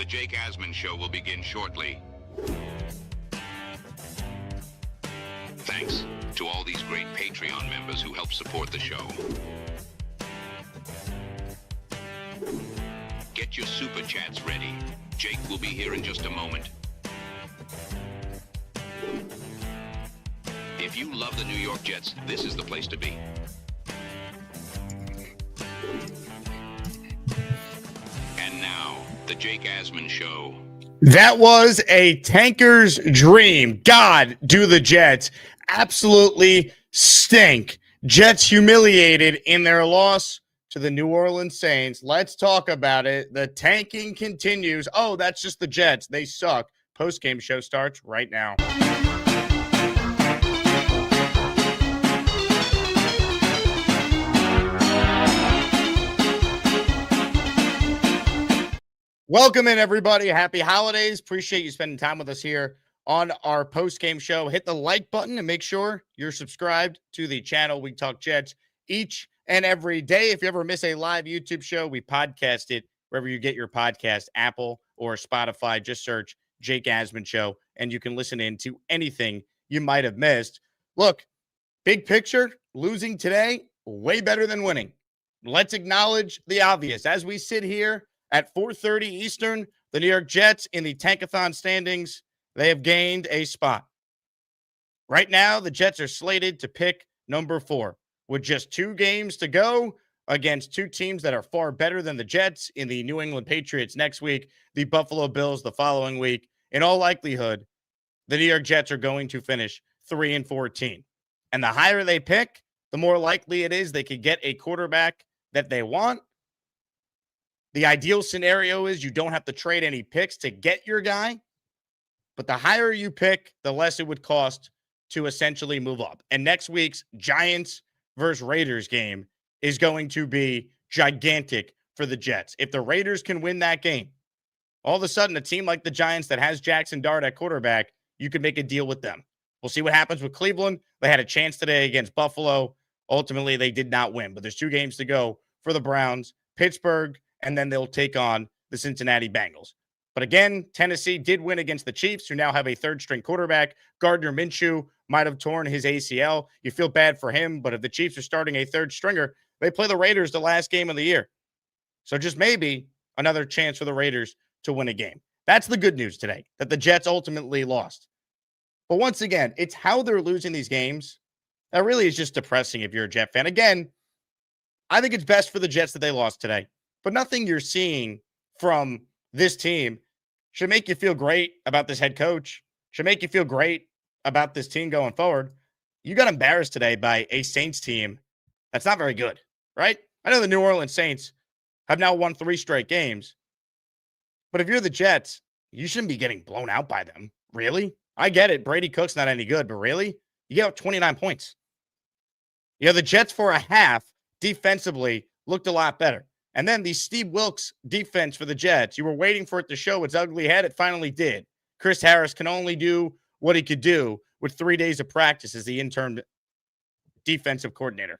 The Jake Asman Show will begin shortly. Thanks to all these great Patreon members who help support the show. Get your super chats ready. Jake will be here in just a moment. If you love the New York Jets, this is the place to be. And now, the Jake Asman Show. That was a tanker's dream. God, do the Jets absolutely stink. Jets humiliated in their loss to the New Orleans Saints. Let's talk about it. The tanking continues. Oh, that's just the Jets. They suck. Postgame show starts right now. Welcome in, everybody. Happy holidays. Appreciate you spending time with us here on our post-game show. Hit the like button and make sure you're subscribed to the channel. We talk Jets each and every day. If you ever miss a live YouTube show, we podcast it wherever you get your podcast, Apple or Spotify. Just search Jake Asman Show, and you can listen in to anything you might have missed. Look, big picture, losing today, way better than winning. Let's acknowledge the obvious. As we sit here at 4:30 Eastern, the New York Jets in the Tankathon standings, they have gained a spot. Right now, the Jets are slated to pick number 4 with just 2 games to go against 2 teams that are far better than the Jets in the New England Patriots next week, the Buffalo Bills the following week. In all likelihood, the New York Jets are going to finish 3-14. And the higher they pick, the more likely it is they could get a quarterback that they want. The ideal scenario is you don't have to trade any picks to get your guy, but the higher you pick, the less it would cost to essentially move up. And next week's Giants versus Raiders game is going to be gigantic for the Jets. If the Raiders can win that game, all of a sudden a team like the Giants that has Jackson Dart at quarterback, you could make a deal with them. We'll see what happens with Cleveland. They had a chance today against Buffalo. Ultimately, they did not win, but there's 2 games to go for the Browns, Pittsburgh, and then they'll take on the Cincinnati Bengals. But again, Tennessee did win against the Chiefs, who now have a third-string quarterback. Gardner Minshew might have torn his ACL. You feel bad for him, but if the Chiefs are starting a third stringer, they play the Raiders the last game of the year. So just maybe another chance for the Raiders to win a game. That's the good news today, that the Jets ultimately lost. But once again, it's how they're losing these games that really is just depressing if you're a Jet fan. Again, I think it's best for the Jets that they lost today. But nothing you're seeing from this team should make you feel great about this head coach, should make you feel great about this team going forward. You got embarrassed today by a Saints team that's not very good, right? I know the New Orleans Saints have now won 3 straight games. But if you're the Jets, you shouldn't be getting blown out by them. Really? I get it. Brady Cook's not any good, but really? You get 29 points. You know, the Jets for a half defensively looked a lot better. And then the Steve Wilks defense for the Jets, you were waiting for it to show its ugly head. It finally did. Chris Harris can only do what he could do with 3 days of practice as the interim defensive coordinator.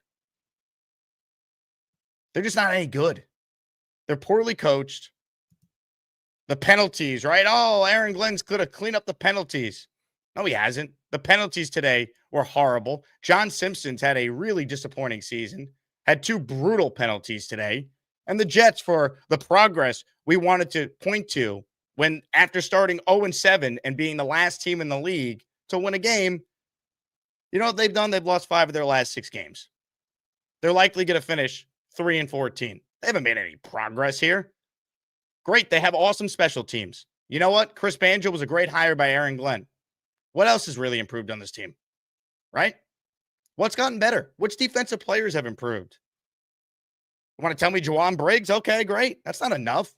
They're just not any good. They're poorly coached. The penalties, right? Oh, Aaron Glenn's going to clean up the penalties. No, he hasn't. The penalties today were horrible. John Simpson's had a really disappointing season, had 2 brutal penalties today. And the Jets, for the progress we wanted to point to when after starting 0-7 and being the last team in the league to win a game, you know what they've done? They've lost 5 of their last 6 games. They're likely going to finish 3-14. They haven't made any progress here. Great. They have awesome special teams. You know what? Chris Banjo was a great hire by Aaron Glenn. What else has really improved on this team? Right? What's gotten better? Which defensive players have improved? You want to tell me Jawan Briggs? Okay, great. That's not enough.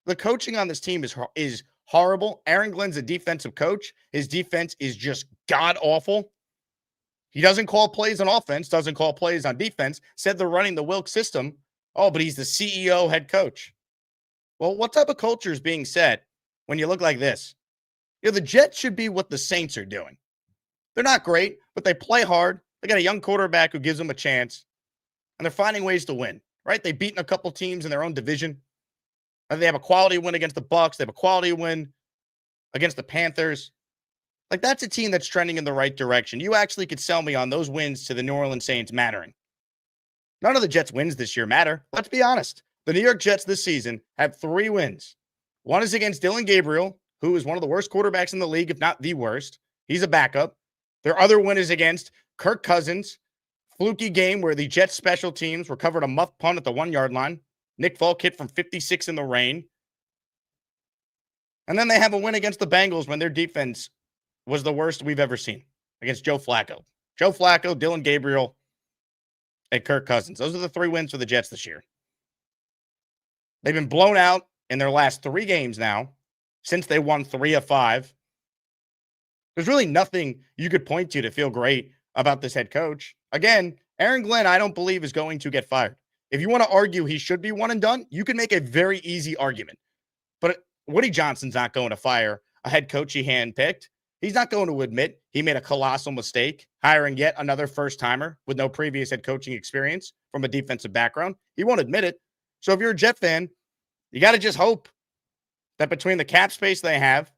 The coaching on this team is horrible. Aaron Glenn's a defensive coach. His defense is just god-awful. He doesn't call plays on offense, doesn't call plays on defense. Said they're running the Wilks system. Oh, but he's the CEO head coach. Well, what type of culture is being set when you look like this? You know, the Jets should be what the Saints are doing. They're not great, but they play hard. They got a young quarterback who gives them a chance, and they're finding ways to win, right? They've beaten a couple teams in their own division. They have a quality win against the Bucks. They have a quality win against the Panthers. Like, that's a team that's trending in the right direction. You actually could sell me on those wins to the New Orleans Saints mattering. None of the Jets' wins this year matter. Let's be honest. The New York Jets this season have 3 wins. One is against Dylan Gabriel, who is one of the worst quarterbacks in the league, if not the worst. He's a backup. Their other win is against Kirk Cousins. Fluky game where the Jets special teams recovered a muff punt at the 1-yard line. Nick Folk hit from 56 in the rain. And then they have a win against the Bengals when their defense was the worst we've ever seen against Joe Flacco. Joe Flacco, Dylan Gabriel, and Kirk Cousins. Those are the 3 wins for the Jets this year. They've been blown out in their last 3 games now since they won 3 of 5. There's really nothing you could point to feel great about this head coach. Again, Aaron Glenn, I don't believe, is going to get fired. If you want to argue he should be one and done, you can make a very easy argument. But Woody Johnson's not going to fire a head coach he handpicked. He's not going to admit he made a colossal mistake hiring yet another first-timer with no previous head coaching experience from a defensive background. He won't admit it. So if you're a Jet fan, you got to just hope that between the cap space they have,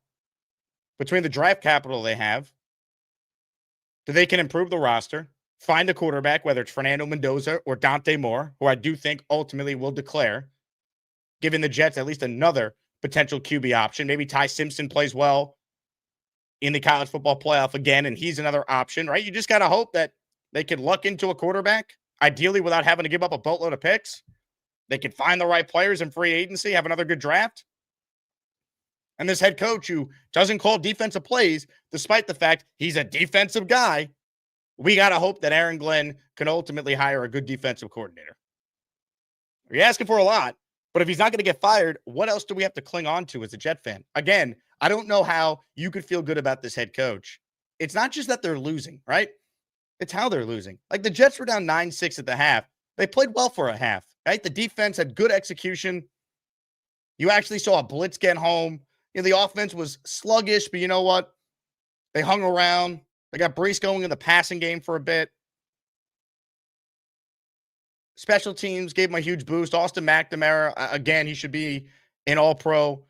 between the draft capital they have, that they can improve the roster, find a quarterback, whether it's Fernando Mendoza or Dante Moore, who I do think ultimately will declare, giving the Jets at least another potential QB option. Maybe Ty Simpson plays well in the college football playoff again, and he's another option, right? You just got to hope that they could luck into a quarterback, ideally without having to give up a boatload of picks. They could find the right players in free agency, have another good draft. And this head coach who doesn't call defensive plays, despite the fact he's a defensive guy, we got to hope that Aaron Glenn can ultimately hire a good defensive coordinator. You're asking for a lot, but if he's not going to get fired, what else do we have to cling on to as a Jet fan? Again, I don't know how you could feel good about this head coach. It's not just that they're losing, right? It's how they're losing. Like, the Jets were down 9-6 at the half. They played well for a half, right? The defense had good execution. You actually saw a blitz get home. You know, the offense was sluggish, but you know what? They hung around. They got Brees going in the passing game for a bit. Special teams gave him a huge boost. Austin McNamara, again, he should be an all-pro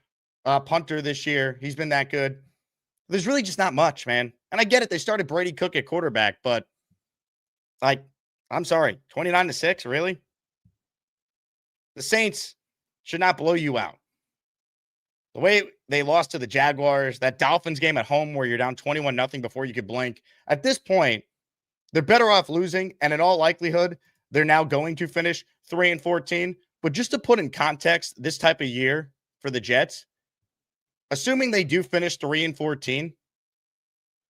punter this year. He's been that good. There's really just not much, man. And I get it. They started Brady Cook at quarterback, but, like, I'm sorry, 29-6, really? The Saints should not blow you out. The way they lost to the Jaguars, that Dolphins game at home where you're down 21-0 before you could blink. At this point, they're better off losing, and in all likelihood, they're now going to finish 3-14. But just to put in context, this type of year for the Jets, assuming they do finish 3-14,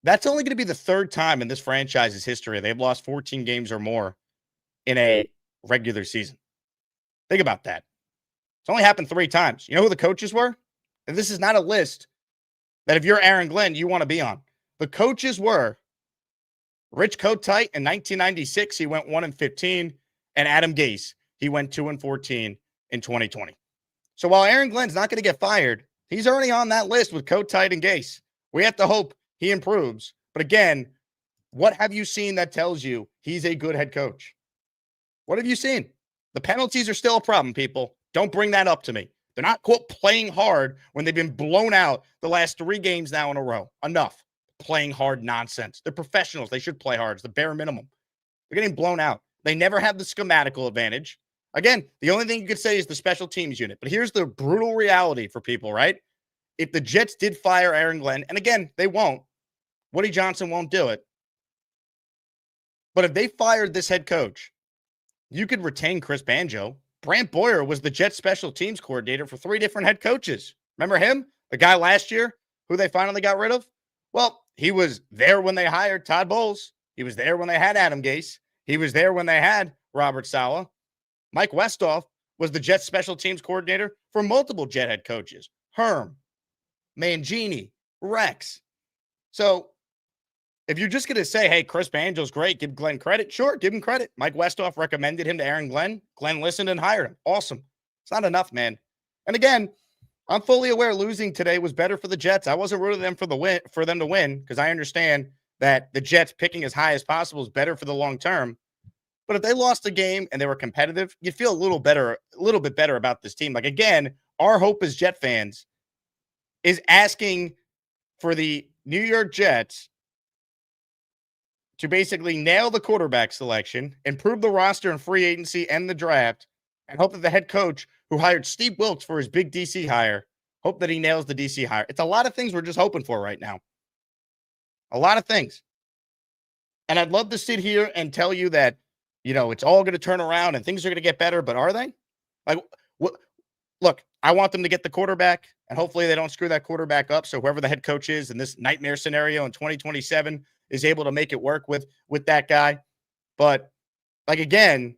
that's only going to be the 3rd time in this franchise's history they've lost 14 games or more in a regular season. Think about that. It's only happened 3 times. You know who the coaches were? And this is not a list that if you're Aaron Glenn, you want to be on. The coaches were Rich Kotite in 1996. He went 1-15. And Adam Gase, he went 2-14 in 2020. So while Aaron Glenn's not going to get fired, he's already on that list with Kotite and Gase. We have to hope he improves. But again, what have you seen that tells you he's a good head coach? What have you seen? The penalties are still a problem, people. Don't bring that up to me. They're not, quote, playing hard when they've been blown out the last 3 games now in a row. Enough. Playing hard nonsense. They're professionals. They should play hard. It's the bare minimum. They're getting blown out. They never have the schematical advantage. Again, the only thing you could say is the special teams unit. But here's the brutal reality for people, right? If the Jets did fire Aaron Glenn, and again, they won't. Woody Johnson won't do it. But if they fired this head coach, you could retain Chris Banjo. Brant Boyer was the Jets special teams coordinator for 3 different head coaches. Remember him? The guy last year who they finally got rid of? Well, he was there when they hired Todd Bowles. He was there when they had Adam Gase. He was there when they had Robert Saleh. Mike Westhoff was the Jets special teams coordinator for multiple Jet head coaches. Herm, Mangini, Rex. So if you're just going to say, hey, Chris Banjo's great, give Glenn credit, sure, give him credit. Mike Westhoff recommended him to Aaron Glenn. Glenn listened and hired him. Awesome. It's not enough, man. And again, I'm fully aware losing today was better for the Jets. I wasn't rooting them for them to win because I understand that the Jets picking as high as possible is better for the long term. But if they lost a game and they were competitive, you'd feel a little bit better about this team. Like, again, our hope as Jet fans is asking for the New York Jets to basically nail the quarterback selection, improve the roster in free agency and the draft, and hope that the head coach who hired Steve Wilkes for his big DC hire, hope that he nails the DC hire. It's a lot of things we're just hoping for right now. A lot of things. And I'd love to sit here and tell you that, it's all going to turn around and things are going to get better, but are they? Like, look, I want them to get the quarterback, and hopefully they don't screw that quarterback up. So whoever the head coach is in this nightmare scenario in 2027 is able to make it work with that guy. But, again,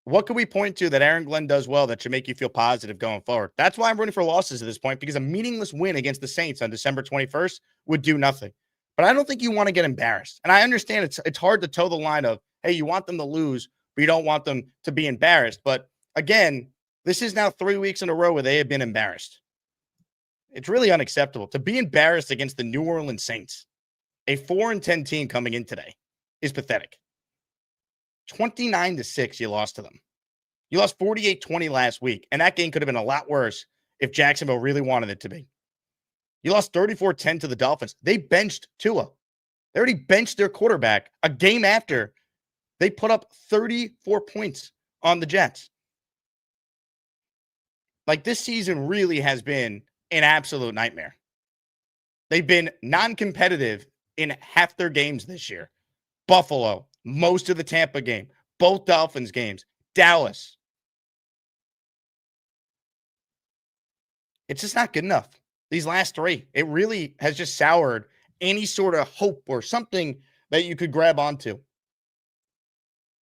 what can we point to that Aaron Glenn does well that should make you feel positive going forward? That's why I'm rooting for losses at this point, because a meaningless win against the Saints on December 21st would do nothing. But I don't think you want to get embarrassed. And I understand it's hard to toe the line of, hey, you want them to lose, but you don't want them to be embarrassed. But, again, this is now 3 weeks in a row where they have been embarrassed. It's really unacceptable. To be embarrassed against the New Orleans Saints, a 4-10 team coming in today, is pathetic. 29-6, you lost to them. You lost 48-20 last week, and that game could have been a lot worse if Jacksonville really wanted it to be. You lost 34-10 to the Dolphins. They benched Tua. They already benched their quarterback a game after they put up 34 points on the Jets. This season really has been an absolute nightmare. They've been non-competitive in half their games this year. Buffalo, most of the Tampa game, both Dolphins games, Dallas. It's just not good enough. These last three, it really has just soured any sort of hope or something that you could grab onto.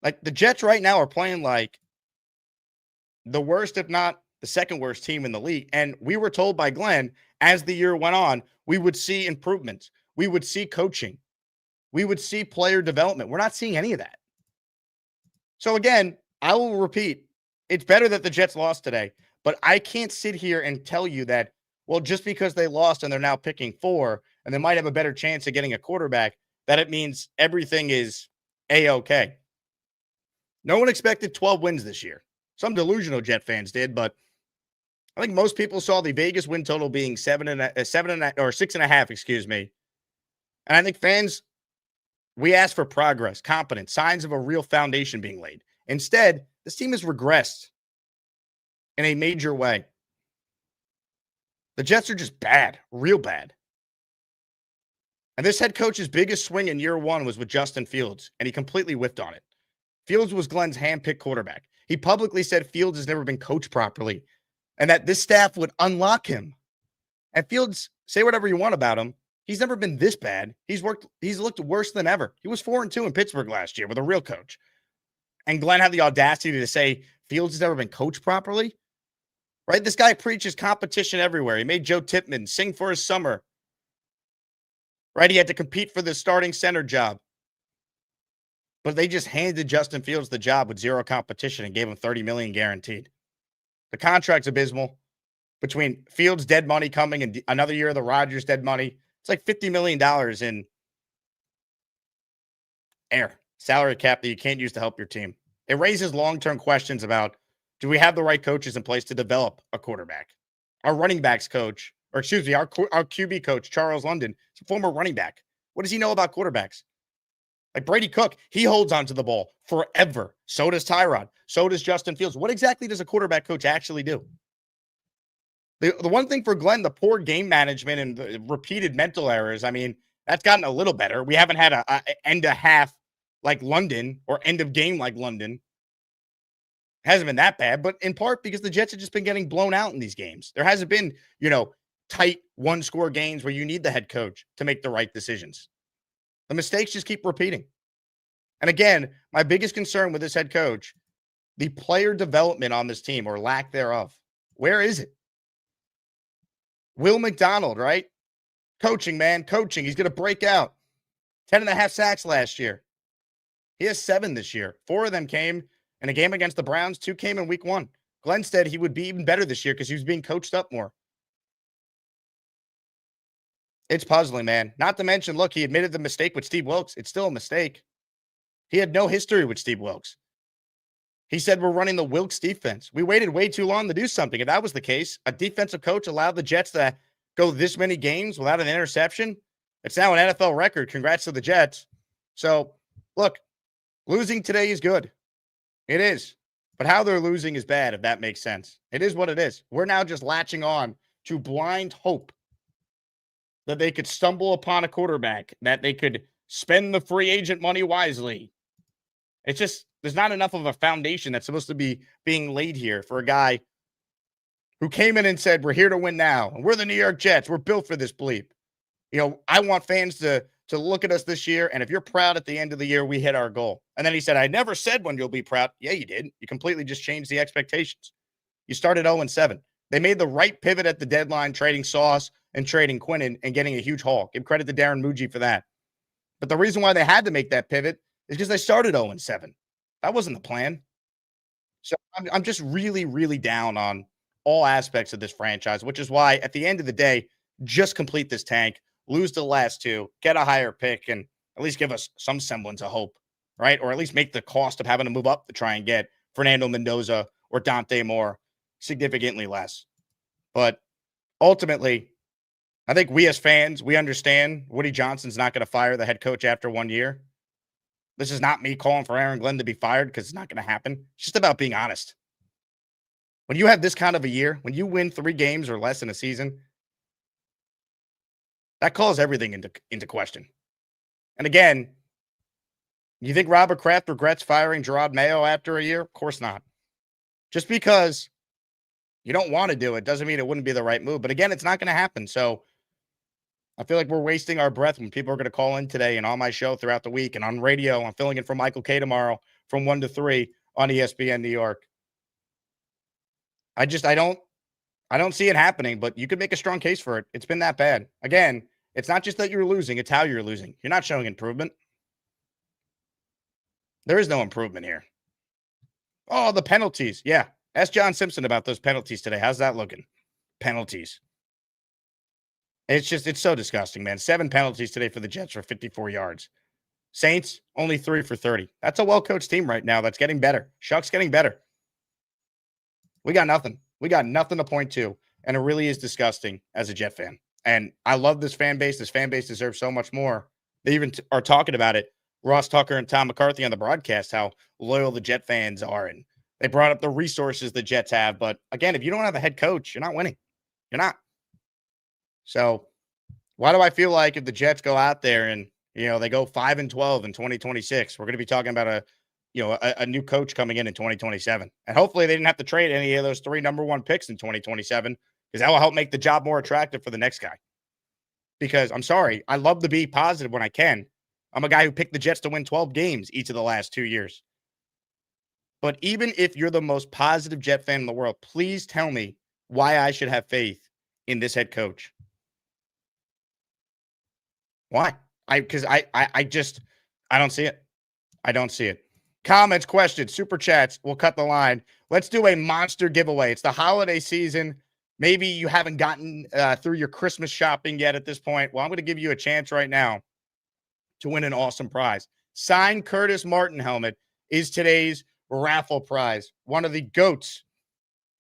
The Jets right now are playing like the worst, if not the second worst team in the league. And we were told by Glenn, as the year went on, we would see improvements. We would see coaching. We would see player development. We're not seeing any of that. So again, I will repeat, it's better that the Jets lost today, but I can't sit here and tell you that, well, just because they lost and they're now picking 4 and they might have a better chance of getting a quarterback, that it means everything is A-okay. No one expected 12 wins this year. Some delusional Jet fans did, but I think most people saw the Vegas win total being 6.5, excuse me. And I think fans, we asked for progress, competence, signs of a real foundation being laid. Instead, this team has regressed in a major way. The Jets are just bad, real bad. And this head coach's biggest swing in year one was with Justin Fields, and he completely whiffed on it. Fields was Glenn's hand-picked quarterback. He publicly said Fields has never been coached properly and that this staff would unlock him. And Fields, say whatever you want about him, he's never been this bad. He's looked worse than ever. He was 4-2 in Pittsburgh last year with a real coach. And Glenn had the audacity to say Fields has never been coached properly. Right? This guy preaches competition everywhere. He made Joe Tippmann sing for his summer. Right? He had to compete for the starting center job. But they just handed Justin Fields the job with zero competition and gave him $30 million guaranteed. The contract's abysmal. Between Fields' dead money coming and another year of the Rodgers' dead money, it's like $50 million in air, salary cap that you can't use to help your team. It raises long-term questions about, do we have the right coaches in place to develop a quarterback? Our running backs coach, or excuse me, our QB coach, Charles London, is a former running back. What does he know about quarterbacks? Like Brady Cook, he holds onto the ball forever. So does Tyrod. So does Justin Fields. What exactly does a quarterback coach actually do? The one thing for Glenn, the poor game management and the repeated mental errors, I mean, that's gotten a little better. We haven't had a end of half like London or end of game like London. It hasn't been that bad, but in part because the Jets have just been getting blown out in these games. There hasn't been, tight one-score games where you need the head coach to make the right decisions. The mistakes just keep repeating. And again, my biggest concern with this head coach, the player development on this team or lack thereof. Where is it? Will McDonald, right? Coaching, man, coaching. He's going to break out. 10.5 sacks last year. He has 7 this year. 4 of them came in a game against the Browns. 2 came in week 1. Glenn said he would be even better this year because he was being coached up more. It's puzzling, man. Not to mention, look, he admitted the mistake with Steve Wilkes. It's still a mistake. He had no history with Steve Wilkes. He said we're running the Wilkes defense. We waited way too long to do something. If that was the case, a defensive coach allowed the Jets to go this many games without an interception. It's now an NFL record. Congrats to the Jets. So, look, losing today is good. It is. But how they're losing is bad, if that makes sense. It is what it is. We're now just latching on to blind hope that they could stumble upon a quarterback, that they could spend the free agent money wisely. It's just, there's not enough of a foundation that's supposed to be being laid here for a guy who came in and said, we're here to win now. And we're the New York Jets. We're built for this bleep. You know, I want fans to look at us this year. And if you're proud at the end of the year, we hit our goal. And then he said, I never said when you'll be proud. Yeah, you did. You completely just changed the expectations. You started 0-7. They made the right pivot at the deadline, trading Sauce and trading Quinnen and getting a huge haul. Give credit to Darren Muji for that. But the reason why they had to make that pivot is because they started 0-7. That wasn't the plan. So I'm just really, really down on all aspects of this franchise, which is why at the end of the day, just complete this tank, lose the last two, get a higher pick, and at least give us some semblance of hope, right? Or at least make the cost of having to move up to try and get Fernando Mendoza or Dante Moore significantly less. But ultimately, I think we as fans, we understand Woody Johnson's not going to fire the head coach after 1 year. This is not me calling for Aaron Glenn to be fired because it's not going to happen. It's just about being honest. When you have this kind of a year, when you win 3 games or less in a season, that calls everything into question. And again, you think Robert Kraft regrets firing Gerard Mayo after a year? Of course not. Just because you don't want to do it doesn't mean it wouldn't be the right move. But again, it's not going to happen. So I feel like we're wasting our breath when people are going to call in today and on my show throughout the week and on radio. I'm filling in for Michael K tomorrow from 1 to 3 on ESPN New York. I don't see it happening, but you could make a strong case for it. It's been that bad. Again, it's not just that you're losing, it's how you're losing. You're not showing improvement. There is no improvement here. Oh, the penalties. Yeah. Ask John Simpson about those penalties today. How's that looking? Penalties. It's so disgusting, man. 7 penalties today for the Jets for 54 yards. Saints, only 3 for 30. That's a well-coached team right now that's getting better. Shuck's getting better. We got nothing. We got nothing to point to, and it really is disgusting as a Jet fan. And I love this fan base. This fan base deserves so much more. They even are talking about it. Ross Tucker and Tom McCarthy on the broadcast, how loyal the Jet fans are. And they brought up the resources the Jets have. But again, if you don't have a head coach, you're not winning. You're not. So why do I feel like if the Jets go out there and, they go 5-12 in 2026, we're going to be talking about a new coach coming in 2027. And hopefully they didn't have to trade any of those 3 number 1 picks in 2027 because that will help make the job more attractive for the next guy. Because I'm sorry, I love to be positive when I can. I'm a guy who picked the Jets to win 12 games each of the last 2 years. But even if you're the most positive Jet fan in the world, please tell me why I should have faith in this head coach. Why? Because I don't see it. I don't see it. Comments, questions, super chats. We'll cut the line. Let's do a monster giveaway. It's the holiday season. Maybe you haven't gotten through your Christmas shopping yet at this point. Well, I'm going to give you a chance right now to win an awesome prize. Signed Curtis Martin helmet is today's raffle prize. One of the GOATs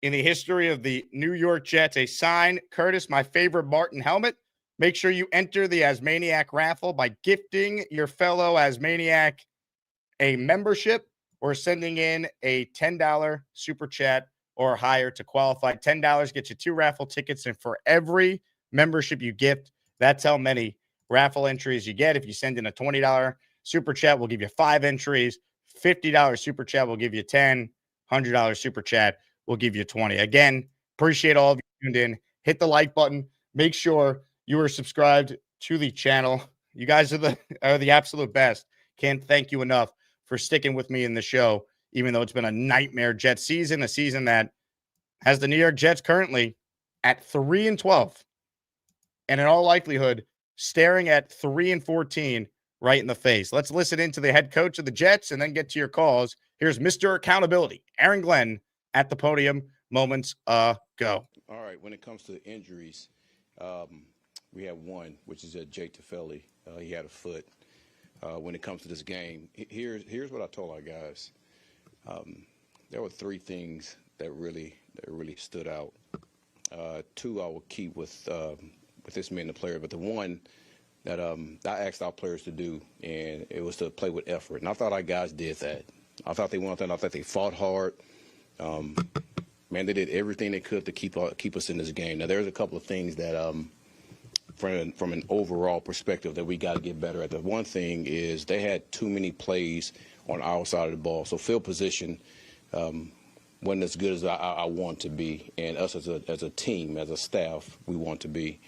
in the history of the New York Jets. A signed Curtis, my favorite Martin helmet. Make sure you enter the Asmaniac raffle by gifting your fellow Asmaniac a membership or sending in a $10 super chat or higher to qualify. $10 gets you 2 raffle tickets. And for every membership you gift, that's how many raffle entries you get. If you send in a $20 super chat, we'll give you 5 entries. $50 super chat, we'll give you 10. $100 super chat, we'll give you 20. Again, appreciate all of you tuned in. Hit the like button. Make sure you are subscribed to the channel. You guys are the absolute best. Can't thank you enough for sticking with me in the show, even though it's been a nightmare Jets season, a season that has the New York Jets currently at 3-12, and in all likelihood, staring at 3-14 right in the face. Let's listen into the head coach of the Jets and then get to your calls. Here's Mr. Accountability, Aaron Glenn, at the podium moments ago. All right, when it comes to injuries, we have one, which is Jake Tefeli. He had a foot. When it comes to this game, here's what I told our guys. There were three things that really stood out. Two I will keep with this man, the player, but the one that I asked our players to do, and it was to play with effort. And I thought our guys did that. I thought they went out there, and I thought they fought hard. Man, they did everything they could to keep us in this game. Now, there's a couple of things that, from an overall perspective, that we got to get better at. The one thing is they had too many plays on our side of the ball. So field position wasn't as good as I want to be, and us as a team, as a staff, we want to be.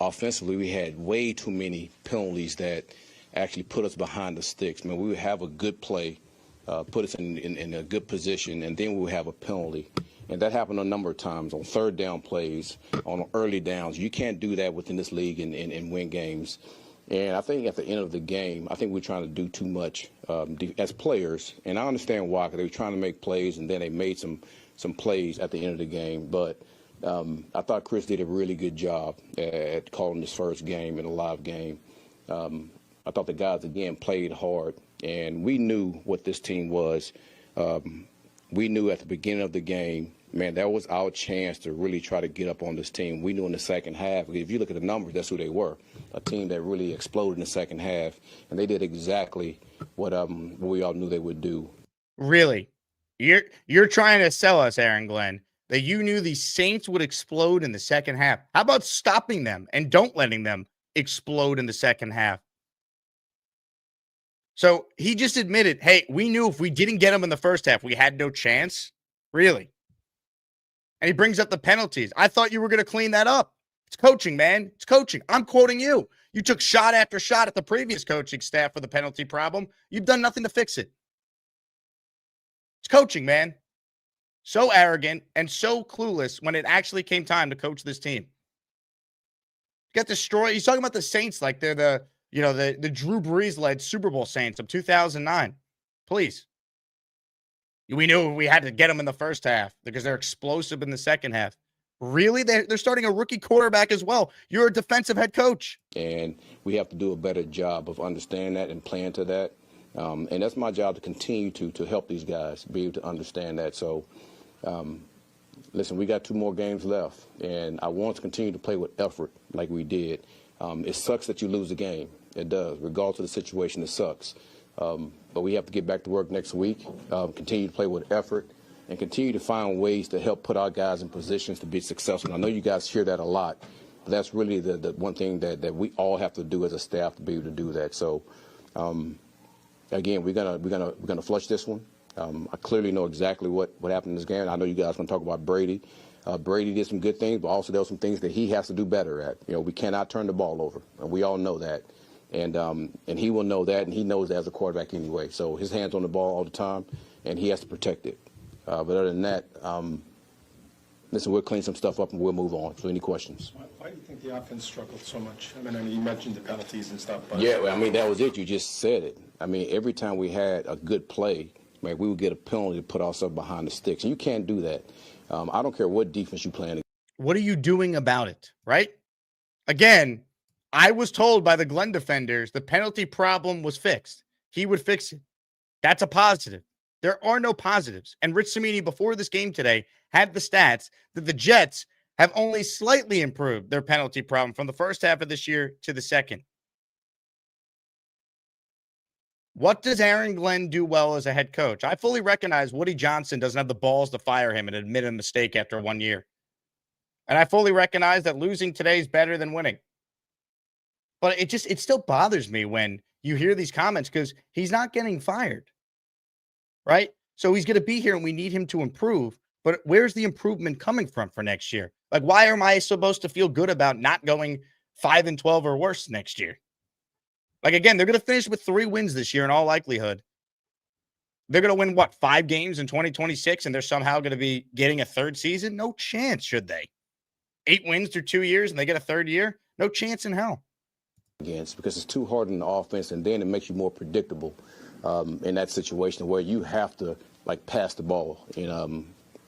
Offensively, we had way too many penalties that actually put us behind the sticks. Man, we would have a good play, put us in a good position, and then we would have a penalty. And that happened a number of times on third down plays, on early downs. You can't do that within this league and win games. And I think at the end of the game, I think we're trying to do too much as players. And I understand why, because they were trying to make plays, and then they made some plays at the end of the game. But I thought Chris did a really good job at calling this first game in a live game. I thought the guys, again, played hard. And we knew what this team was. We knew at the beginning of the game, man, that was our chance to really try to get up on this team. We knew in the second half, if you look at the numbers, that's who they were, a team that really exploded in the second half. And they did exactly what we all knew they would do. Really? You're trying to sell us, Aaron Glenn, that you knew the Saints would explode in the second half. How about stopping them and don't letting them explode in the second half? So he just admitted, hey, we knew if we didn't get them in the first half, we had no chance. Really? And he brings up the penalties. I thought you were going to clean that up. It's coaching, man. It's coaching. I'm quoting you. You took shot after shot at the previous coaching staff for the penalty problem. You've done nothing to fix it. It's coaching, man. So arrogant and so clueless when it actually came time to coach this team. Got destroyed. He's talking about the Saints like they're the Drew Brees-led Super Bowl Saints of 2009. Please. We knew we had to get them in the first half because they're explosive in the second half. Really? They're starting a rookie quarterback as well. You're a defensive head coach. And we have to do a better job of understanding that and playing to that. And that's my job to continue to help these guys be able to understand that. So, listen, we got 2 more games left, and I want to continue to play with effort like we did. It sucks that you lose the game. It does. Regardless of the situation, it sucks. But we have to get back to work next week, continue to play with effort, and continue to find ways to help put our guys in positions to be successful. And I know you guys hear that a lot, but that's really the one thing that we all have to do as a staff to be able to do that. So, again, we're gonna flush this one. I clearly know exactly what happened in this game. I know you guys want to talk about Brady. Brady did some good things, but also there were some things that he has to do better at. We cannot turn the ball over, and we all know that. And he will know that, and he knows that as a quarterback anyway. So his hand's on the ball all the time, and he has to protect it. But other than that, listen, we'll clean some stuff up and we'll move on. So any questions? Why do you think the offense struggled so much? I mean, you mentioned the penalties and stuff. But yeah, I mean, that was it. You just said it. I mean, every time we had a good play, man, we would get a penalty to put ourselves behind the sticks. And you can't do that. I don't care what defense you play. What are you doing about it, right? Again, I was told by the Glenn defenders the penalty problem was fixed. He would fix it. That's a positive. There are no positives. And Rich Cimini, before this game today, had the stats that the Jets have only slightly improved their penalty problem from the first half of this year to the second. What does Aaron Glenn do well as a head coach? I fully recognize Woody Johnson doesn't have the balls to fire him and admit a mistake after 1 year. And I fully recognize that losing today is better than winning. But it still bothers me when you hear these comments because he's not getting fired, right? So he's going to be here and we need him to improve. But where's the improvement coming from for next year? Like, why am I supposed to feel good about not going 5-12 or worse next year? Like, again, they're going to finish with 3 wins this year in all likelihood. They're going to win, 5 games in 2026, and they're somehow going to be getting a third season? No chance, should they? 8 wins through 2 years, and they get a third year? No chance in hell. Against because it's too hard in the offense, and then it makes you more predictable in that situation where you have to pass the ball, and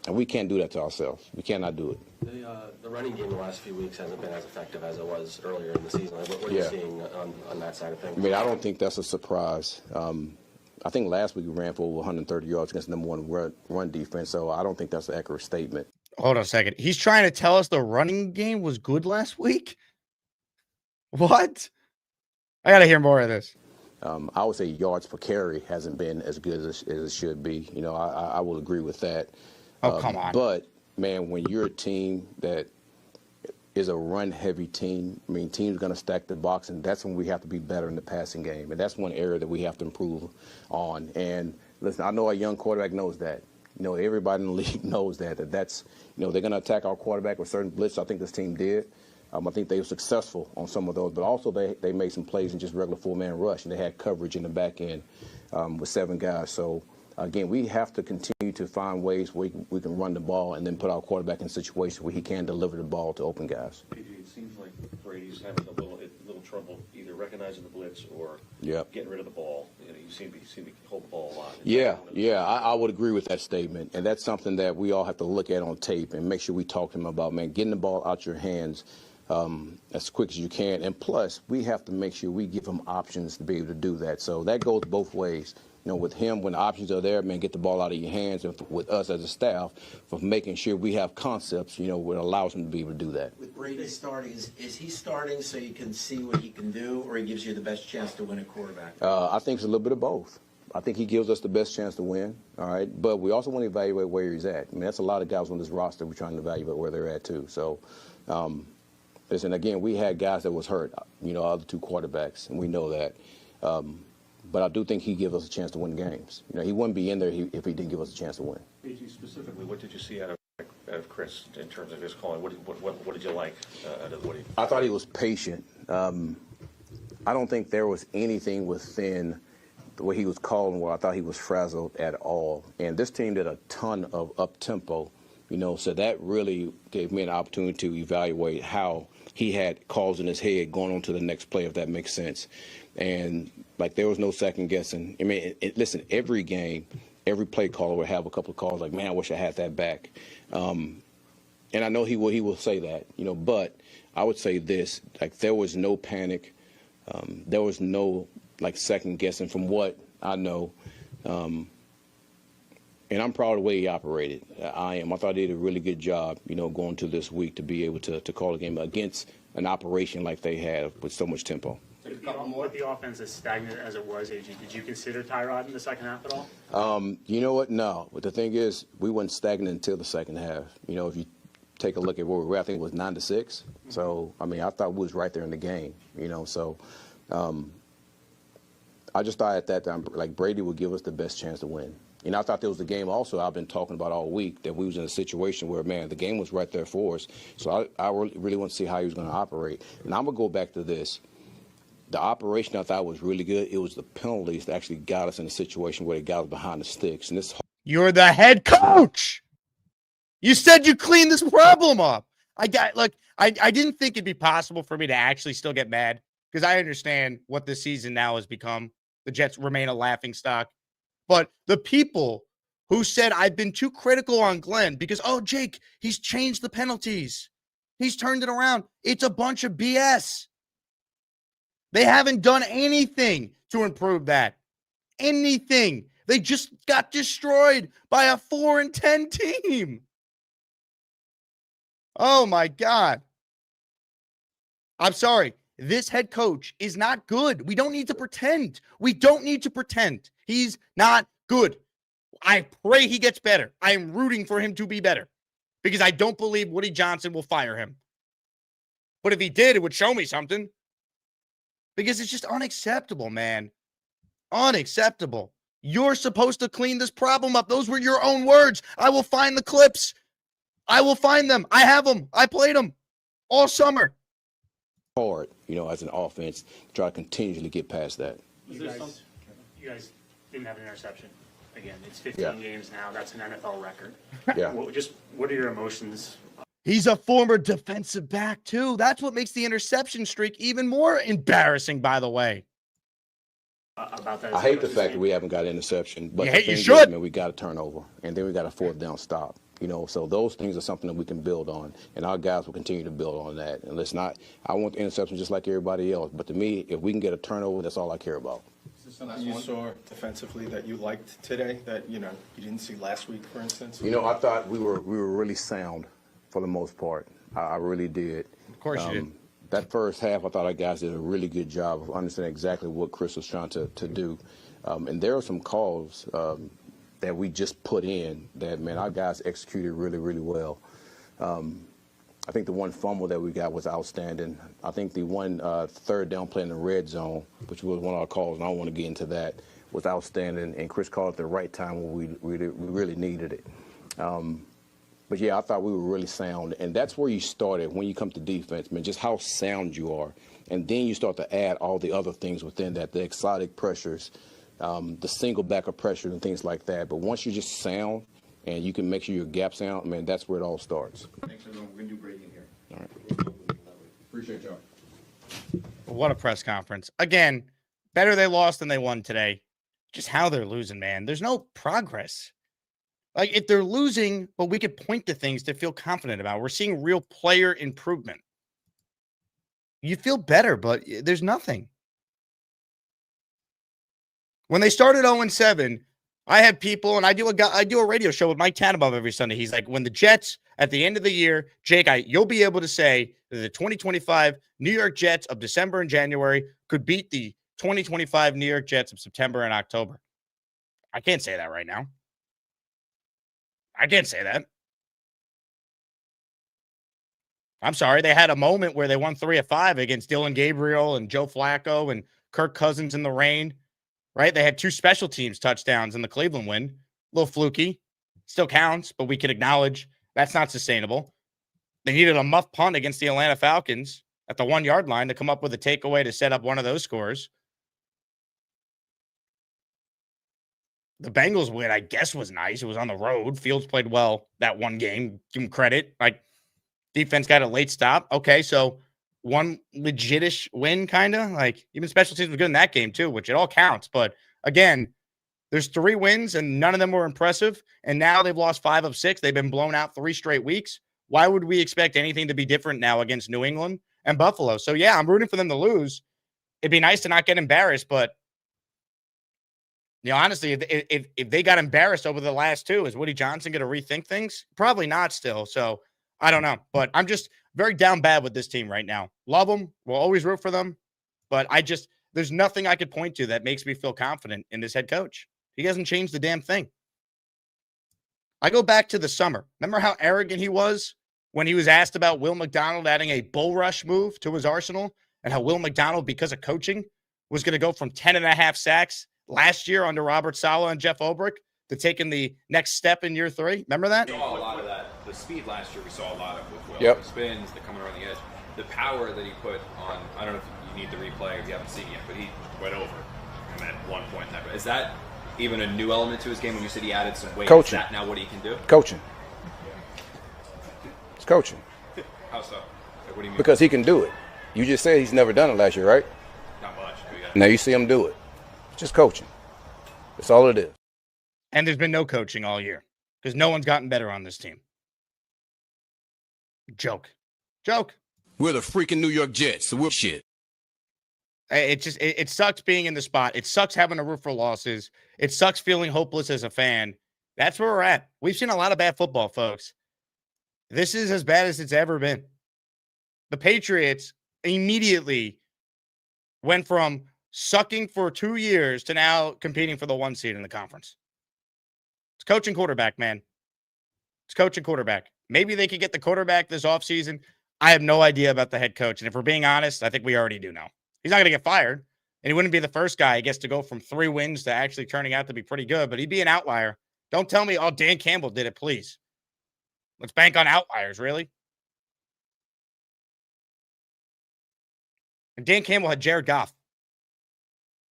we can't do that to ourselves. We cannot do it. The running game the last few weeks hasn't been as effective as it was earlier in the season. What are you seeing on that side of things? I mean, I don't think that's a surprise. I I think last week we ran for over 130 yards against the number one run defense. So I don't think that's an accurate statement. Hold on a second. He's trying to tell us the running game was good last week? What? I got to hear more of this. I would say yards per carry hasn't been as good as it should be. You know, I will agree with that. Oh, come on. But, man, when you're a team that is a run-heavy team, I mean, teams are going to stack the box, and that's when we have to be better in the passing game. And that's one area that we have to improve on. And, listen, I know our young quarterback knows that. You know, everybody in the league knows that's, you know, they're going to attack our quarterback with certain blitz. I think this team did. I think they were successful on some of those, but also they made some plays in just regular four-man rush, and they had coverage in the back end with 7 guys. So, again, we have to continue to find ways where we can run the ball and then put our quarterback in situations where he can deliver the ball to open guys. It seems like Brady's having a little trouble either recognizing the blitz or getting rid of the ball. You know, you seem to hold the ball a lot. Yeah, I would agree with that statement, and that's something that we all have to look at on tape and make sure we talk to him about, man, getting the ball out your hands as quick as you can. And plus, we have to make sure we give him options to be able to do that. So that goes both ways. You know, with him, when the options are there, man, get the ball out of your hands. And with us as a staff, for making sure we have concepts, you know, what allows him to be able to do that. With Brady starting, is he starting so you can see what he can do, or he gives you the best chance to win a quarterback? I think it's a little bit of both. I think he gives us the best chance to win, all right? But we also want to evaluate where he's at. I mean, that's a lot of guys on this roster we're trying to evaluate where they're at, too. So, listen, again, we had guys that was hurt, you know, other 2 quarterbacks, and we know that. But I do think he gives us a chance to win games. You know, he wouldn't be in there if he didn't give us a chance to win. BG, specifically, what did you see out of Chris in terms of his calling? What did you like out of what he? I thought he was patient. I don't think there was anything within the way he was calling where I thought he was frazzled at all. And this team did a ton of up-tempo, you know, so that really gave me an opportunity to evaluate how he had calls in his head going on to the next play, if that makes sense. And, like, there was no second guessing. I mean, listen, every game, every play caller would have a couple of calls like, man, I wish I had that back. And I know he will say that, you know, but I would say this, like, there was no panic. There was no, like, second guessing from what I know. And I'm proud of the way he operated. I am. I thought he did a really good job, you know, going to this week to be able to call a game against an operation like they had with so much tempo. With the offense as stagnant as it was, AG, did you consider Tyrod in the second half at all? You know what? No. But the thing is, we weren't stagnant until the second half. You know, if you take a look at where we were, I think it was 9-6. Mm-hmm. So, I mean, I thought we was right there in the game, you know. So, I just thought at that time, like, Brady would give us the best chance to win. You know, I thought there was the game also I've been talking about all week, that we was in a situation where, man, the game was right there for us. So I really want to see how he was going to operate. And I'm going to go back to this. The operation I thought was really good. It was the penalties that actually got us in a situation where they got us behind the sticks. And this. You're the head coach. You said you cleaned this problem up. I didn't think it'd be possible for me to actually still get mad, because I understand what this season now has become. The Jets remain a laughingstock. But the people who said I've been too critical on Glenn because, oh, Jake, he's changed the penalties. He's turned it around. It's a bunch of BS. They haven't done anything to improve that. Anything. They just got destroyed by a 4-10 team. Oh, my God. I'm sorry. This head coach is not good. We don't need to pretend. We don't need to pretend. He's not good. I pray he gets better. I am rooting for him to be better, because I don't believe Woody Johnson will fire him. But if he did, it would show me something. Because it's just unacceptable, man. Unacceptable. You're supposed to clean this problem up. Those were your own words. I will find the clips. I will find them. I have them. I played them all summer. Hard, you know, as an offense, to try to continually get past that. You guys didn't have an interception. Again, it's 15 games now. That's an NFL record. Yeah. What are your emotions? He's a former defensive back, too. That's what makes the interception streak even more embarrassing, by the way. About that, I hate the fact that we haven't got an interception, but you should. Man, we got a turnover, and then we got a 4th down stop. You know, so those things are something that we can build on, and our guys will continue to build on that. And I want the interception just like everybody else, but to me, if we can get a turnover, that's all I care about. Is this Something you saw defensively that you liked today that, you didn't see last week, for instance? I thought we were really sound for the most part. I really did. Of course you did. That first half, I thought our guys did a really good job of understanding exactly what Chris was trying to do. And there are some calls that we just put in that, man, our guys executed really, really well. I think the one fumble that we got was outstanding. I think the one third down play in the red zone, which was one of our calls, and I don't want to get into that, was outstanding. And Chris called at the right time when we really needed it. But, yeah, I thought we were really sound. And that's where you started when you come to defense, man, just how sound you are. And then you start to add all the other things within that, the exotic pressures, the single back of pressure and things like that. But once you're just sound and you can make sure your gap's out, man, that's where it all starts. Thanks, everyone. We're going to do great in here. All right. Appreciate y'all. What a press conference. Again, better they lost than they won today. Just how they're losing, man. There's no progress. Like, if they're losing, but we could point to things to feel confident about. We're seeing real player improvement. You feel better, but there's nothing. When they started 0-7, I had people, and I do a radio show with Mike Tannenbaum every Sunday. He's like, when the Jets, at the end of the year, Jake, you'll be able to say that the 2025 New York Jets of December and January could beat the 2025 New York Jets of September and October. I can't say that right now. I can't say that. I'm sorry. They had a moment where they won 3 of 5 against Dylan Gabriel and Joe Flacco and Kirk Cousins in the rain, right? They had 2 special teams touchdowns in the Cleveland win. A little fluky. Still counts, but we can acknowledge that's not sustainable. They needed a muff punt against the Atlanta Falcons at the 1-yard line to come up with a takeaway to set up one of those scores. The Bengals win, I guess, was nice. It was on the road. Fields played well that one game. Give him credit. Like, defense got a late stop. Okay, so one legit-ish win, kind of. Like, even special teams was good in that game, too, which it all counts. But, again, there's 3 wins, and none of them were impressive. And now they've lost 5 of 6. They've been blown out 3 straight weeks. Why would we expect anything to be different now against New England and Buffalo? So, yeah, I'm rooting for them to lose. It'd be nice to not get embarrassed, but honestly, if they got embarrassed over the last 2, is Woody Johnson going to rethink things? Probably not still. So I don't know. But I'm just very down bad with this team right now. Love them. We'll always root for them. But there's nothing I could point to that makes me feel confident in this head coach. He hasn't changed the damn thing. I go back to the summer. Remember how arrogant he was when he was asked about Will McDonald adding a bull rush move to his arsenal, and how Will McDonald, because of coaching, was going to go from 10.5 sacks last year under Robert Saleh and Jeff Ulbrich to taking the next step in year 3. Remember that? We saw a lot of that. The speed last year, we saw a lot of with Will. Yep. The spins, the coming around the edge. The power that he put on, I don't know if you need the replay if you haven't seen it yet, but he went over him at one point. Is that even a new element to his game when you said he added some weight? Coaching. Is that now what he can do? Coaching. It's coaching. How so? Like, what do you mean? Because he can do it. You just said he's never done it last year, right? Not much. Now you see him do it. It's just coaching. That's all it is. And there's been no coaching all year because no one's gotten better on this team. Joke. We're the freaking New York Jets, so we're shit. It sucks being in the spot. It sucks having to root for losses. It sucks feeling hopeless as a fan. That's where we're at. We've seen a lot of bad football, folks. This is as bad as it's ever been. The Patriots immediately went from sucking for 2 years to now competing for the 1 seed in the conference. It's coaching quarterback, man. It's coaching quarterback. Maybe they could get the quarterback this offseason. I have no idea about the head coach. And if we're being honest, I think we already do know. He's not going to get fired. And he wouldn't be the first guy, I guess, to go from 3 wins to actually turning out to be pretty good. But he'd be an outlier. Don't tell me, Dan Campbell did it, please. Let's bank on outliers, really? And Dan Campbell had Jared Goff.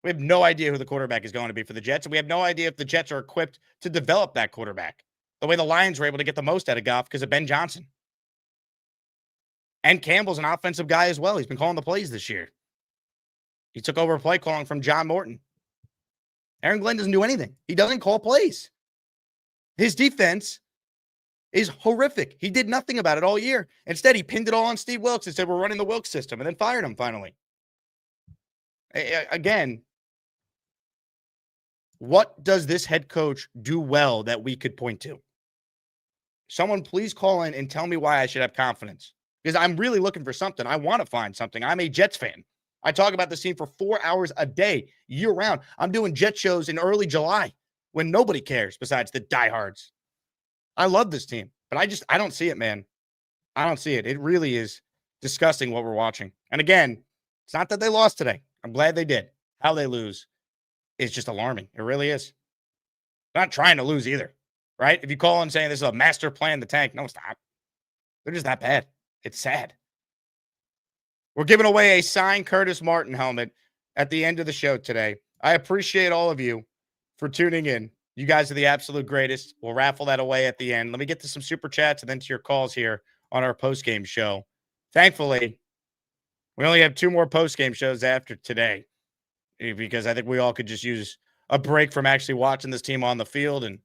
We have no idea who the quarterback is going to be for the Jets, and we have no idea if the Jets are equipped to develop that quarterback the way the Lions were able to get the most out of Goff because of Ben Johnson. And Campbell's an offensive guy as well. He's been calling the plays this year. He took over play calling from John Morton. Aaron Glenn doesn't do anything. He doesn't call plays. His defense is horrific. He did nothing about it all year. Instead, he pinned it all on Steve Wilkes and said, we're running the Wilkes system, and then fired him finally. Again, What does this head coach do well that we could point to? Someone please call in and tell me why I should have confidence, because I'm really looking for something. I want to find something. I'm a Jets fan. I talk about this team for 4 hours a day, year round. I'm doing Jet shows in early July when nobody cares besides the diehards. I love this team, but I don't see it, man. I don't see it. It really is disgusting what we're watching. And again, it's not that they lost today. I'm glad they did. How they lose is just alarming. It really is. They're not trying to lose either, right? If you call in saying this is a master plan, the tank, no, it's not. They're just that bad. It's sad. We're giving away a signed Curtis Martin helmet at the end of the show today. I appreciate all of you for tuning in. You guys are the absolute greatest. We'll raffle that away at the end. Let me get to some super chats and then to your calls here on our post-game show. Thankfully, we only have 2 more post-game shows after today because I think we all could just use a break from actually watching this team on the field, and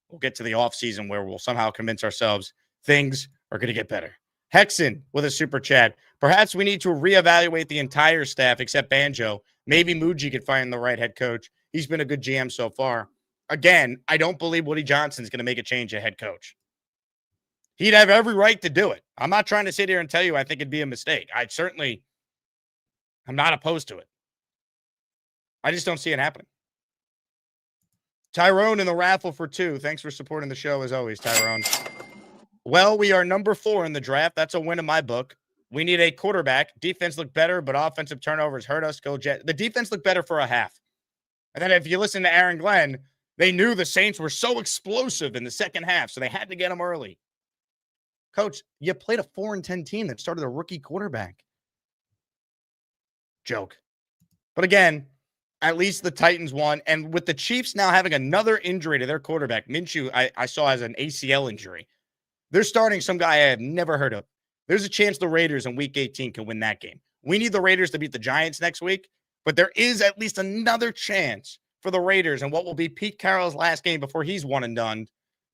we'll get to the offseason where we'll somehow convince ourselves things are going to get better. Hexen with a super chat. Perhaps we need to reevaluate the entire staff except Banjo. Maybe Muji could find the right head coach. He's been a good GM so far. Again, I don't believe Woody Johnson's going to make a change at head coach. He'd have every right to do it. I'm not trying to sit here and tell you I think it'd be a mistake. I'm not opposed to it. I just don't see it happening. Tyrone in the raffle for 2. Thanks for supporting the show as always, Tyrone. Well, we are number 4 in the draft. That's a win in my book. We need a quarterback. Defense looked better, but offensive turnovers hurt us. Go Jet. The defense looked better for a half. And then if you listen to Aaron Glenn, they knew the Saints were so explosive in the second half, so they had to get them early. Coach, you played a 4-10 team that started a rookie quarterback. Joke. But again, at least the Titans won. And with the Chiefs now having another injury to their quarterback, Minshew, I saw as an ACL injury. They're starting some guy I have never heard of. There's a chance the Raiders in Week 18 can win that game. We need the Raiders to beat the Giants next week, but there is at least another chance for the Raiders and what will be Pete Carroll's last game before he's one and done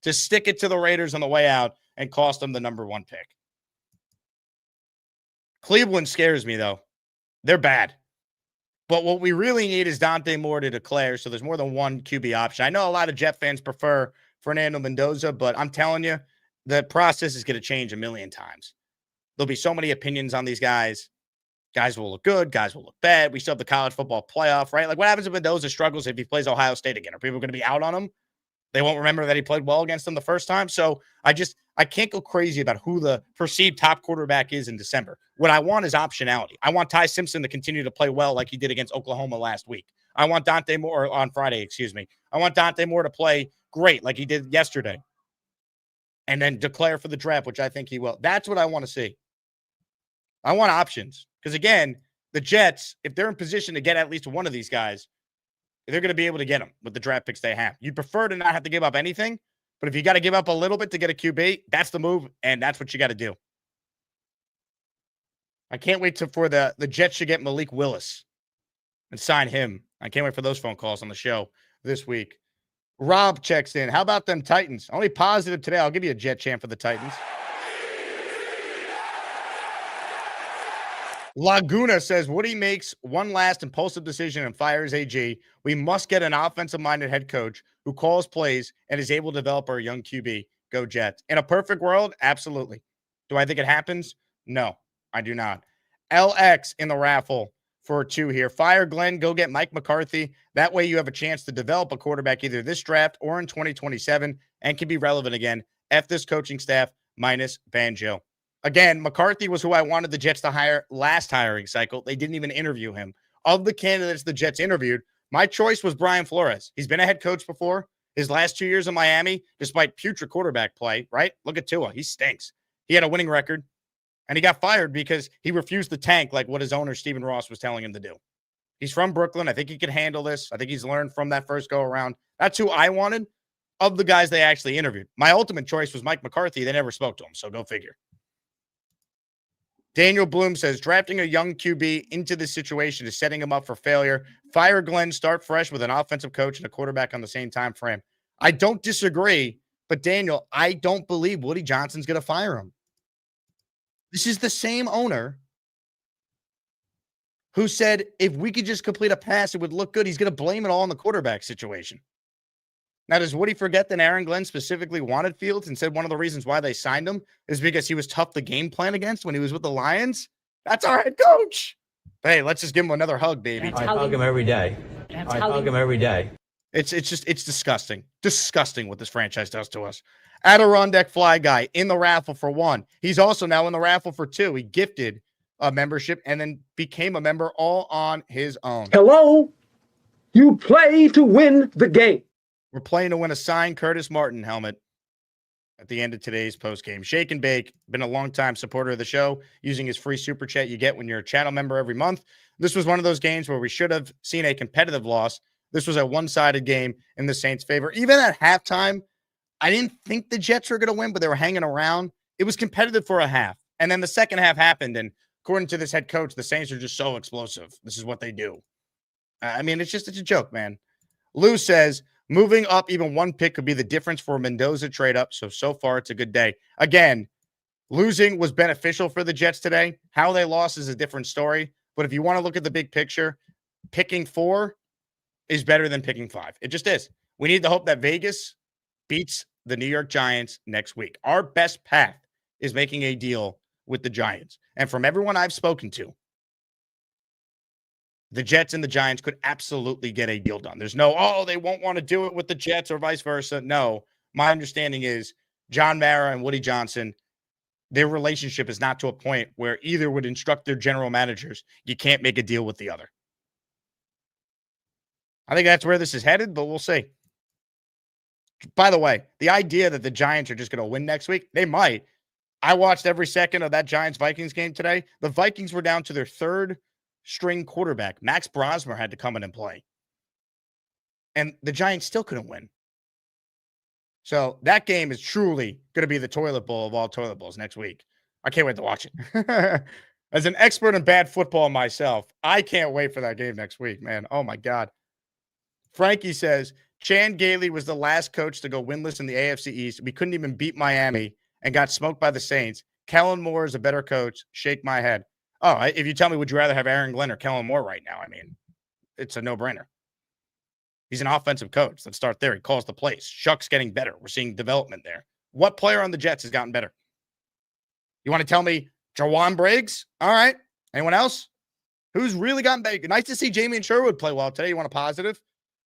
to stick it to the Raiders on the way out and cost them the number 1 pick. Cleveland scares me, though. They're bad. But what we really need is Dante Moore to declare, so there's more than one QB option. I know a lot of Jet fans prefer Fernando Mendoza, but I'm telling you, the process is going to change a million times. There'll be so many opinions on these guys. Guys will look good. Guys will look bad. We still have the college football playoff, right? Like, what happens if Mendoza struggles if he plays Ohio State again? Are people going to be out on him? They won't remember that he played well against them the first time. So I can't go crazy about who the perceived top quarterback is in December. What I want is optionality. I want Ty Simpson to continue to play well like he did against Oklahoma last week. I want Dante Moore on Friday, I want Dante Moore to play great like he did yesterday. And then declare for the draft, which I think he will. That's what I want to see. I want options. Because, again, the Jets, if they're in position to get at least one of these guys, they're going to be able to get them with the draft picks they have. You'd prefer to not have to give up anything, but if you got to give up a little bit to get a QB, that's the move, and that's what you got to do. I can't wait for the Jets to get Malik Willis and sign him. I can't wait for those phone calls on the show this week. Rob checks in. How about them Titans? Only positive today. I'll give you a Jet chant for the Titans. Laguna says, Woody makes one last impulsive decision and fires AG. We must get an offensive-minded head coach who calls plays and is able to develop our young QB. Go Jets. In a perfect world, absolutely. Do I think it happens? No, I do not. LX in the raffle for 2 here. Fire Glenn, go get Mike McCarthy. That way you have a chance to develop a quarterback either this draft or in 2027 and can be relevant again. F this coaching staff minus Banjo. Again, McCarthy was who I wanted the Jets to hire last hiring cycle. They didn't even interview him. Of the candidates the Jets interviewed, my choice was Brian Flores. He's been a head coach before. His last 2 years in Miami, despite putrid quarterback play, right? Look at Tua. He stinks. He had a winning record, and he got fired because he refused to tank like what his owner, Stephen Ross, was telling him to do. He's from Brooklyn. I think he could handle this. I think he's learned from that first go-around. That's who I wanted of the guys they actually interviewed. My ultimate choice was Mike McCarthy. They never spoke to him, so go figure. Daniel Bloom says, drafting a young QB into this situation is setting him up for failure. Fire Glenn, start fresh with an offensive coach and a quarterback on the same time frame. I don't disagree, but Daniel, I don't believe Woody Johnson's going to fire him. This is the same owner who said if we could just complete a pass, it would look good. He's going to blame it all on the quarterback situation. Now, does Woody forget that Aaron Glenn specifically wanted Fields and said one of the reasons why they signed him is because he was tough to game plan against when he was with the Lions? That's our head coach. Hey, let's just give him another hug, baby. I hug him every day. I hug him every day. It's disgusting. Disgusting what this franchise does to us. Adirondack Fly Guy in the raffle for 1. He's also now in the raffle for 2. He gifted a membership and then became a member all on his own. Hello? You play to win the game. We're playing to win a signed Curtis Martin helmet at the end of today's postgame. Shake and Bake, been a longtime supporter of the show, using his free super chat you get when you're a channel member every month. This was one of those games where we should have seen a competitive loss. This was a one-sided game in the Saints' favor. Even at halftime, I didn't think the Jets were going to win, but they were hanging around. It was competitive for a half. And then the second half happened, and according to this head coach, the Saints are just so explosive. This is what they do. I mean, it's a joke, man. Lou says, moving up even one pick could be the difference for Mendoza trade up. So far, it's a good day. Again, losing was beneficial for the Jets today. How they lost is a different story. But if you want to look at the big picture, picking 4 is better than picking 5. It just is. We need to hope that Vegas beats the New York Giants next week. Our best path is making a deal with the Giants. And from everyone I've spoken to, the Jets and the Giants could absolutely get a deal done. There's no, they won't want to do it with the Jets or vice versa. No, my understanding is John Mara and Woody Johnson, their relationship is not to a point where either would instruct their general managers, you can't make a deal with the other. I think that's where this is headed, but we'll see. By the way, the idea that the Giants are just going to win next week, they might. I watched every second of that Giants-Vikings game today. The Vikings were down to their third-string quarterback. Max Brosmer had to come in and play. And the Giants still couldn't win. So that game is truly going to be the toilet bowl of all toilet bowls next week. I can't wait to watch it. As an expert in bad football myself, I can't wait for that game next week, man. Oh, my God. Frankie says, Chan Gailey was the last coach to go winless in the AFC East. We couldn't even beat Miami and got smoked by the Saints. Kellen Moore is a better coach. Shake my head. Oh, if you tell me, would you rather have Aaron Glenn or Kellen Moore right now? I mean, it's a no-brainer. He's an offensive coach. Let's start there. He calls the plays. Shuck's getting better. We're seeing development there. What player on the Jets has gotten better? You want to tell me Jawan Briggs? All right. Anyone else? Who's really gotten better? Nice to see Jamie and Sherwood play well today. You want a positive?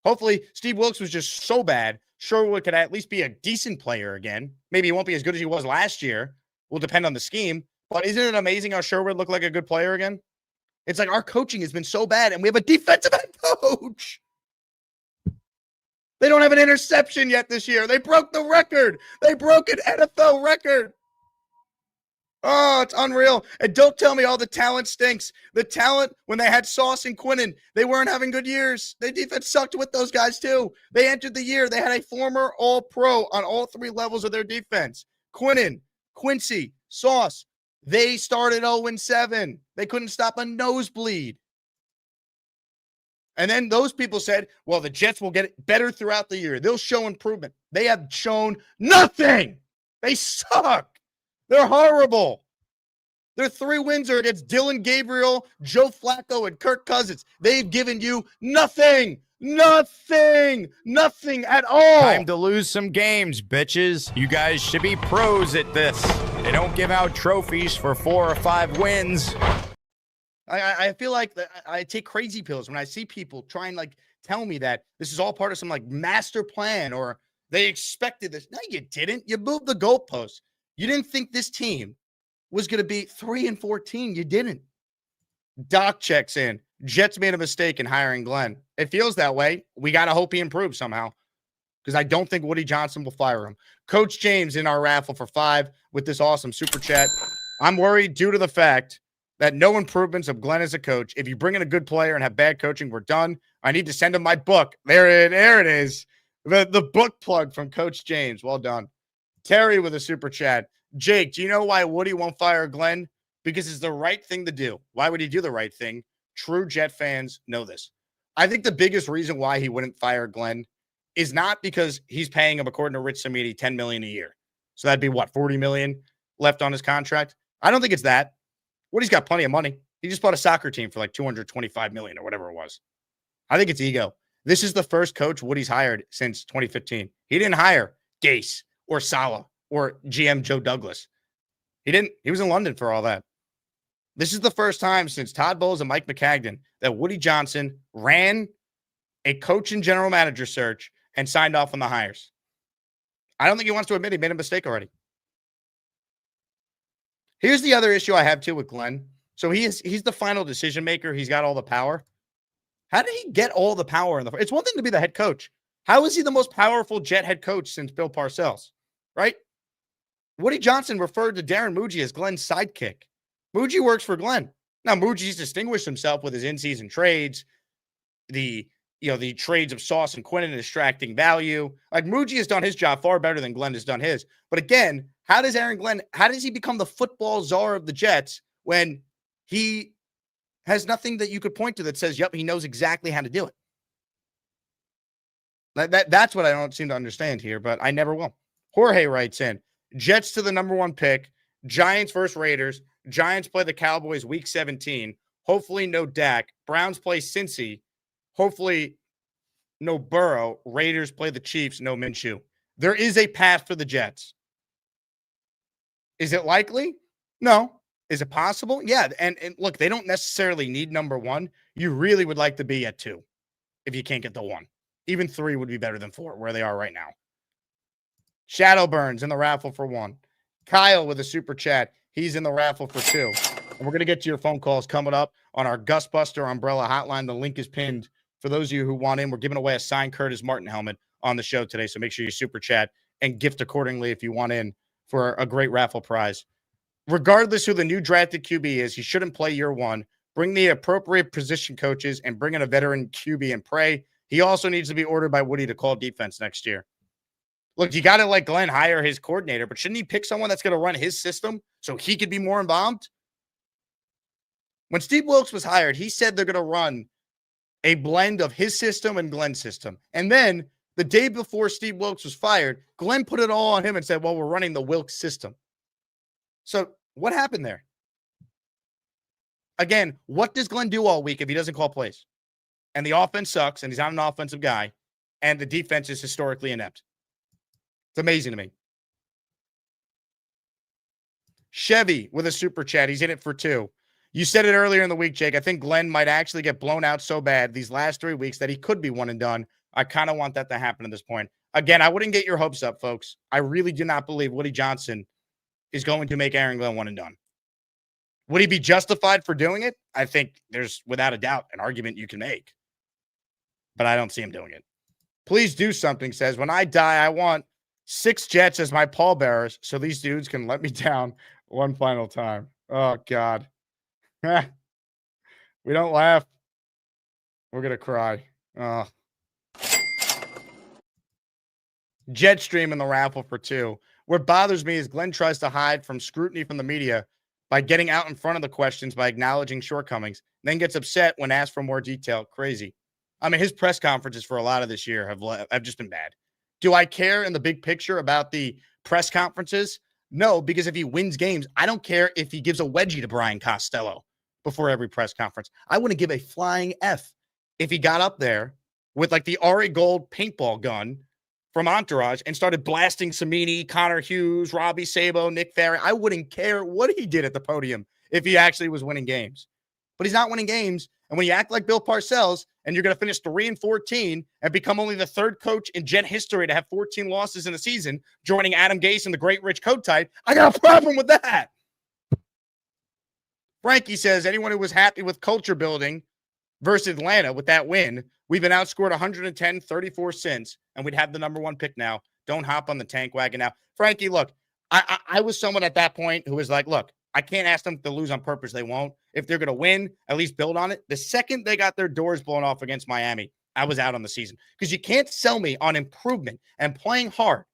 Hopefully, Steve Wilkes was just so bad, Sherwood could at least be a decent player again. Maybe he won't be as good as he was last year. Will depend on the scheme. But isn't it amazing how Sherwood looked like a good player again? It's like our coaching has been so bad, and we have a defensive head coach. They don't have an interception yet this year. They broke the record. They broke an NFL record. Oh, it's unreal. And don't tell me all the talent stinks. The talent, when they had Sauce and Quinnen, they weren't having good years. Their defense sucked with those guys, too. They entered the year. They had a former All-Pro on all 3 levels of their defense. Quinnen, Quincy, Sauce. They started 0-7. They couldn't stop a nosebleed. And then those people said, well, the Jets will get it better throughout the year. They'll show improvement. They have shown nothing. They suck. They're horrible. Their 3 wins are against Dylan Gabriel, Joe Flacco, and Kirk Cousins. They've given you nothing. Nothing. Nothing at all. Time to lose some games, bitches. You guys should be pros at this. They don't give out trophies for 4 or 5 wins. I feel like I take crazy pills when I see people try and like tell me that this is all part of some like master plan or they expected this. No, you didn't. You moved the goalposts. You didn't think this team was going to be 3-14. You didn't. Doc checks in. Jets made a mistake in hiring Glenn. It feels that way. We got to hope he improves somehow because I don't think Woody Johnson will fire him. Coach James in our raffle for 5 with this awesome super chat. I'm worried due to the fact that no improvements of Glenn as a coach. If you bring in a good player and have bad coaching, we're done. I need to send him my book. There it is. The book plug from Coach James. Well done. Terry with a super chat. Jake, do you know why Woody won't fire Glenn? Because it's the right thing to do. Why would he do the right thing? True Jet fans know this. I think the biggest reason why he wouldn't fire Glenn is not because he's paying him, according to Rich Samiti, $10 million a year. So that'd be what, $40 million left on his contract? I don't think it's that. Woody's got plenty of money. He just bought a soccer team for like $225 million or whatever it was. I think it's ego. This is the first coach Woody's hired since 2015. He didn't hire Gase or Saleh or GM Joe Douglas. He didn't. He was in London for all that. This is the first time since Todd Bowles and Mike McCagnon that Woody Johnson ran a coach and general manager search and signed off on the hires. I don't think he wants to admit he made a mistake already. Here's the other issue I have too with Glenn. So he's the final decision maker. He's got all the power. How did he get all the power in the? It's one thing to be the head coach. How is he the most powerful Jet head coach since Bill Parcells? Right? Woody Johnson referred to Darren Muji as Glenn's sidekick. Muji works for Glenn. Now, Muji's distinguished himself with his in-season trades, the trades of Sauce and Quinn and extracting value. Like, Muji has done his job far better than Glenn has done his. But again, how does he become the football czar of the Jets when he has nothing that you could point to that says, yep, he knows exactly how to do it? That's what I don't seem to understand here, but I never will. Jorge writes in, Jets to the number 1 pick, Giants versus Raiders. Giants play the Cowboys week 17. Hopefully no Dak. Browns play Cincy. Hopefully no Burrow. Raiders play the Chiefs. No Minshew. There is a path for the Jets. Is it likely? No. Is it possible? Yeah. And look, they don't necessarily need number 1. You really would like to be at 2 if you can't get the 1. Even 3 would be better than 4 where they are right now. Shadow Burns in the raffle for 1. Kyle with a super chat. He's in the raffle for 2. And we're going to get to your phone calls coming up on our Gustbuster Umbrella hotline. The link is pinned for those of you who want in. We're giving away a signed Curtis Martin helmet on the show today. So make sure you super chat and gift accordingly if you want in for a great raffle prize. Regardless who the new drafted QB is, he shouldn't play year 1. Bring the appropriate position coaches and bring in a veteran QB and pray. He also needs to be ordered by Woody to call defense next year. Look, you got to let Glenn hire his coordinator, but shouldn't he pick someone that's going to run his system so he could be more involved? When Steve Wilkes was hired, he said they're going to run a blend of his system and Glenn's system. And then the day before Steve Wilkes was fired, Glenn put it all on him and said, well, we're running the Wilkes system. So what happened there? Again, what does Glenn do all week if he doesn't call plays? And the offense sucks, and he's not an offensive guy, and the defense is historically inept. It's amazing to me. Chevy with a super chat. He's in it for 2. You said it earlier in the week, Jake. I think Glenn might actually get blown out so bad these last 3 weeks that he could be one and done. I kind of want that to happen at this point. Again, I wouldn't get your hopes up, folks. I really do not believe Woody Johnson is going to make Aaron Glenn one and done. Would he be justified for doing it? I think there's, without a doubt, an argument you can make. But I don't see him doing it. Please do something, says, when I die, I want 6 Jets as my pallbearers so these dudes can let me down one final time. Oh, God. We don't laugh. We're going to cry. Oh. Jetstream in the raffle for 2. What bothers me is Glenn tries to hide from scrutiny from the media by getting out in front of the questions by acknowledging shortcomings, then gets upset when asked for more detail. Crazy. I mean, his press conferences for a lot of this year have just been bad. Do I care in the big picture about the press conferences? No, because if he wins games, I don't care if he gives a wedgie to Brian Costello before every press conference. I wouldn't give a flying F if he got up there with like the Ari Gold paintball gun from Entourage and started blasting Samini, Connor Hughes, Robbie Sabo, Nick Ferry. I wouldn't care what he did at the podium if he actually was winning games. But he's not winning games. And when you act like Bill Parcells and you're going to finish 3-14 and become only the 3rd coach in Jet history to have 14 losses in a season, joining Adam Gase and the great Rich Kotite, I got a problem with that. Frankie says, anyone who was happy with culture building versus Atlanta with that win, we've been outscored 110-34 since, and we'd have the number 1 pick now. Don't hop on the tank wagon now. Frankie, look, I was someone at that point who was like, look, I can't ask them to lose on purpose. They won't. If they're going to win, at least build on it. The second they got their doors blown off against Miami, I was out on the season. Because you can't sell me on improvement and playing hard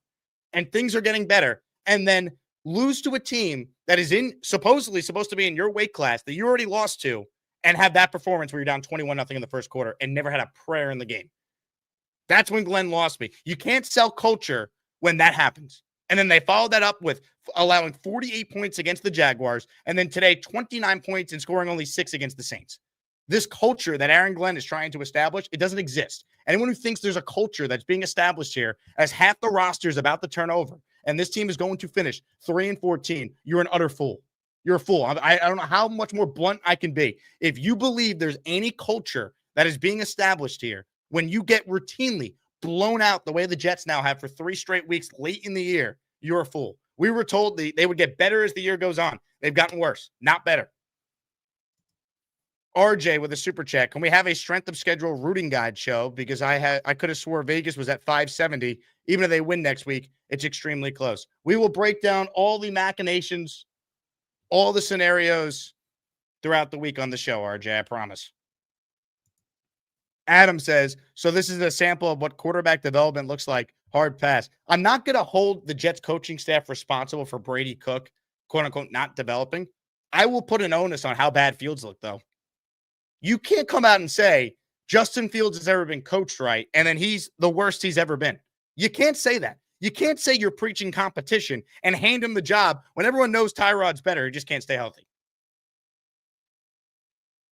and things are getting better and then lose to a team that is supposedly supposed to be in your weight class that you already lost to and have that performance where you're down 21-0 in the first quarter and never had a prayer in the game. That's when Glenn lost me. You can't sell culture when that happens. And then they followed that up with allowing 48 points against the Jaguars. And then today, 29 points and scoring only 6 against the Saints. This culture that Aaron Glenn is trying to establish, it doesn't exist. Anyone who thinks there's a culture that's being established here as half the roster is about to turn over and this team is going to finish 3-14, you're an utter fool. You're a fool. I don't know how much more blunt I can be. If you believe there's any culture that is being established here, when you get routinely blown out the way the Jets now have for 3 straight weeks late in the year, you're a fool. We were told they would get better as the year goes on. They've gotten worse, not better. RJ with a super chat. Can we have a strength of schedule rooting guide show? Because I could have swore Vegas was at 570. Even if they win next week, it's extremely close. We will break down all the machinations, all the scenarios throughout the week on the show, RJ, I promise. Adam says, so this is a sample of what quarterback development looks like. Hard pass. I'm not going to hold the Jets coaching staff responsible for Brady Cook, quote unquote, not developing. I will put an onus on how bad Fields looked, though. You can't come out and say Justin Fields has ever been coached right, and then he's the worst he's ever been. You can't say that. You can't say you're preaching competition and hand him the job when everyone knows Tyrod's better. He just can't stay healthy.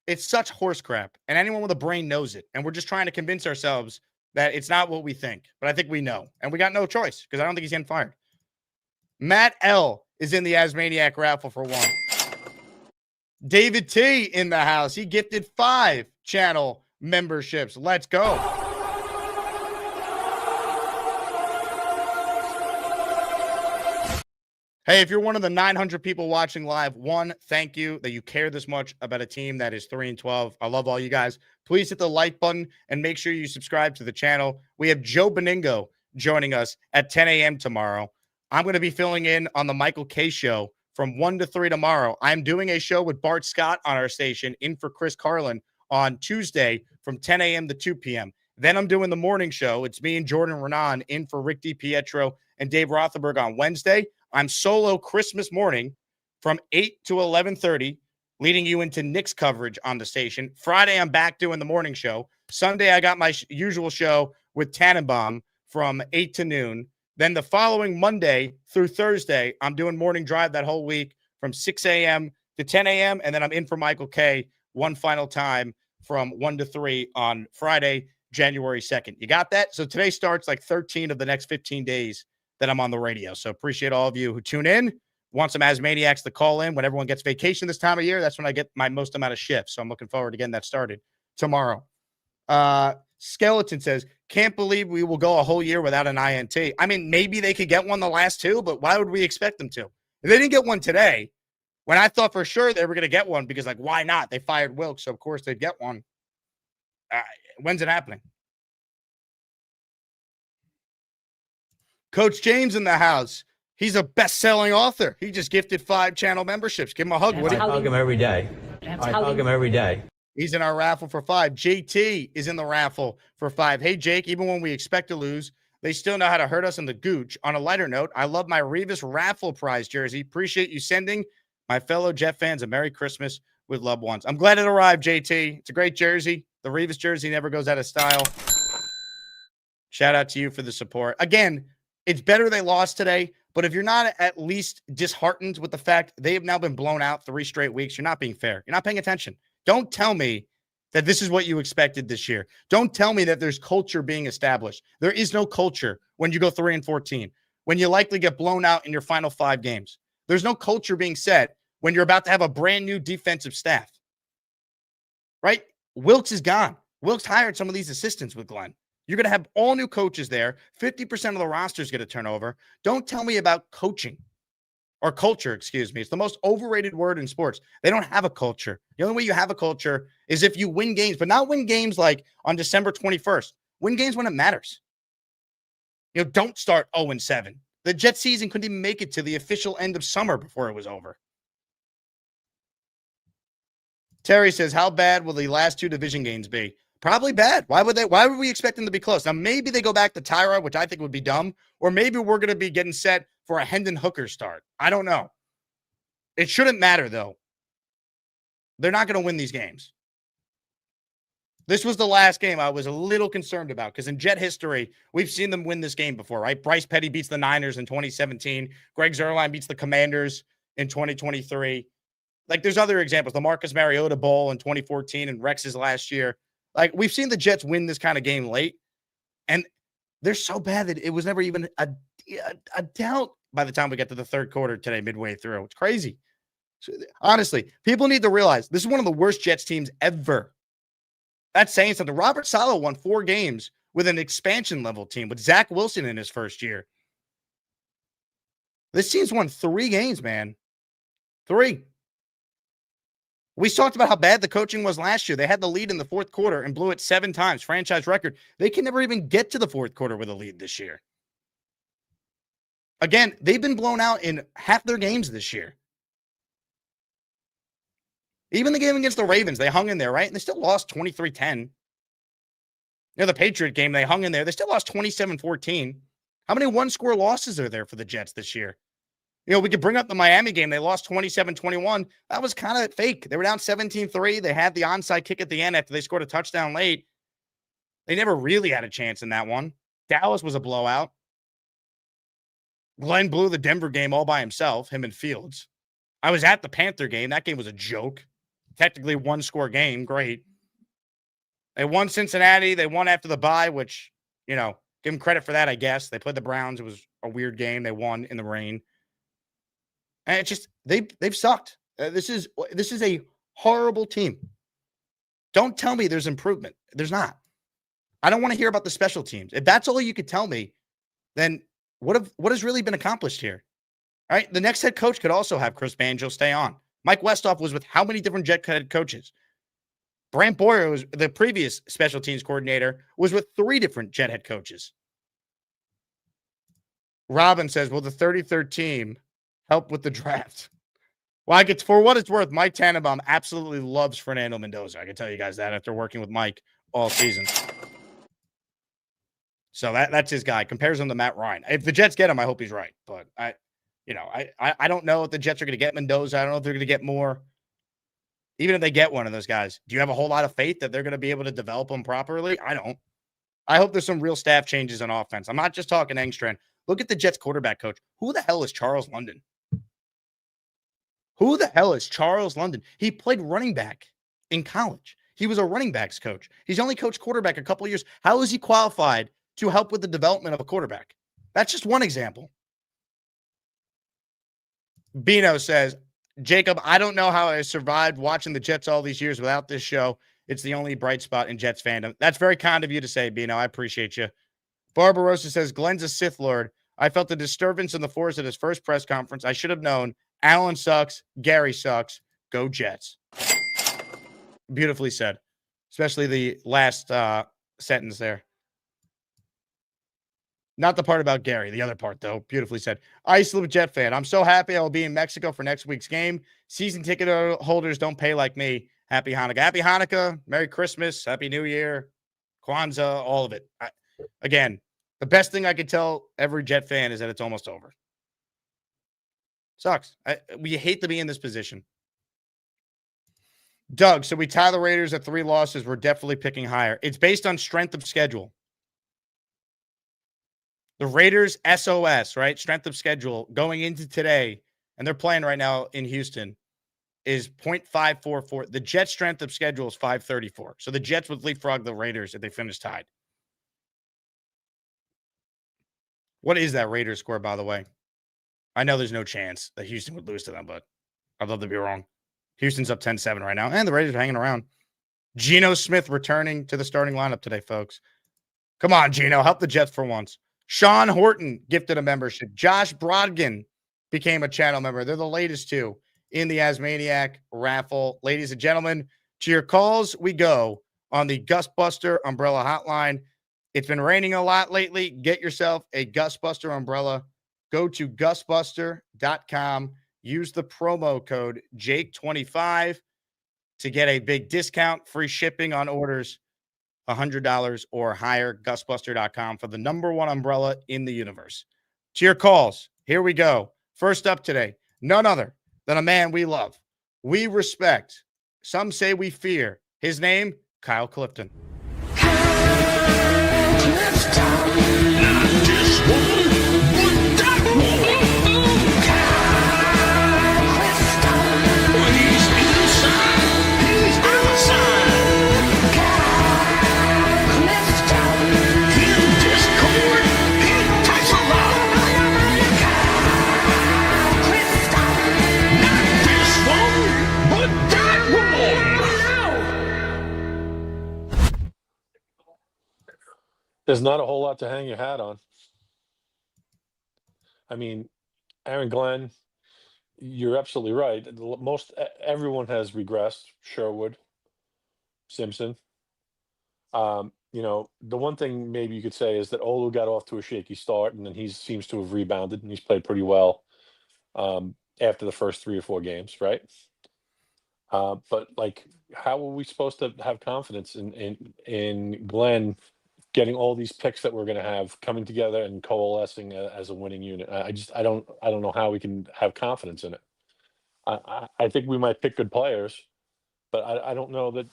It's such horse crap, and anyone with a brain knows it. And we're just trying to convince ourselves that it's not what we think. But I think we know, and we got no choice because I don't think he's getting fired. Matt L. is in the Asmaniac raffle for 1. David T. in the house. He gifted 5 channel memberships. Let's go. Hey, if you're one of the 900 people watching live, 1, thank you that you care this much about a team that is 3-12. I love all you guys. Please hit the like button and make sure you subscribe to the channel. We have Joe Beningo joining us at 10 a.m. tomorrow. I'm going to be filling in on the Michael K. Show from 1 to 3 tomorrow. I'm doing a show with Bart Scott on our station in for Chris Carlin on Tuesday from 10 a.m. to 2 p.m. Then I'm doing the morning show. It's me and Jordan Renan in for Rick DiPietro and Dave Rothenberg on Wednesday. I'm solo Christmas morning from 8 to 11:30, leading you into Knicks coverage on the station. Friday, I'm back doing the morning show. Sunday, I got my usual show with Tannenbaum from 8 to noon. Then the following Monday through Thursday, I'm doing morning drive that whole week from 6 a.m. to 10 a.m. And then I'm in for Michael K. one final time from 1 to 3 on Friday, January 2nd. You got that? So today starts like 13 of the next 15 days that I'm on the radio. So appreciate all of you who tune in. Want some Asmaniacs to call in when everyone gets vacation this time of year. That's when I get my most amount of shifts. So I'm looking forward to getting that started tomorrow. Skeleton says, can't believe we will go a whole year without an INT. I mean, maybe they could get one the last 2, but why would we expect them to? If they didn't get one today, when I thought for sure they were going to get one because, like, why not? They fired Wilkes, so of course they'd get one. When's it happening? Coach James in the house. He's a best-selling author. He just gifted 5 channel memberships. Give him a hug. I hug him every day. I hug him every day. He's in our raffle for 5. JT is in the raffle for 5. Hey, Jake, even when we expect to lose, they still know how to hurt us in the gooch. On a lighter note, I love my Revis raffle prize jersey. Appreciate you sending my fellow Jet fans a Merry Christmas with loved ones. I'm glad it arrived, JT. It's a great jersey. The Revis jersey never goes out of style. Shout out to you for the support. Again, it's better they lost today, but if you're not at least disheartened with the fact they have now been blown out 3 straight weeks, you're not being fair. You're not paying attention. Don't tell me that this is what you expected this year. Don't tell me that there's culture being established. There is no culture when you go 3-14, when you likely get blown out in your final 5 games. There's no culture being set when you're about to have a brand new defensive staff, right? Wilkes is gone. Wilkes hired some of these assistants with Glenn. You're going to have all new coaches there. 50% of the roster is going to turn over. Don't tell me about coaching or culture, excuse me. It's the most overrated word in sports. They don't have a culture. The only way you have a culture is if you win games, but not win games like on December 21st. Win games when it matters. You know, don't start 0-7. The Jet season couldn't even make it to the official end of summer before it was over. Terry says, how bad will the last 2 division games be? Probably bad. Why would we expect them to be close? Now, maybe they go back to Tyrod, which I think would be dumb, or maybe we're going to be getting set for a Hendon Hooker start. I don't know. It shouldn't matter, though. They're not going to win these games. This was the last game I was a little concerned about because in Jet history, we've seen them win this game before, right? Bryce Petty beats the Niners in 2017. Greg Zuerlein beats the Commanders in 2023. Like, there's other examples. The Marcus Mariota Bowl in 2014 and Rex's last year. Like, we've seen the Jets win this kind of game late, and they're so bad that it was never even a doubt by the time we get to the third quarter today, midway through. It's crazy. So, honestly, people need to realize this is one of the worst Jets teams ever. That's saying something. Robert Saleh won 4 games with an expansion level team with Zach Wilson in his first year. This team's won 3 games, man. 3. We talked about how bad the coaching was last year. They had the lead in the fourth quarter and blew it 7 times, franchise record. They can never even get to the fourth quarter with a lead this year. Again, they've been blown out in half their games this year. Even the game against the Ravens, they hung in there, right? And they still lost 23-10. The Patriot game, they hung in there. They still lost 27-14. How many one-score losses are there for the Jets this year? We could bring up the Miami game. They lost 27-21. That was kind of fake. They were down 17-3. They had the onside kick at the end after they scored a touchdown late. They never really had a chance in that one. Dallas was a blowout. Glenn blew the Denver game all by himself, him and Fields. I was at the Panther game. That game was a joke. Technically one-score game. Great. They won Cincinnati. They won after the bye, which, give them credit for that, I guess. They played the Browns. It was a weird game. They won in the rain. And it's just, they've sucked. This is a horrible team. Don't tell me there's improvement. There's not. I don't want to hear about the special teams. If that's all you could tell me, then what has really been accomplished here? All right. The next head coach could also have Chris Banjo stay on. Mike Westhoff was with how many different Jet head coaches? Brant Boyer was the previous special teams coordinator, was with 3 different Jet head coaches. Robin says, will the 33rd team help with the draft? Well, for what it's worth, Mike Tannenbaum absolutely loves Fernando Mendoza. I can tell you guys that after working with Mike all season. So that's his guy. Compares him to Matt Ryan. If the Jets get him, I hope he's right. But I don't know if the Jets are going to get Mendoza. I don't know if they're going to get more. Even if they get one of those guys, do you have a whole lot of faith that they're going to be able to develop them properly? I don't. I hope there's some real staff changes on offense. I'm not just talking Engstrand. Look at the Jets quarterback coach. Who the hell is Charles London? Who the hell is Charles London? He played running back in college. He was a running backs coach. He's only coached quarterback a couple of years. How is he qualified to help with the development of a quarterback? That's just one example. Bino says, Jacob, I don't know how I survived watching the Jets all these years without this show. It's the only bright spot in Jets fandom. That's very kind of you to say, Bino. I appreciate you. Barbarossa says, Glenn's a Sith Lord. I felt a disturbance in the force at his first press conference. I should have known. Allen sucks. Gary sucks. Go Jets. Beautifully said. Especially the last sentence there. Not the part about Gary. The other part, though. Beautifully said. Iceland Jet fan. I'm so happy I will be in Mexico for next week's game. Season ticket holders don't pay like me. Happy Hanukkah. Happy Hanukkah. Merry Christmas. Happy New Year. Kwanzaa. All of it. Again, the best thing I could tell every Jet fan is that it's almost over. Sucks. We hate to be in this position. Doug, so we tie the Raiders at 3 losses. We're definitely picking higher. It's based on strength of schedule. The Raiders SOS, right? Strength of schedule going into today, and they're playing right now in Houston, is 0.544. The Jets' strength of schedule is 534. So the Jets would leapfrog the Raiders if they finish tied. What is that Raiders score, by the way? I know there's no chance that Houston would lose to them, but I'd love to be wrong. Houston's up 10-7 right now, and the Raiders are hanging around. Geno Smith returning to the starting lineup today, folks. Come on, Geno. Help the Jets for once. Sean Horton gifted a membership. Josh Brodgan became a channel member. They're the latest 2 in the Asmaniac raffle. Ladies and gentlemen, to your calls we go on the Gustbuster Umbrella Hotline. It's been raining a lot lately. Get yourself a Gustbuster umbrella. Go to gustbuster.com. Use the promo code Jake25 to get a big discount, free shipping on orders $100 or higher. Gustbuster.com for the #1 umbrella in the universe. To your calls, here we go. First up today, none other than a man we love, we respect, some say we fear. His name, Kyle Clifton. There's not a whole lot to hang your hat on. I mean, Aaron Glenn, you're absolutely right. Everyone has regressed. Sherwood, Simpson. The one thing maybe you could say is that Olu got off to a shaky start, and then he seems to have rebounded, and he's played pretty well after the first 3 or 4 games, right? But like, how are we supposed to have confidence in Glenn getting all these picks that we're going to have coming together and coalescing as a winning unit? I don't know how we can have confidence in it. I think we might pick good players, but I don't know that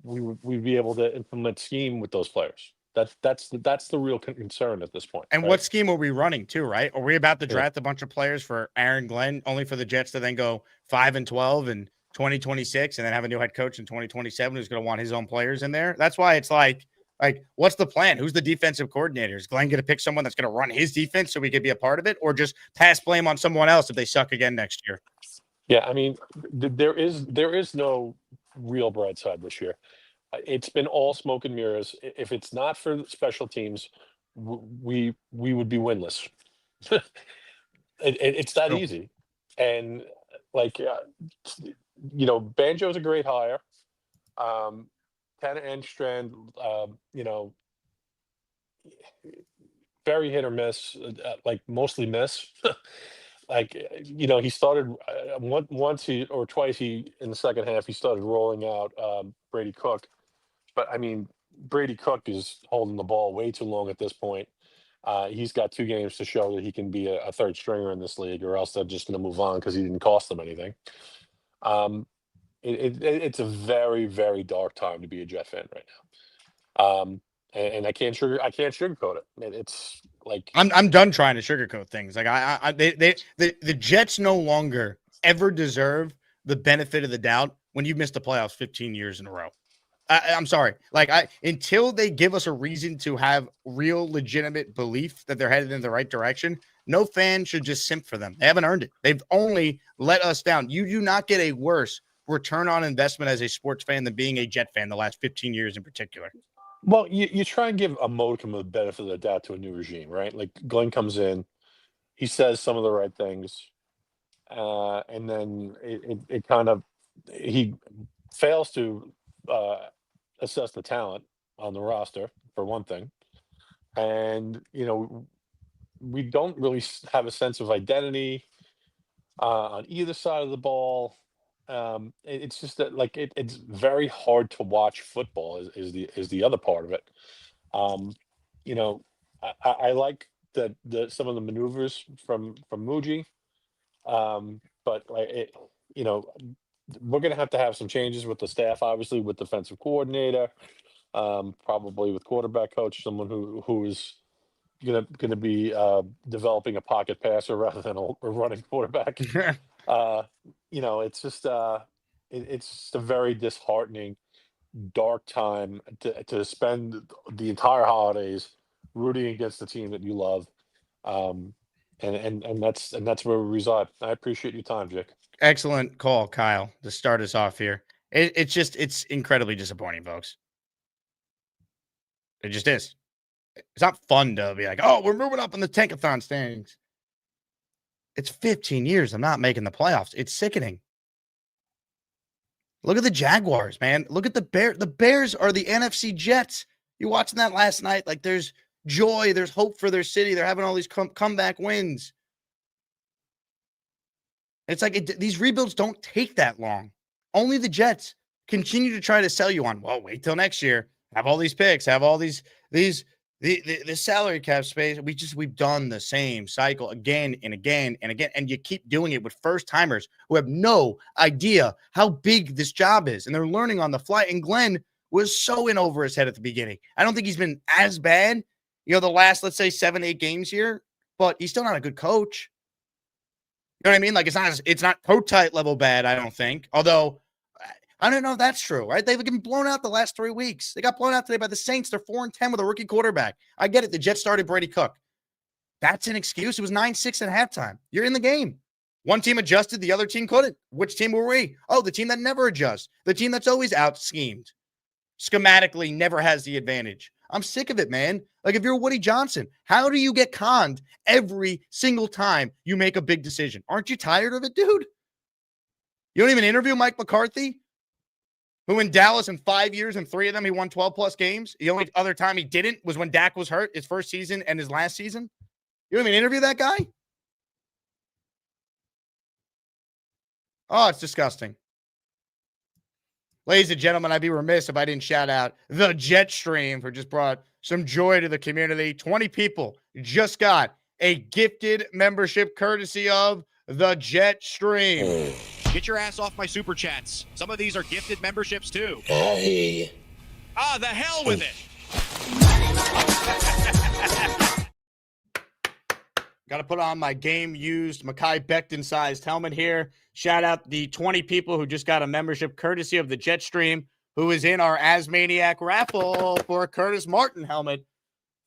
we'd be able to implement scheme with those players. That's the real concern at this point. And right? what scheme are we running too, right? Are we about to draft a bunch of players for Aaron Glenn, only for the Jets to then go 5-12 in 2026 and then have a new head coach in 2027 who's going to want his own players in there? That's why it's like, what's the plan? Who's the defensive coordinator? Is Glenn going to pick someone that's going to run his defense so we could be a part of it, or just pass blame on someone else if they suck again next year? Yeah, I mean, there is no real bright side this year. It's been all smoke and mirrors. If it's not for special teams, we would be winless. It's that easy. And like, Banjo's a great hire. Tanner Enstrand, very hit or miss, like mostly miss. He started once or twice in the second half, he started rolling out Brady Cook. But I mean, Brady Cook is holding the ball way too long at this point. He's got 2 games to show that he can be a third stringer in this league, or else they're just going to move on because he didn't cost them anything. It's a very, very dark time to be a Jet fan right now. And I can't sugarcoat it. It's like, I'm done trying to sugarcoat things. Like the Jets no longer ever deserve the benefit of the doubt when you've missed the playoffs 15 years in a row. I'm sorry. Until they give us a reason to have real legitimate belief that they're headed in the right direction, no fan should just simp for them. They haven't earned it. They've only let us down. You do not get a worse return on investment as a sports fan than being a Jet fan the last 15 years in particular. Well, you try and give a modicum of the benefit of the doubt to a new regime, right? Like Glenn comes in, he says some of the right things, and then it kind of, he fails to assess the talent on the roster, for one thing. And, we don't really have a sense of identity on either side of the ball. It's just that, like, it's very hard to watch football is the other part of it. I like some of the maneuvers from Muji, but we're going to have some changes with the staff, obviously, with defensive coordinator, probably with quarterback coach, someone who is going to be developing a pocket passer rather than a running quarterback. It's just it's a very disheartening, dark time to spend the entire holidays rooting against the team that you love, and that's where we reside. I appreciate your time, Jake. Excellent call, Kyle, to start us off here. It's incredibly disappointing, folks. It just is. It's not fun to be like, oh, we're moving up in the tankathon standings. It's 15 years of not making the playoffs. It's sickening. Look at the Jaguars, man. Look at the Bears. The Bears are the NFC Jets. You watching that last night? Like, there's joy. There's hope for their city. They're having all these comeback wins. It's like these rebuilds don't take that long. Only the Jets continue to try to sell you on, well, wait till next year. Have all these picks. Have all the salary cap space. We've done the same cycle again and again and again. And you keep doing it with first timers who have no idea how big this job is. And they're learning on the fly. And Glenn was so in over his head at the beginning. I don't think he's been as bad, the last, let's say 7-8 games here, but he's still not a good coach. You know what I mean? Like it's not Kotite level bad, I don't think. Although I don't know if that's true, right? They've been blown out the last 3 weeks. They got blown out today by the Saints. They're 4-10 with a rookie quarterback. I get it. The Jets started Brady Cook. That's an excuse. It was 9-6 at halftime. You're in the game. One team adjusted, the other team couldn't. Which team were we? Oh, the team that never adjusts. The team that's always out-schemed. Schematically never has the advantage. I'm sick of it, man. Like, if you're Woody Johnson, how do you get conned every single time you make a big decision? Aren't you tired of it, dude? You don't even interview Mike McCarthy, who in Dallas in 5 years and 3 of them, he won 12-plus games. The only other time he didn't was when Dak was hurt, his first season and his last season. You don't even interview that guy? Oh, it's disgusting. Ladies and gentlemen, I'd be remiss if I didn't shout out the Jet Stream for just brought some joy to the community. 20 people just got a gifted membership courtesy of the Jet Stream. Get your ass off my super chats. Some of these are gifted memberships too. Hey. The hell with it. Got to put on my game-used Mekhi Becton-sized helmet here. Shout out the 20 people who just got a membership courtesy of the Jetstream, who is in our Asmaniac raffle for a Curtis Martin helmet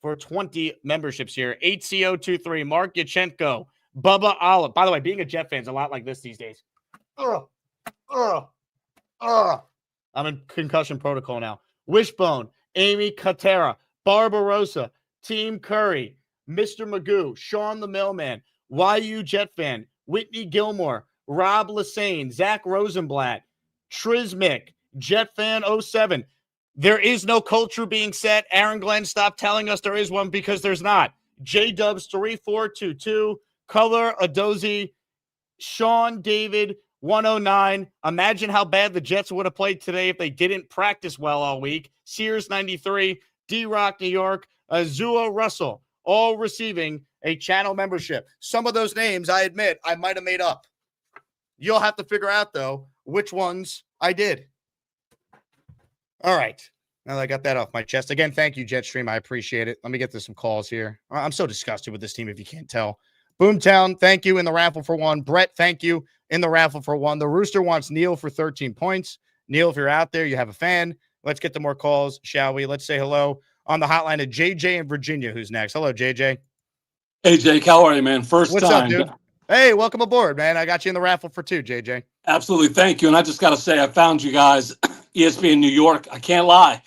for 20 memberships here. 8CO23, Mark Yachenko, Bubba Olive. By the way, being a Jet fan is a lot like this these days. I'm in concussion protocol now. Wishbone, Amy Katera, Barbarossa, Team Curry, Mr. Magoo, Sean the Mailman, YU Jet Fan, Whitney Gilmore, Rob Lassane, Zach Rosenblatt, Trismic, Jet Fan 07. There is no culture being set. Aaron Glenn, stop telling us there is one because there's not. J-Dubs 3422, Color Adozi, Sean David 109. Imagine how bad the Jets would have played today if they didn't practice well all week. Sears 93, D-Rock New York, Azua Russell, all receiving a channel membership. Some of those names, I admit, I might have made up. You'll have to figure out, though, which ones I did. All right. Now that I got that off my chest. Again, thank you, Jetstream. I appreciate it. Let me get to some calls here. I'm so disgusted with this team, if you can't tell. Boomtown, thank you in the raffle for 1. Brett, thank you in the raffle for 1. The Rooster wants Neil for 13 points. Neil, if you're out there, you have a fan. Let's get to more calls, shall we? Let's say hello on the hotline to JJ in Virginia, who's next. Hello, JJ. Hey, Jake. How are you, man? What's time. Up, dude? Hey, welcome aboard, man. I got you in the raffle for 2, JJ. Absolutely. Thank you. And I just got to say, I found you guys, ESPN New York. I can't lie.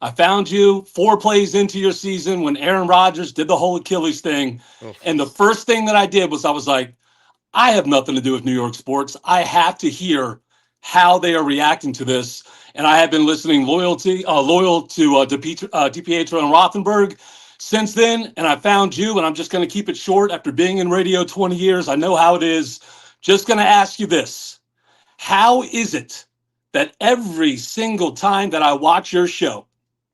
I found you 4 plays into your season when Aaron Rodgers did the whole Achilles thing. Oof. And the first thing that I did was I was like, I have nothing to do with New York sports. I have to hear how they are reacting to this. And I have been listening loyal to DiPietro and Rothenberg since then. And I found you, and I'm just going to keep it short. After being in radio 20 years, I know how it is. Just going to ask you this. How is it that every single time that I watch your show,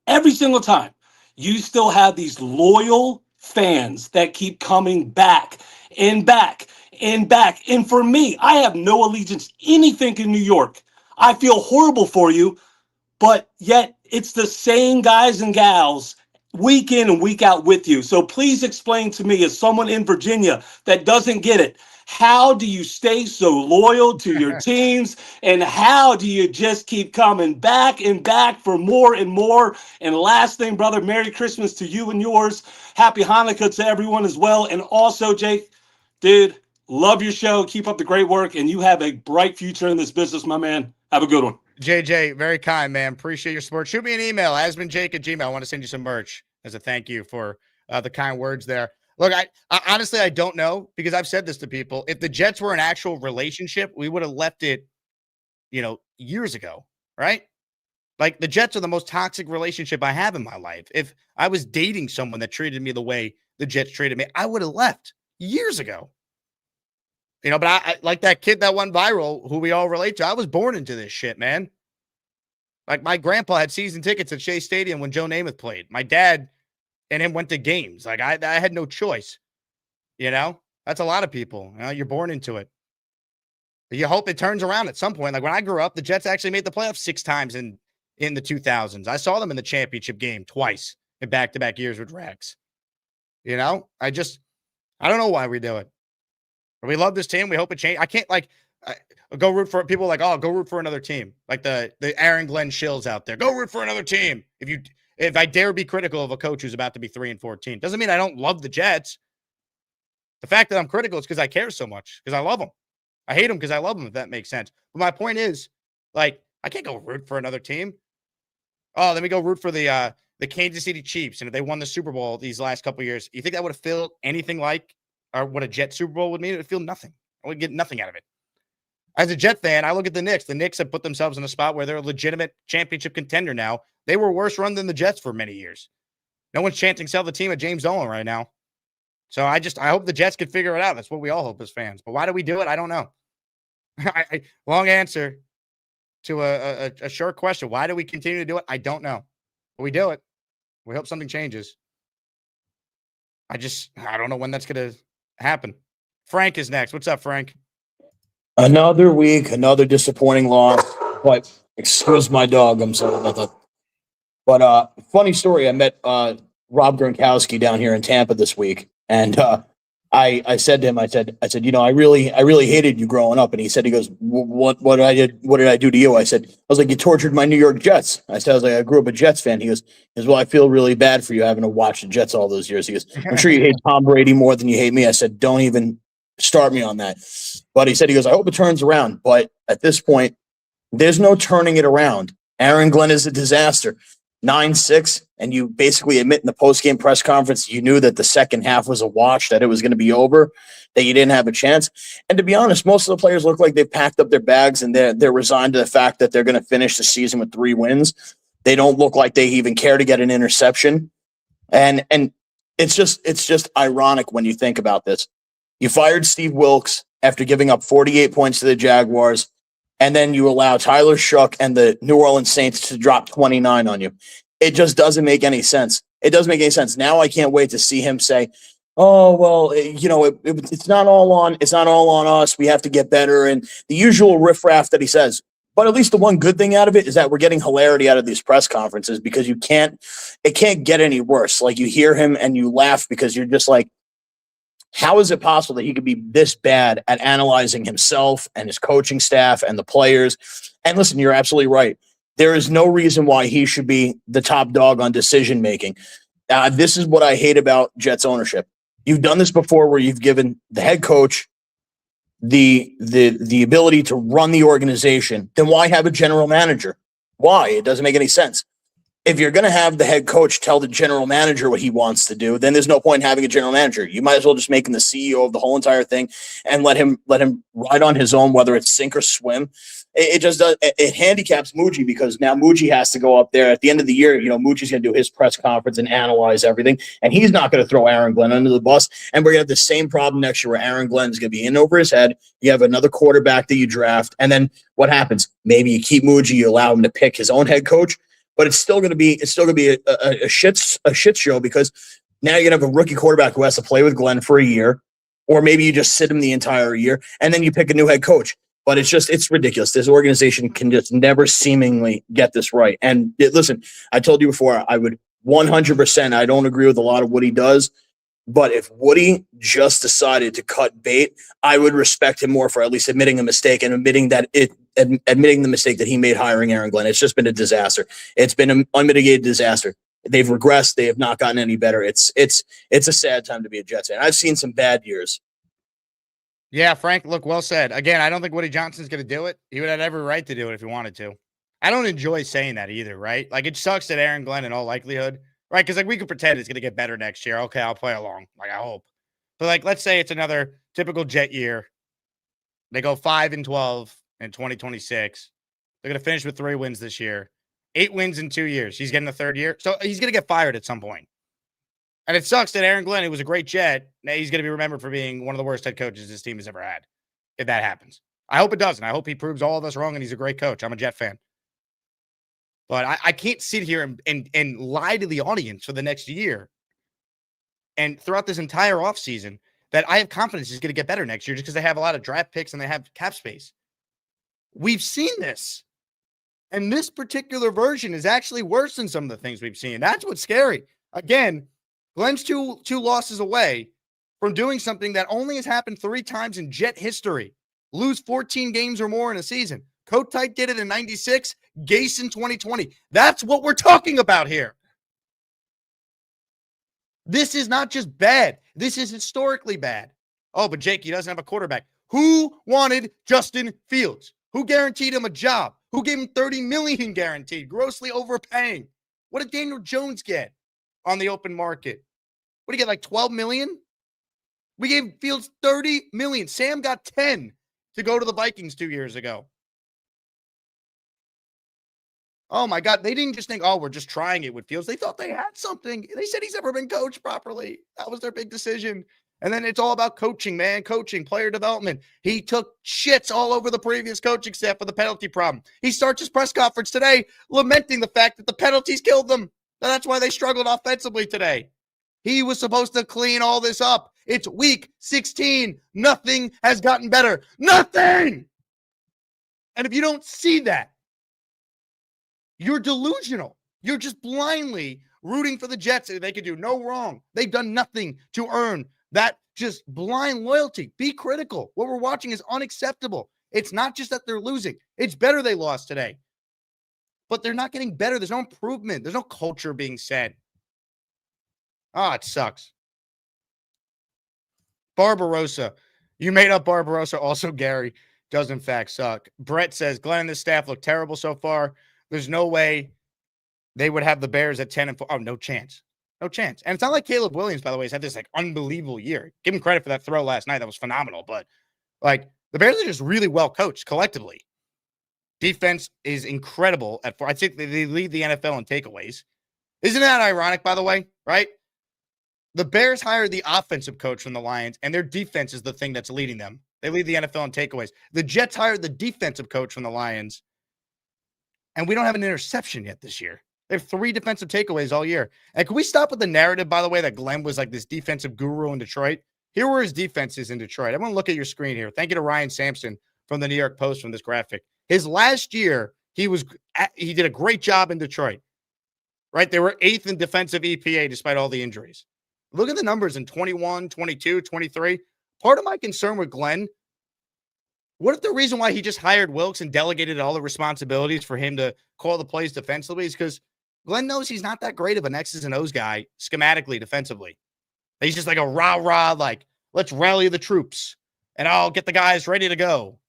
every single time, you still have these loyal fans that keep coming back and back and back? And for me, I have no allegiance to anything in New York. I feel horrible for you, but yet it's the same guys and gals week in and week out with you. So please explain to me, as someone in Virginia that doesn't get it, how do you stay so loyal to your teams, and how do you just keep coming back and back for more and more? And last thing, brother, Merry Christmas to you and yours. Happy Hanukkah to everyone as well. And also, Jake, dude, love your show. Keep up the great work, and you have a bright future in this business, my man. Have a good one. JJ, very kind, man. Appreciate your support. Shoot me an email, asmanjake@gmail. I want to send you some merch as a thank you for the kind words there. Look, I honestly, I don't know, because I've said this to people. If the Jets were an actual relationship, we would have left it, years ago, right? Like, the Jets are the most toxic relationship I have in my life. If I was dating someone that treated me the way the Jets treated me, I would have left years ago. But I like that kid that went viral, who we all relate to. I was born into this shit, man. Like, my grandpa had season tickets at Shea Stadium when Joe Namath played. My dad and him went to games. Like, I had no choice. That's a lot of people. You're born into it. But you hope it turns around at some point. Like, when I grew up, the Jets actually made the playoffs 6 times in in the 2000s. I saw them in the championship game twice in back-to-back years with Rex. You know, I don't know why we do it. We love this team. We hope it changes. I can't go root for people like, oh, go root for another team. Like the Aaron Glenn shills out there. Go root for another team. If I dare be critical of a coach who's about to be 3-14, doesn't mean I don't love the Jets. The fact that I'm critical is because I care so much, because I love them. I hate them because I love them, if that makes sense. But my point is, like, I can't go root for another team. Oh, let me go root for the Kansas City Chiefs. And if they won the Super Bowl these last couple of years, you think that would have felt anything like or what a Jet Super Bowl would mean? It would feel nothing. I would get nothing out of it. As a Jet fan, I look at the Knicks. The Knicks have put themselves in a spot where they're a legitimate championship contender now. They were worse run than the Jets for many years. No one's chanting sell the team at James Dolan right now. So I hope the Jets can figure it out. That's what we all hope as fans. But why do we do it? I don't know. Long answer to a short question. Why do we continue to do it? I don't know. But we do it. We hope something changes. I don't know when that's going to happen. Frank is next. What's up, Frank? Another week, another disappointing loss. But excuse my dog. I'm sorry about that. But funny story. I met Rob Gronkowski down here in Tampa this week, and I said to him, I said, you know, I really hated you growing up. And he goes, what did I do to you? I was like, you tortured my New York Jets. I was like, I grew up a Jets fan. He goes, well, I feel really bad for you having to watch the Jets all those years. He goes, I'm sure you hate Tom Brady more than you hate me. I said, don't even start me on that. But he goes, I hope it turns around. But at this point, there's no turning it around. Aaron Glenn is a disaster. 9-6, and you basically admit in the post-game press conference you knew that the second half was a wash, that it was going to be over, that you didn't have a chance. And to be honest, most of the players look like they've packed up their bags and they're resigned to the fact that they're going to finish the season with 3 wins. They don't look like they even care to get an interception. And it's just ironic when you think about this. You fired Steve Wilkes after giving up 48 points to the Jaguars, and then you allow Tyler Shough and the New Orleans Saints to drop 29 on you. It just doesn't make any sense. It doesn't make any sense. Now I can't wait to see him say, oh, well, you know, it's not all on us. We have to get better. And the usual riffraff that he says. But at least the one good thing out of it is that we're getting hilarity out of these press conferences, because it can't get any worse. Like, you hear him and you laugh because you're just like, how is it possible that he could be this bad at analyzing himself and his coaching staff and the players? And listen, you're absolutely right. There is no reason why he should be the top dog on decision-making. This is what I hate about Jets ownership. You've done this before, where you've given the head coach the ability to run the organization. Then why have a general manager? Why? It doesn't make any sense. If you're going to have the head coach tell the general manager what he wants to do, then there's no point in having a general manager. You might as well just make him the CEO of the whole entire thing and let him ride on his own, whether it's sink or swim. It just does. It handicaps Muji, because now Muji has to go up there at the end of the year. You know, Muji's going to do his press conference and analyze everything, and he's not going to throw Aaron Glenn under the bus. And we're going to have the same problem next year, where Aaron Glenn's going to be in over his head. You have another quarterback that you draft, and then what happens? Maybe you keep Muji, you allow him to pick his own head coach. But it's still going to be a shit show, because now you're going to have a rookie quarterback who has to play with Glenn for a year, or maybe you just sit him the entire year and then you pick a new head coach. But it's ridiculous. This organization can just never seemingly get this right. And listen, I told you before, I would 100%. I don't agree with a lot of what he does, but if Woody just decided to cut bait, I would respect him more for at least admitting a mistake and admitting the mistake that he made hiring Aaron Glenn. It's just been a disaster. It's been an unmitigated disaster. They've regressed. They have not gotten any better. It's a sad time to be a Jets fan. I've seen some bad years. Yeah, Frank, look, well said. Again, I don't think Woody Johnson's going to do it. He would have every right to do it if he wanted to. I don't enjoy saying that either, right? Like, it sucks that Aaron Glenn, in all likelihood, right? Because, like, we could pretend it's going to get better next year. Okay, I'll play along. Like, I hope. But, like, let's say it's another typical Jet year. They go 5-12 in 2026. They're going to finish with 3 wins this year. 8 wins in 2 years. He's getting the 3rd year. So he's going to get fired at some point. And it sucks that Aaron Glenn, who was a great Jet, now he's going to be remembered for being one of the worst head coaches this team has ever had, if that happens. I hope it doesn't. I hope he proves all of us wrong and he's a great coach. I'm a Jet fan. But I can't sit here and lie to the audience for the next year and throughout this entire offseason that I have confidence he's going to get better next year just because they have a lot of draft picks and they have cap space. We've seen this. And this particular version is actually worse than some of the things we've seen. That's what's scary. Again, Glenn's two losses away from doing something that only has happened 3 times in Jet history. Lose 14 games or more in a season. Kotite did it in 96, Gase in 2020. That's what we're talking about here. This is not just bad. This is historically bad. Oh, but Jake, he doesn't have a quarterback. Who wanted Justin Fields? Who guaranteed him a job? Who gave him $30 million guaranteed, grossly overpaying? What did Daniel Jones get on the open market? What did he get, like $12 million? We gave Fields $30 million. Sam got 10 to go to the Vikings 2 years ago. Oh, my God. They didn't just think, oh, we're just trying it with Fields. They thought they had something. They said he's never been coached properly. That was their big decision. And then it's all about coaching, man. Coaching, player development. He took shits all over the previous coaching staff for the penalty problem. He starts his press conference today lamenting the fact that the penalties killed them. That's why they struggled offensively today. He was supposed to clean all this up. It's week 16. Nothing has gotten better. Nothing! And if you don't see that, you're delusional. You're just blindly rooting for the Jets. They could do no wrong. They've done nothing to earn that just blind loyalty. Be critical. What we're watching is unacceptable. It's not just that they're losing. It's better they lost today. But they're not getting better. There's no improvement. There's no culture being said. Ah, it sucks. Barbarossa. You made up Barbarossa. Also, Gary does in fact suck. Brett says, Glenn and the staff look terrible so far. There's no way they would have the Bears at 10-4. Oh, no chance. No chance. And it's not like Caleb Williams, by the way, has had this like unbelievable year. Give him credit for that throw last night. That was phenomenal. But like the Bears are just really well coached collectively. Defense is incredible at 4. I think they lead the NFL in takeaways. Isn't that ironic, by the way? Right? The Bears hired the offensive coach from the Lions, and their defense is the thing that's leading them. They lead the NFL in takeaways. The Jets hired the defensive coach from the Lions, and we don't have an interception yet this year. They have 3 defensive takeaways all year. And can we stop with the narrative, by the way, that Glenn was like this defensive guru in Detroit? Here were his defenses in Detroit. I want to look at your screen here. Thank you to Ryan Sampson from the New York Post from this graphic. His last year, he did a great job in Detroit. Right? They were 8th in defensive EPA despite all the injuries. Look at the numbers in 21, 22, 23. Part of my concern with Glenn, what if the reason why he just hired Wilkes and delegated all the responsibilities for him to call the plays defensively is because Glenn knows he's not that great of an X's and O's guy schematically defensively. He's just like a rah-rah, like, let's rally the troops and I'll get the guys ready to go.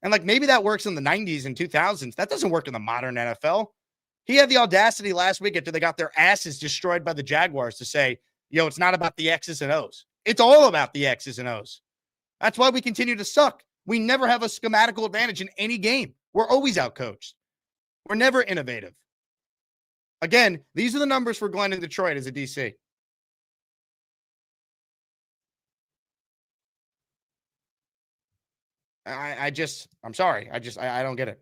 And like maybe that works in the 90s and 2000s. That doesn't work in the modern NFL. He had the audacity last week after they got their asses destroyed by the Jaguars to say, yo, it's not about the X's and O's. It's all about the X's and O's. That's why we continue to suck. We never have a schematical advantage in any game. We're always outcoached. We're never innovative. Again, these are the numbers for Glenn in Detroit as a DC. I'm sorry. I don't get it.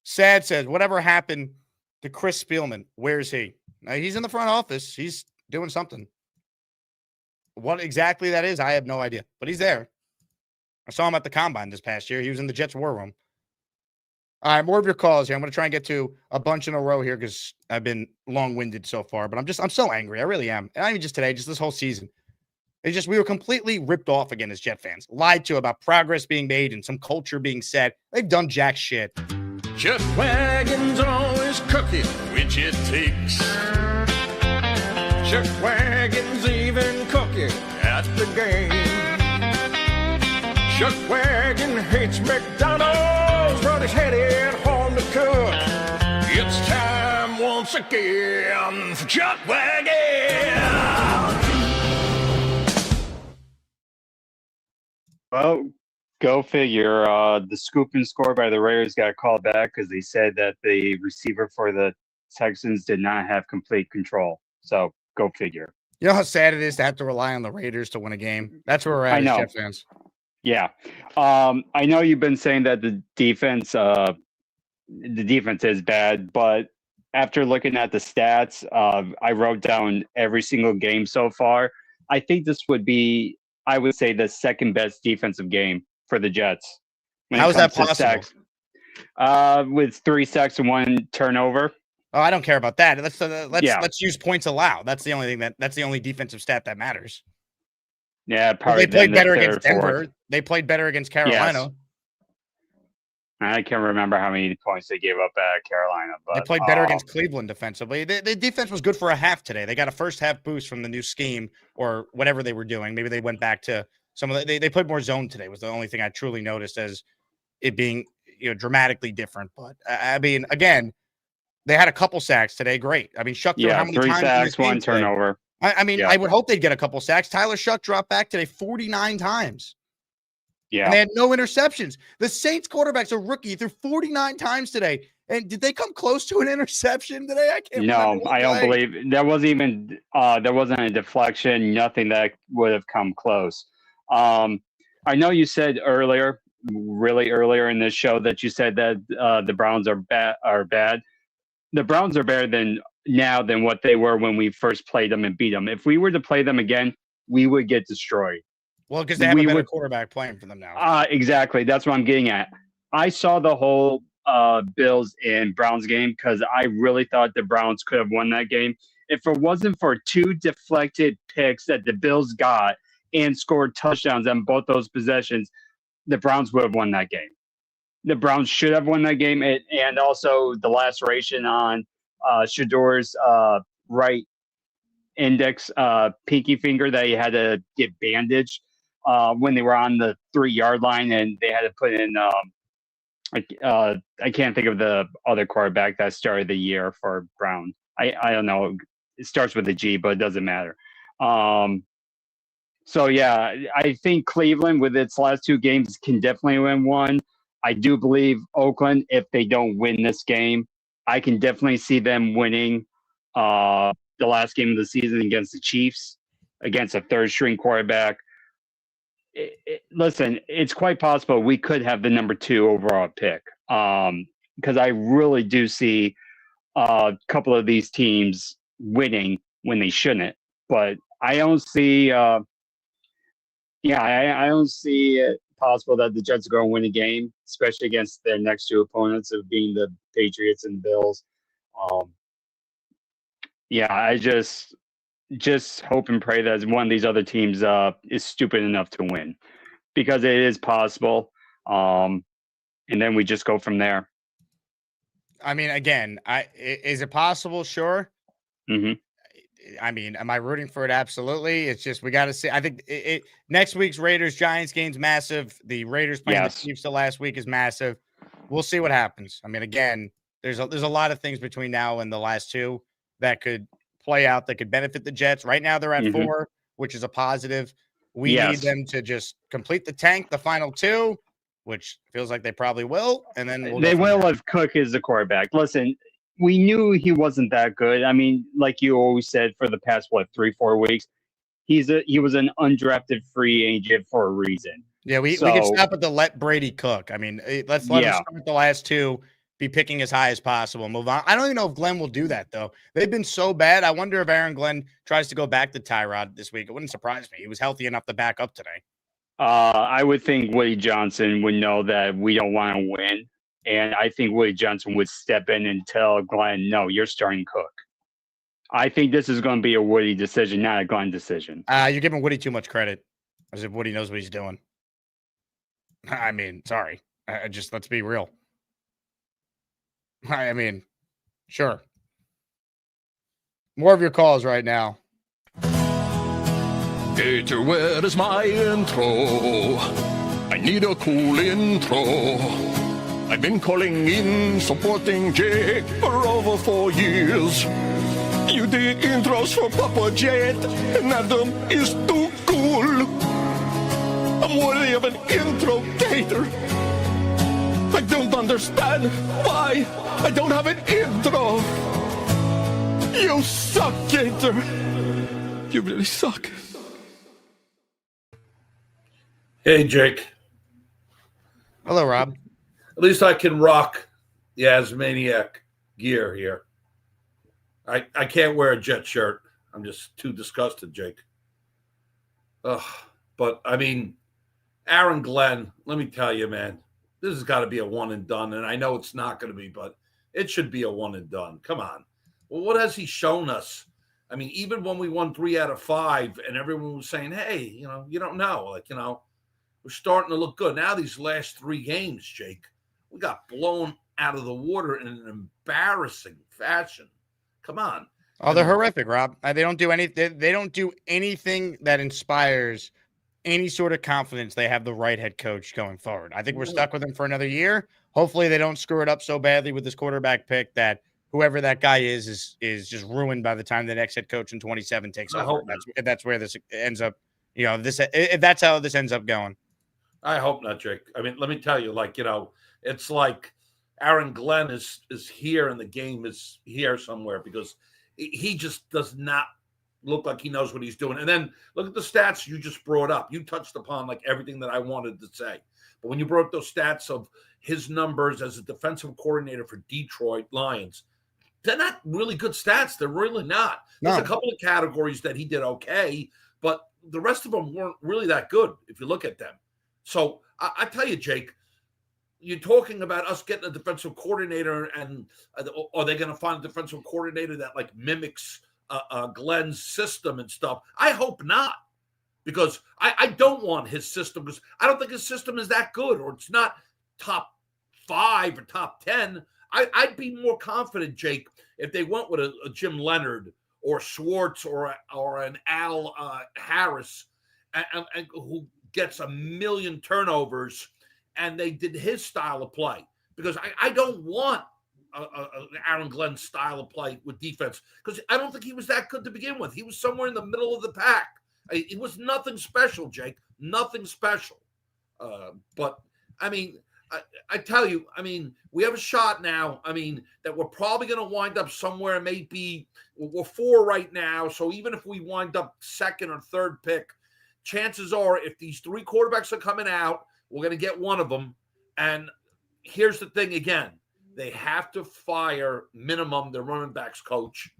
Sad says, whatever happened to Chris Spielman? Where's he? He's in the front office. He's doing something. What exactly that is, I have no idea. But he's there. I saw him at the Combine this past year. He was in the Jets war room. All right, more of your calls here. I'm going to try and get to a bunch in a row here because I've been long-winded so far. But I'm so angry. I really am. And not even just today, just this whole season. It's just we were completely ripped off again as Jet fans. Lied to about progress being made and some culture being set. They've done jack shit. Jet wagons always cooking, which it takes. Jet wagons even cooking at the game. Jet wagon hates McDonald's, but he's headed home to cook. It's time once again for Jet wagon. Well, go figure. The scoop and score by the Raiders got called back because they said that the receiver for the Texans did not have complete control. So go figure. You know how sad it is to have to rely on the Raiders to win a game? That's where we're at as Jet fans. Yeah. I know you've been saying that the defense is bad, but after looking at the stats, I wrote down every single game so far. I think this would be, I would say, the second best defensive game for the Jets. How is that possible? With 3 sacks and 1 turnover. Oh, I don't care about that. Yeah. Let's use points allowed. That's the only thing that's the only defensive stat that matters. Yeah, probably. They played better third, against Denver. fourth. They played better against Carolina. Yes. I can't remember how many points they gave up at Carolina, but They played better against Cleveland defensively. The defense was good for a half today. They got a first half boost from the new scheme or whatever they were doing. Maybe they went back to some of they played more zone today was the only thing I truly noticed as it being dramatically different. But I mean, again, they had a couple sacks today. Great. I mean, Shuck threw how many 3 times in this sacks, game 1 today? turnover. I mean, I would hope they'd get a couple sacks. Tyler Shuck dropped back today 49 times. Yeah. And they had no interceptions. The Saints quarterback's a rookie. He threw 49 times today. And did they come close to an interception today? I can't remember. No, I don't believe there wasn't even there wasn't a deflection, nothing that would have come close. I know you said earlier, really earlier in this show, that you said that the Browns are bad. The Browns are better than what they were when we first played them and beat them. If we were to play them again, we would get destroyed. Well, because they have a better quarterback playing for them now. Exactly. That's what I'm getting at. I saw the whole Bills and Browns game because I really thought the Browns could have won that game. If it wasn't for 2 deflected picks that the Bills got and scored touchdowns on both those possessions, the Browns would have won that game. The Browns should have won that game. And also the laceration on Shador's right index pinky finger that he had to get bandaged when they were on the 3-yard line, and they had to put in I can't think of the other quarterback that started the year for Brown. I don't know. It starts with a G, but it doesn't matter. So yeah, I think Cleveland with its last 2 games can definitely win one. I do believe Oakland, if they don't win this game, I can definitely see them winning the last game of the season against the Chiefs, against a 3rd-string quarterback. Listen, it's quite possible we could have the number 2 overall pick because I really do see a couple of these teams winning when they shouldn't. But I don't see, I don't see it possible that the Jets are going to win a game, especially against their next 2 opponents of being the Patriots and Bills. I just hope and pray that one of these other teams is stupid enough to win, because it is possible. And then we just go from there. I mean, again, is it possible? Sure. Mm-hmm. I mean, am I rooting for it? Absolutely. It's just we got to see. I think next week's Raiders-Giants game's massive. The Raiders playing the Chiefs the last week is massive. We'll see what happens. I mean, again, there's a lot of things between now and the last 2 that could play out that could benefit the Jets. Right now they're at 4, which is a positive. We need them to just complete the tank, the final 2, which feels like they probably will. And then they will if Cook is the quarterback. Listen, we knew he wasn't that good. I mean, like you always said for the past, 3-4 weeks, he was an undrafted free agent for a reason. Yeah, we can stop at the let Brady cook. I mean, let's let him start the last 2, be picking as high as possible, move on. I don't even know if Glenn will do that, though. They've been so bad. I wonder if Aaron Glenn tries to go back to Tyrod this week. It wouldn't surprise me. He was healthy enough to back up today. I would think Woody Johnson would know that we don't want to win. And I think Woody Johnson would step in and tell Glenn, no, you're starting Cook. I think this is going to be a Woody decision, not a Glenn decision. You're giving Woody too much credit, as if Woody knows what he's doing. I mean, sorry. Let's be real. I mean, sure. More of your calls right now. Gator, where is my intro? I need a cool intro. I've been calling in, supporting Jake for over 4 years. You did intros for Papa Jet, and Adam is too cool. I'm worthy of an intro, Gator. I don't understand why I don't have an intro. You suck, Gator. You really suck. Hey, Jake. Hello, Rob. At least I can rock the Asmaniac gear here. I can't wear a Jet shirt. I'm just too disgusted, Jake. Ugh. But, I mean, Aaron Glenn, let me tell you, man, this has got to be a one and done. And I know it's not going to be, but it should be a one and done. Come on. Well, what has he shown us? I mean, even when we won 3 out of 5 and everyone was saying, hey, you don't know. Like, we're starting to look good. Now these last 3 games, Jake, we got blown out of the water in an embarrassing fashion. Come on. Oh, they're horrific, Rob. They don't do they don't do anything that inspires any sort of confidence they have the right head coach going forward. I think we're stuck with him for another year. Hopefully they don't screw it up so badly with this quarterback pick that whoever that guy is just ruined by the time the next head coach in 27 takes over. That's where this ends up, if that's how this ends up going. I hope not, Jake. I mean, let me tell you, it's like Aaron Glenn is here and the game is here somewhere because he just does not look like he knows what he's doing. And then look at the stats you just brought up. You touched upon everything that I wanted to say. But when you brought up those stats of his numbers as a defensive coordinator for Detroit Lions, they're not really good stats. They're really not. There's a couple of categories that he did okay, but the rest of them weren't really that good if you look at them. So I tell you, Jake, you're talking about us getting a defensive coordinator, and are they going to find a defensive coordinator that mimics Glenn's system and stuff? I hope not, because I don't want his system, because I don't think his system is that good, or it's not top 5 or top 10. I'd be more confident, Jake, if they went with a Jim Leonard or Schwartz or an Al Harris, and who gets a million turnovers, and they did his style of play, because I don't want Aaron Glenn's style of play with defense, because I don't think he was that good to begin with. He was somewhere in the middle of the pack. It was nothing special, Jake, nothing special. But I mean, I tell you, I mean, we have a shot now. I mean, that we're probably going to wind up somewhere. Maybe we're 4 right now. So even if we wind up 2nd or 3rd pick, chances are if these 3 quarterbacks are coming out, we're going to get one of them. And here's the thing again. They have to fire minimum their running backs coach.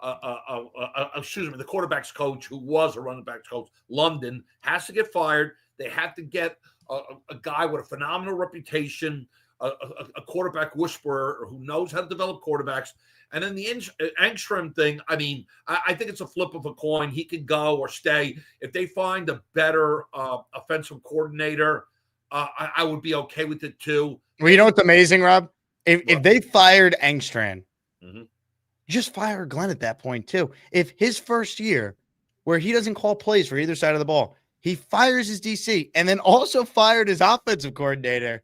The quarterback's coach, who was a running backs coach, London, has to get fired. They have to get a guy with a phenomenal reputation, a quarterback whisperer who knows how to develop quarterbacks. And then the Engstrom thing, I mean, I think it's a flip of a coin. He could go or stay. If they find a better offensive coordinator, I would be okay with it too. Well, you know what's amazing, Rob? If they fired Engstrom, just fire Glenn at that point too. If his first year, where he doesn't call plays for either side of the ball, he fires his DC and then also fired his offensive coordinator,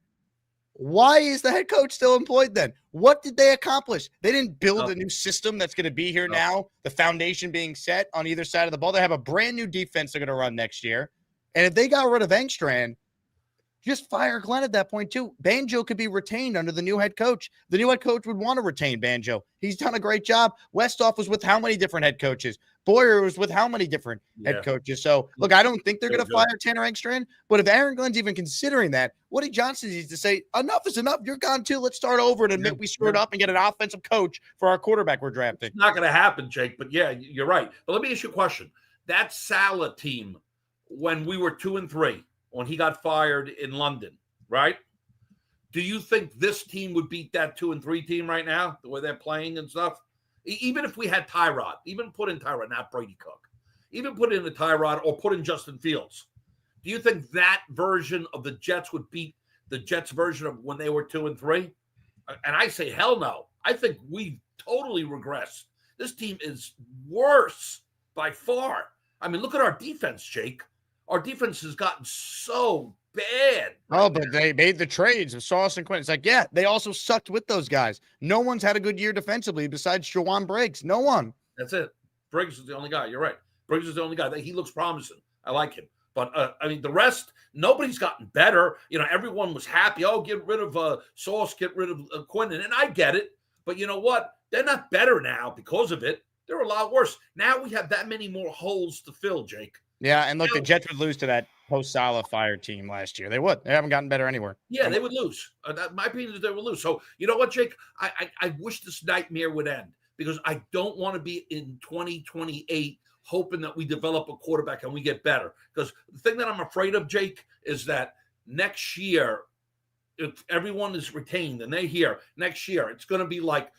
why is the head coach still employed then? What did they accomplish? They didn't build a new system that's going to be here now, the foundation being set on either side of the ball. They have a brand new defense they're going to run next year. And if they got rid of Engstrom, just fire Glenn at that point too. Banjo could be retained under the new head coach. The new head coach would want to retain Banjo. He's done a great job. Westhoff was with how many different head coaches? Boyer was with how many different head coaches? So, look, I don't think they're going to fire Tanner Engstrom, but if Aaron Glenn's even considering that, Woody Johnson needs to say, enough is enough. You're gone too. Let's start over and admit we screwed up and get an offensive coach for our quarterback we're drafting. It's not going to happen, Jake, but yeah, you're right. But let me ask you a question. That Salah team, when we were 2-3, when he got fired in London, right? Do you think this team would beat that 2-3 team right now, the way they're playing and stuff? Even if we had Tyrod, even put in Tyrod, not Brady Cook, even put in the Tyrod or put in Justin Fields, do you think that version of the Jets would beat the Jets version of when they were 2-3? And I say, hell no. I think we've totally regressed. This team is worse by far. I mean, look at our defense, Jake. Our defense has gotten so bad. Oh, but they made the trades of Sauce and Quinn. It's like, yeah, they also sucked with those guys. No one's had a good year defensively besides Jawan Briggs. No one. That's it. Briggs is the only guy. You're right. Briggs is the only guy. He looks promising. I like him. But, I mean, the rest, nobody's gotten better. You know, everyone was happy. Oh, get rid of Sauce, get rid of Quinn. And I get it. But you know what? They're not better now because of it. They're a lot worse. Now we have that many more holes to fill, Jake. Yeah, and look, the Jets would lose to that post-Salah fire team last year. They would. They haven't gotten better anywhere. Yeah, they would lose. My opinion is they would lose. So, you know what, Jake? I wish this nightmare would end, because I don't want to be in 2028 hoping that we develop a quarterback and we get better. Because the thing that I'm afraid of, Jake, is that next year if everyone is retained and they're here next year, it's going to be like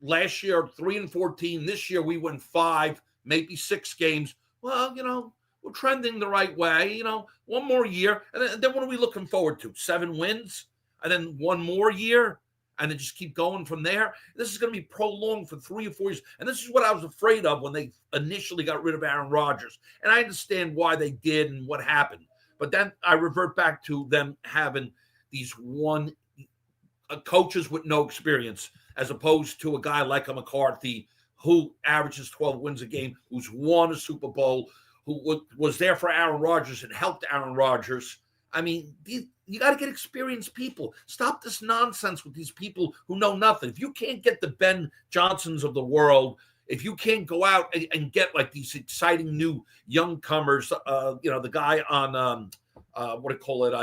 last year, 3-14. This year we win 5, maybe 6 games. Well, we're trending the right way. One more year, and then what are we looking forward to? 7 wins, and then one more year, and then just keep going from there. This is going to be prolonged for 3 or 4 years, and this is what I was afraid of when they initially got rid of Aaron Rodgers. And I understand why they did and what happened, but then I revert back to them having these coaches with no experience, as opposed to a guy like a McCarthy who averages 12 wins a game, who's won a Super Bowl, who was there for Aaron Rodgers and helped Aaron Rodgers. I mean, you got to get experienced people. Stop this nonsense with these people who know nothing. If you can't get the Ben Johnsons of the world, if you can't go out and get like these exciting new young comers, the guy on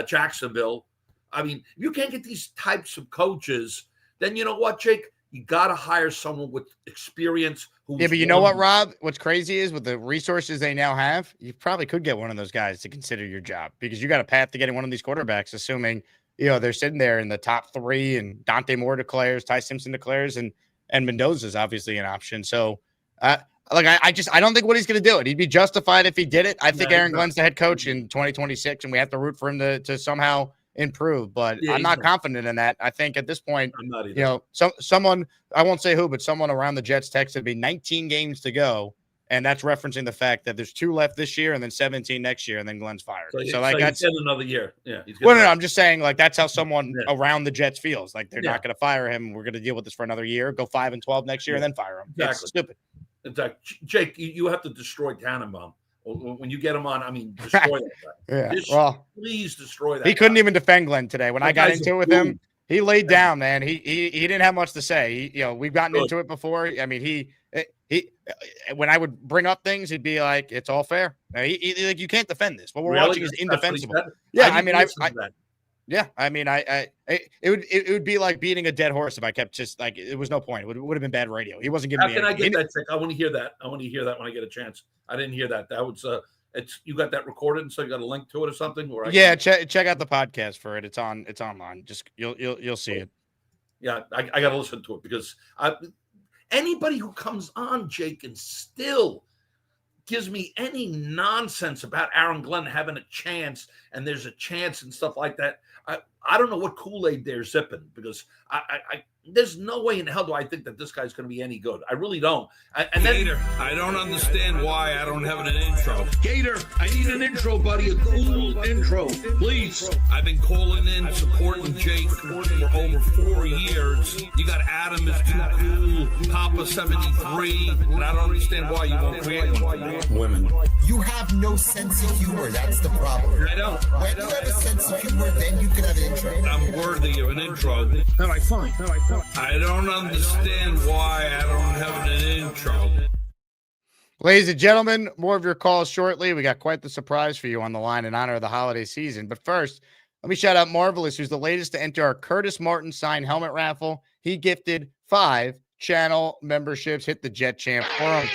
Jacksonville. I mean, if you can't get these types of coaches, then you know what, Jake? You got to hire someone with experience. Yeah, but you know what, Rob? What's crazy is with the resources they now have, you probably could get one of those guys to consider your job, because you got a path to getting one of these quarterbacks, assuming, they're sitting there in the top 3 and Dante Moore declares, Ty Simpson declares, and Mendoza's obviously an option. So, I don't think Woody's going to do it. He'd be justified if he did it. I think Aaron Glenn's the head coach in 2026, and we have to root for him to somehow improve, but I'm not confident in that. I think at this point, someone, I won't say who, but someone around the Jets texted me 19 games to go, and that's referencing the fact that there's 2 left this year and then 17 next year, and then Glenn's fired. So that's another year. Yeah. No, I'm just saying, that's how someone around the Jets feels. Like, they're not going to fire him. We're going to deal with this for another year, go 5-12 next year, and then fire him. Exactly. It's stupid. Exactly. Jake, you have to destroy Tannenbaum. When you get him on, destroy that guy. Please destroy that. He couldn't even defend Glenn today. When I got into it with him, he laid down, man. He didn't have much to say. We've gotten into it before. I mean, he when I would bring up things, he'd be like, "It's all fair." You can't defend this. What we're watching is indefensible. It would be like beating a dead horse if I kept just it was no point. It would have been bad radio. He wasn't giving me. How can I get that? I want to hear that. I want to hear that when I get a chance. I didn't hear that. That was you got that recorded, so you got a link to it or something. Check out the podcast for it. It's online. Just you'll see it. Yeah, I got to listen to it, because anybody who comes on, Jake, and still gives me any nonsense about Aaron Glenn having a chance, and there's a chance and stuff like that, I don't know what Kool-Aid they're sipping, because there's no way in hell do I think that this guy's going to be any good. I really don't. Gator, I don't understand why I don't have an intro. Gator, I need an intro, buddy. A cool intro, please. I've been calling in, supporting Jake for over 4 years. You got Adam is too cool, Papa 73, and I don't understand why you won't create one. Women. You have no sense of humor. That's the problem. I don't. When you have a sense of humor, then you can have an intro. I'm worthy of an intro. All right, fine. I don't understand why I don't have an intro. Ladies and gentlemen, more of your calls shortly. We got quite the surprise for you on the line in honor of the holiday season. But first, let me shout out Marvelous, who's the latest to enter our Curtis Martin signed helmet raffle. He gifted 5 channel memberships. Hit the Jet Champ forum.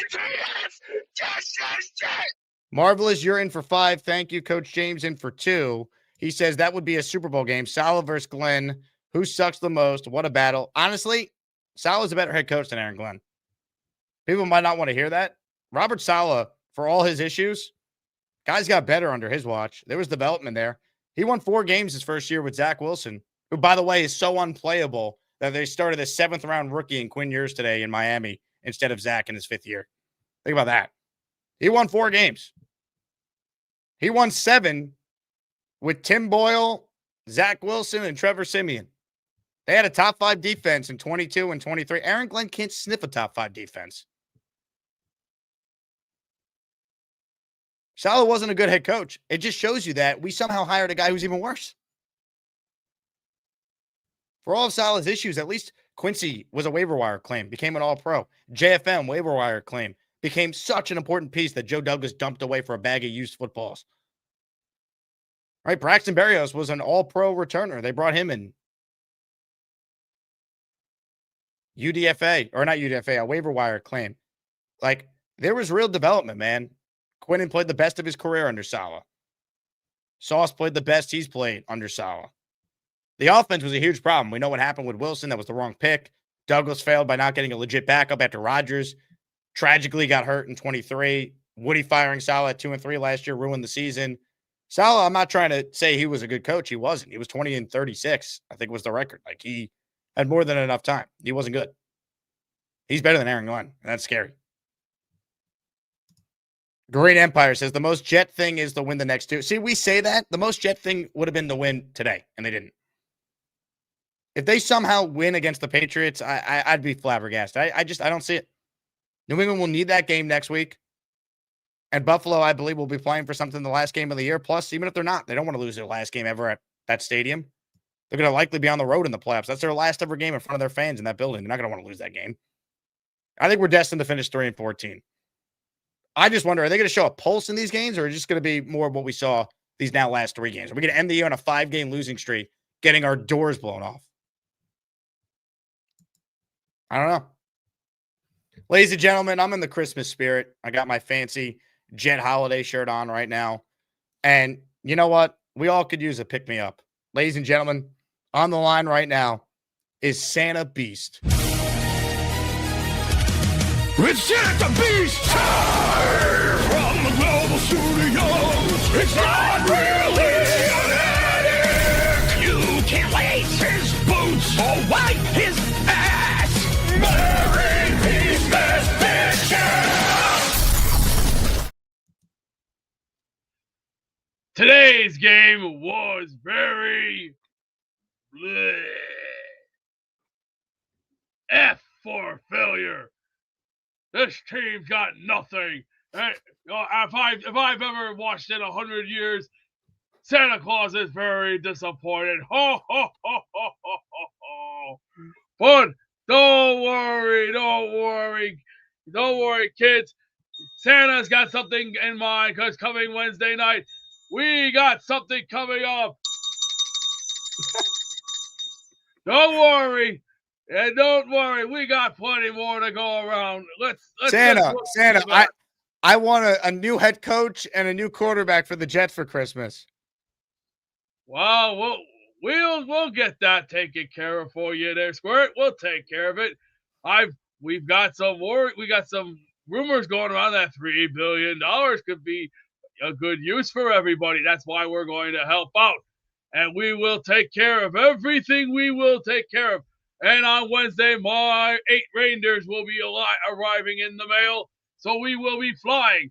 Marvelous, you're in for 5. Thank you. Coach James in for 2. He says that would be a Super Bowl game. Salah versus Glenn. Who sucks the most? What a battle. Honestly, Salah's a better head coach than Aaron Glenn. People might not want to hear that. Robert Saleh, for all his issues, guys got better under his watch. There was development there. He won 4 games his first year with Zach Wilson, who, by the way, is so unplayable that they started a 7th-round rookie in Quinn Ewers today in Miami instead of Zach in his 5th year. Think about that. He won 4 games. He won 7 with Tim Boyle, Zach Wilson, and Trevor Siemian. They had a top 5 defense in 22 and 23. Aaron Glenn can't sniff a top 5 defense. Saleh wasn't a good head coach. It just shows you that we somehow hired a guy who's even worse. For all of Saleh's issues, at least Quincy was a waiver wire claim, became an all-pro. JFM, waiver wire claim, became such an important piece that Joe Douglas dumped away for a bag of used footballs. Right? Braxton Berrios was an all-pro returner. They brought him in. UDFA, or not UDFA, a waiver wire claim. Like, there was real development, man. Quinnen played the best of his career under Saleh. Sauce played the best he's played under Saleh. The offense was a huge problem. We know what happened with Wilson. That was the wrong pick. Douglas failed by not getting a legit backup after Rodgers tragically got hurt in 23. Woody firing Saleh at 2-3 last year ruined the season. Saleh, I'm not trying to say he was a good coach. He wasn't. He was 20-36, I think was the record. Like, he had more than enough time. He wasn't good. He's better than Aaron Glenn, and that's scary. Green Empire says the most Jet thing is to win the next two. See, we say that. The most Jet thing would have been to win today, and they didn't. If they somehow win against the Patriots, I'd be flabbergasted. I don't see it. New England will need that game next week. And Buffalo, I believe, will be playing for something the last game of the year. Plus, even if they're not, they don't want to lose their last game ever at that stadium. They're going to likely be on the road in the playoffs. That's their last ever game in front of their fans in that building. They're not going to want to lose that game. I think we're destined to finish 3-14. I just wonder, are they going to show a pulse in these games, or is it just going to be more of what we saw these now last 3 games? Are we going to end the year on a 5-game losing streak, getting our doors blown off? I don't know. Ladies and gentlemen, I'm in the Christmas spirit. I got my fancy Jet holiday shirt on right now. And you know what? We all could use a pick-me-up. Ladies and gentlemen, on the line right now is Santa Beast. It's Santa Beast time from the global studios. It's not really an attic. You can't lace his boots or wipe his ass. Merry Christmas, bitches! Today's game was very bleh. F for failure. This team's got nothing. If I've ever watched it 100 years, Santa Claus is very disappointed. Ho, ho, ho, ho, ho, ho, ho. But don't worry, kids. Santa's got something in mind, because coming Wednesday night, we got something coming up. Don't worry. And don't worry, we got plenty more to go around. Let's Santa, I want a new head coach and a new quarterback for the Jets for Christmas. Well, we'll get that taken care of for you there, Squirt. We'll take care of it. We got some rumors going around that $3 billion could be a good use for everybody. That's why we're going to help out. And we will take care of everything we will take care of. And on Wednesday, my 8 reindeers will be arriving in the mail. So we will be flying.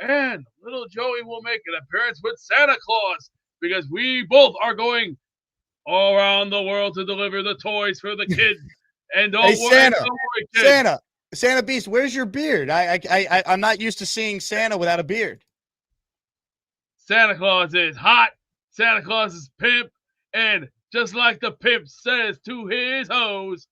And little Joey will make an appearance with Santa Claus, because we both are going all around the world to deliver the toys for the kids. And don't worry, kids. Santa Beast, where's your beard? I'm not used to seeing Santa without a beard. Santa Claus is hot. Santa Claus is pimp. And just like the pimp says to his hoes,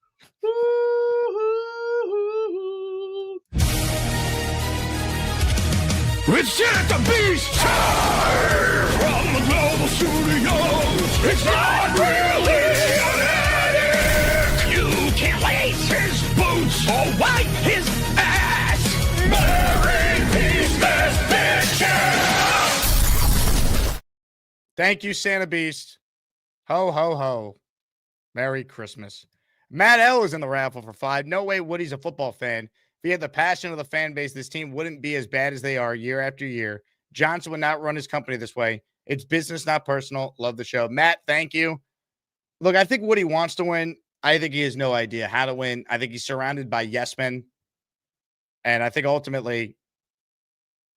it's Santa Beast time from the global studios. It's not really an attic. You can't lace his boots or wipe his ass. Merry Christmas, bitches! Thank you, Santa Beast. Ho, ho, ho. Merry Christmas. Matt L is in the raffle for 5. No way Woody's a football fan. If he had the passion of the fan base, this team wouldn't be as bad as they are year after year. Johnson would not run his company this way. It's business, not personal. Love the show. Matt, thank you. Look, I think Woody wants to win. I think he has no idea how to win. I think he's surrounded by yes men. And I think ultimately,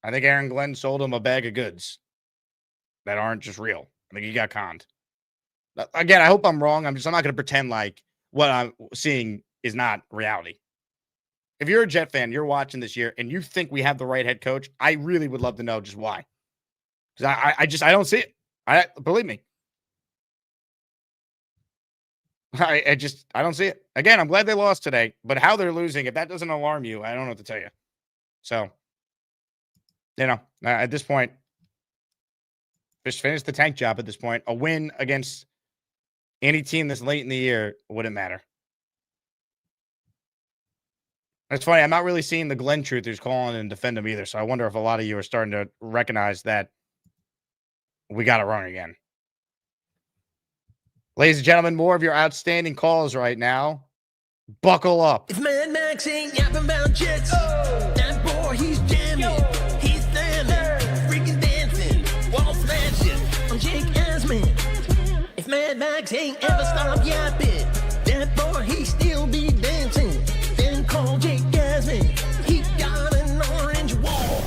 Aaron Glenn sold him a bag of goods that aren't just real. I think he got conned. Again, I hope I'm wrong. I'm not going to pretend like what I'm seeing is not reality. If you're a Jet fan, you're watching this year, and you think we have the right head coach, I really would love to know just why. Because I don't see it. Believe me. I don't see it. Again, I'm glad they lost today, but how they're losing, if that doesn't alarm you, I don't know what to tell you. So, at this point, just finish the tank job at this point. A win against any team this late in the year wouldn't matter. It's funny. I'm not really seeing the Glenn truthers calling and defend him either. So I wonder if a lot of you are starting to recognize that we got it wrong again. Ladies and gentlemen, more of your outstanding calls right now. Buckle up. If Mad Max ain't yapping about Jets, that boy, he's jamming, he's slamming, freaking dancing, wall smashing. I'm Jake Asman. If Mad Max ain't ever stopped yapping, that boy, he still be dancing. Then call Jake Asman. He got an orange wall.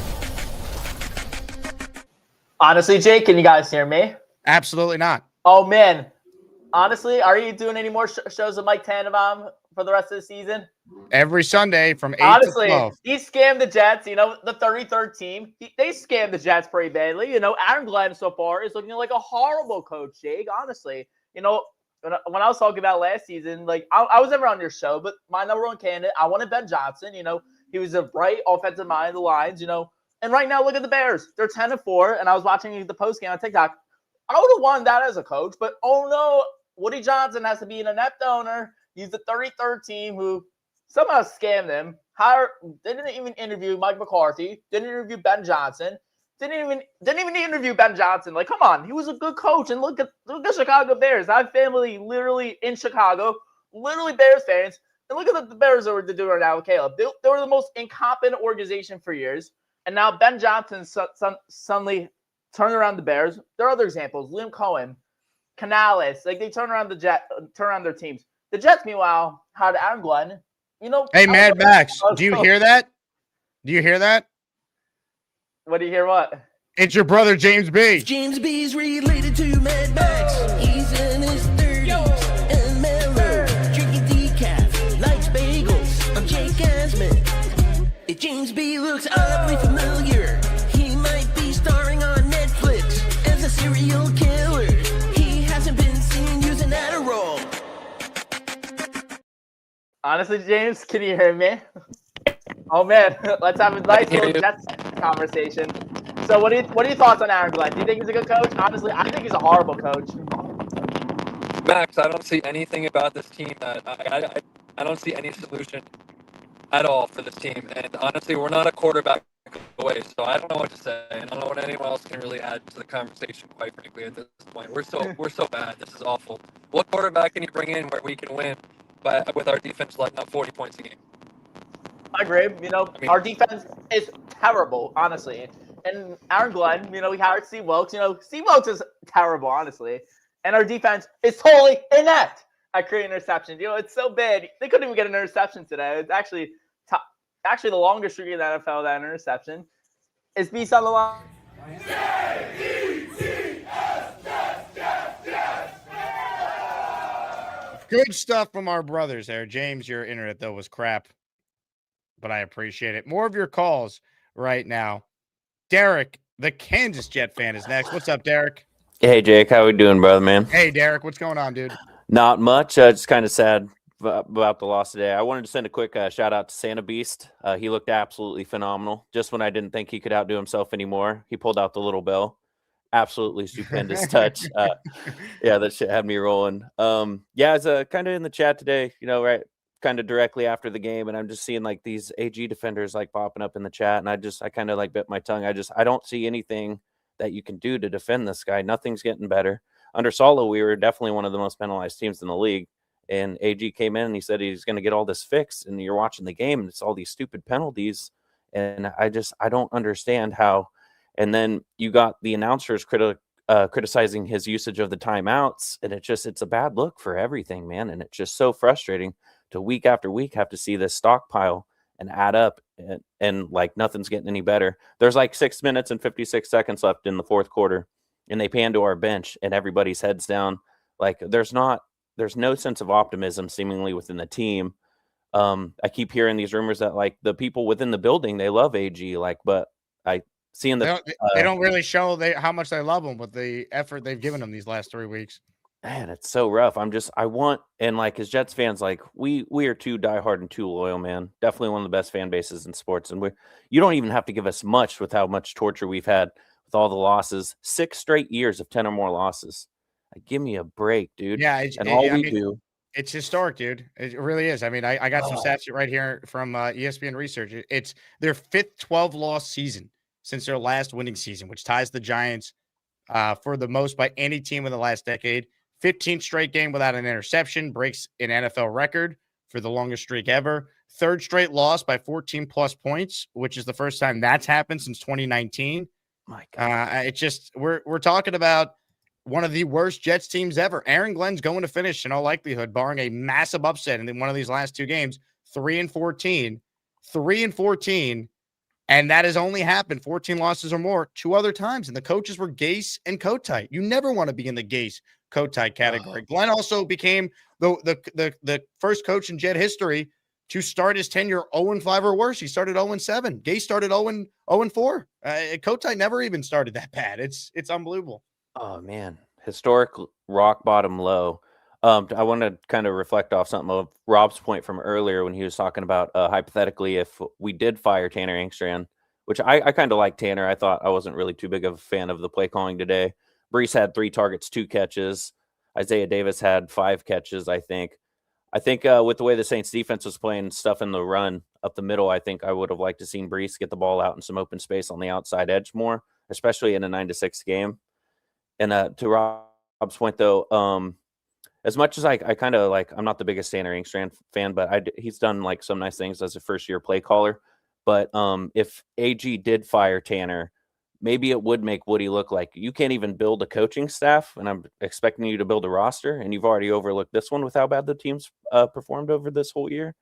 Honestly, Jake, can you guys hear me? Absolutely not. Oh, man. Honestly, are you doing any more shows with Mike Tannenbaum for the rest of the season? Every Sunday from 8 Honestly, to 12. he scammed the Jets. You know, the 33rd team. They scammed the Jets pretty badly. You know, Aaron Glenn so far is looking like a horrible coach, Jake, honestly. You know, when I was talking about last season, like, I was never on your show, but my number one candidate, I wanted Ben Johnson. You know, he was a bright offensive mind of the lines, you know. And right now, look at the Bears. They're 10-4, and I was watching the post game on TikTok. I would have won that as a coach, but oh no, Woody Johnson has to be an inept owner. He's the 33rd team who somehow scammed him. Didn't even interview Mike McCarthy. Didn't interview Ben Johnson. Didn't even interview Ben Johnson. Like, come on, he was a good coach. And look at Chicago Bears. I have family literally in Chicago, literally Bears fans. And look at the Bears that we're doing right now with Caleb. They were the most incompetent organization for years. And now Ben Johnson suddenly turned around the Bears. There are other examples. Liam Cohen, Canales, like they turn around their teams. The Jets, meanwhile, had Aaron Glenn. You know, hey, Mad Max, do you hear that? Do you hear that? What do you hear? What? It's your brother James B. James B's related to Mad Max. He's in his 30s and mellow, drinking decaf, likes bagels. I'm Jake Asman. If James B looks oddly familiar, he might be starring on Netflix as a serial killer. He hasn't been seen using Adderall. Honestly, James, can you hear me? Oh man, let's have a nice little Jets conversation. So, what are your thoughts on Aaron Glenn? Do you think he's a good coach? Honestly, I think he's a horrible coach. Max, I don't see anything about this team that I don't see any solution at all for this team. And honestly, we're not a quarterback away, so I don't know what to say. And I don't know what anyone else can really add to the conversation. Quite frankly, at this point, we're so bad. This is awful. What quarterback can you bring in where we can win with our defense letting up 40 points a game? I agree. You know, our defense is terrible, honestly. And Aaron Glenn, you know, we hired Steve Wilkes. You know, Steve Wilkes is terrible, honestly. And our defense is totally inept at creating interceptions. You know, it's so bad. They couldn't even get an interception today. It's actually the longest streak in the NFL, that interception. Is Beast on the line? Good stuff from our brothers there. James, your internet, though, was crap, but I appreciate it. More of your calls right now. Derek, the Kansas Jet fan, is next. What's up, Derek? Hey, Jake. How we doing, brother, man? Hey, Derek. What's going on, dude? Not much. Just kind of sad about the loss today. I wanted to send a quick shout out to Santa Beast. He looked absolutely phenomenal. Just when I didn't think he could outdo himself anymore, he pulled out the little bell. Absolutely stupendous touch. Yeah, that shit had me rolling. Yeah, it's kind of in the chat today, you know, right, kind of directly after the game, and I'm just seeing like these AG defenders like popping up in the chat, and I kind of like bit my tongue. I don't see anything that you can do to defend this guy. Nothing's getting better. Under Salo, we were definitely one of the most penalized teams in the league, and AG came in and he said he's going to get all this fixed, and you're watching the game and it's all these stupid penalties, and I don't understand how. And then you got the announcers criticizing his usage of the timeouts, and it's a bad look for everything, man. And it's just so frustrating to week after week have to see this stockpile and add up, and like nothing's getting any better. There's like 6 minutes and 56 seconds left in the fourth quarter, and they pan to our bench and everybody's heads down. Like there's no sense of optimism seemingly within the team. I keep hearing these rumors that like the people within the building, they love AG, like, but seeing the they don't really show how much they love him with the effort they've given him these last 3 weeks. Man, it's so rough. And like as Jets fans, like we are too diehard and too loyal, man. Definitely one of the best fan bases in sports. And you don't even have to give us much with how much torture we've had with all the losses. 6 straight years of 10 or more losses. Like, give me a break, dude. Yeah, do. It's historic, dude. It really is. I mean, I got some stats right here from ESPN Research. It's their 5th 12-loss season since their last winning season, which ties the Giants for the most by any team in the last decade. 15th straight game without an interception, breaks an NFL record for the longest streak ever. Third straight loss by 14 plus points, which is the first time that's happened since 2019. My God. It's just we're talking about one of the worst Jets teams ever. Aaron Glenn's going to finish in all likelihood, barring a massive upset in one of these last two games, 3-14, 3-14, and that has only happened 14 losses or more 2 other times. And the coaches were Gase and Kotite. You never want to be in the Gase Kotite category. Glenn also became the first coach in Jet history to start his tenure 0-5 or worse. He started 0-7. Gase started 0-4. Kotite never even started that bad. It's unbelievable. Oh man, historic rock bottom low. I want to kind of reflect off something of Rob's point from earlier when he was talking about hypothetically if we did fire Tanner Engstrand, which I kind of like Tanner. I thought I wasn't really too big of a fan of the play calling today. Brees had 3 targets, 2 catches. Isaiah Davis had 5 catches, I think. With the way the Saints defense was playing stuff in the run up the middle, I think I would have liked to seen Brees get the ball out in some open space on the outside edge more, especially in a 9-6 game. And to Rob's point, though, as much as I kind of like, I'm not the biggest Tanner Engstrand fan, but he's done like some nice things as a first-year play caller. But if AG did fire Tanner, maybe it would make Woody look like you can't even build a coaching staff, and I'm expecting you to build a roster, and you've already overlooked this one with how bad the team's performed over this whole year.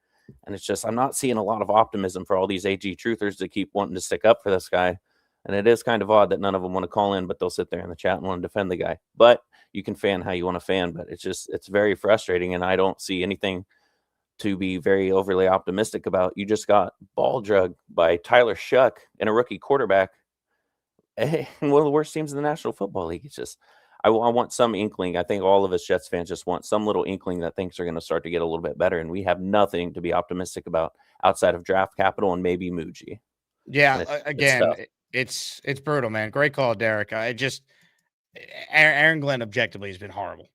And it's just I'm not seeing a lot of optimism for all these AG truthers to keep wanting to stick up for this guy. And it is kind of odd that none of them want to call in, but they'll sit there in the chat and want to defend the guy. But you can fan how you want to fan, but it's very frustrating, and I don't see anything to be very overly optimistic about. You just got ball drugged by Tyler Shuck and a rookie quarterback, one of the worst teams in the National Football League. It's just I want some inkling. I think all of us Jets fans just want some little inkling that things are going to start to get a little bit better, and we have nothing to be optimistic about outside of draft capital and maybe Muji. Yeah, it's brutal, man. Great call, Derek. Aaron Glenn objectively has been horrible.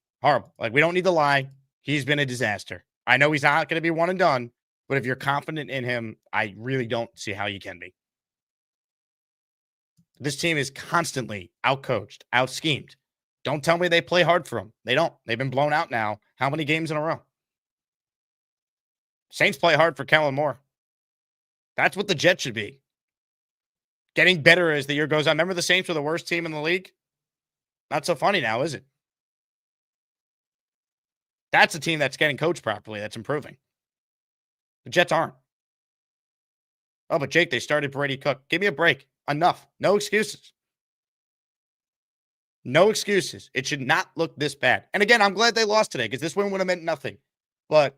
Like, we don't need to lie. He's been a disaster. I know he's not going to be one and done, but if you're confident in him, I really don't see how you can be. This team is constantly outcoached, out-schemed. Don't tell me they play hard for him. They don't. They've been blown out now. How many games in a row? Saints play hard for Kellen Moore. That's what the Jets should be. Getting better as the year goes on. Remember the Saints were the worst team in the league? Not so funny now, is it? That's a team that's getting coached properly, that's improving. The Jets aren't. Oh, but Jake, they started Brady Cook. Give me a break. Enough. No excuses. No excuses. It should not look this bad. And again, I'm glad they lost today because this win would have meant nothing. But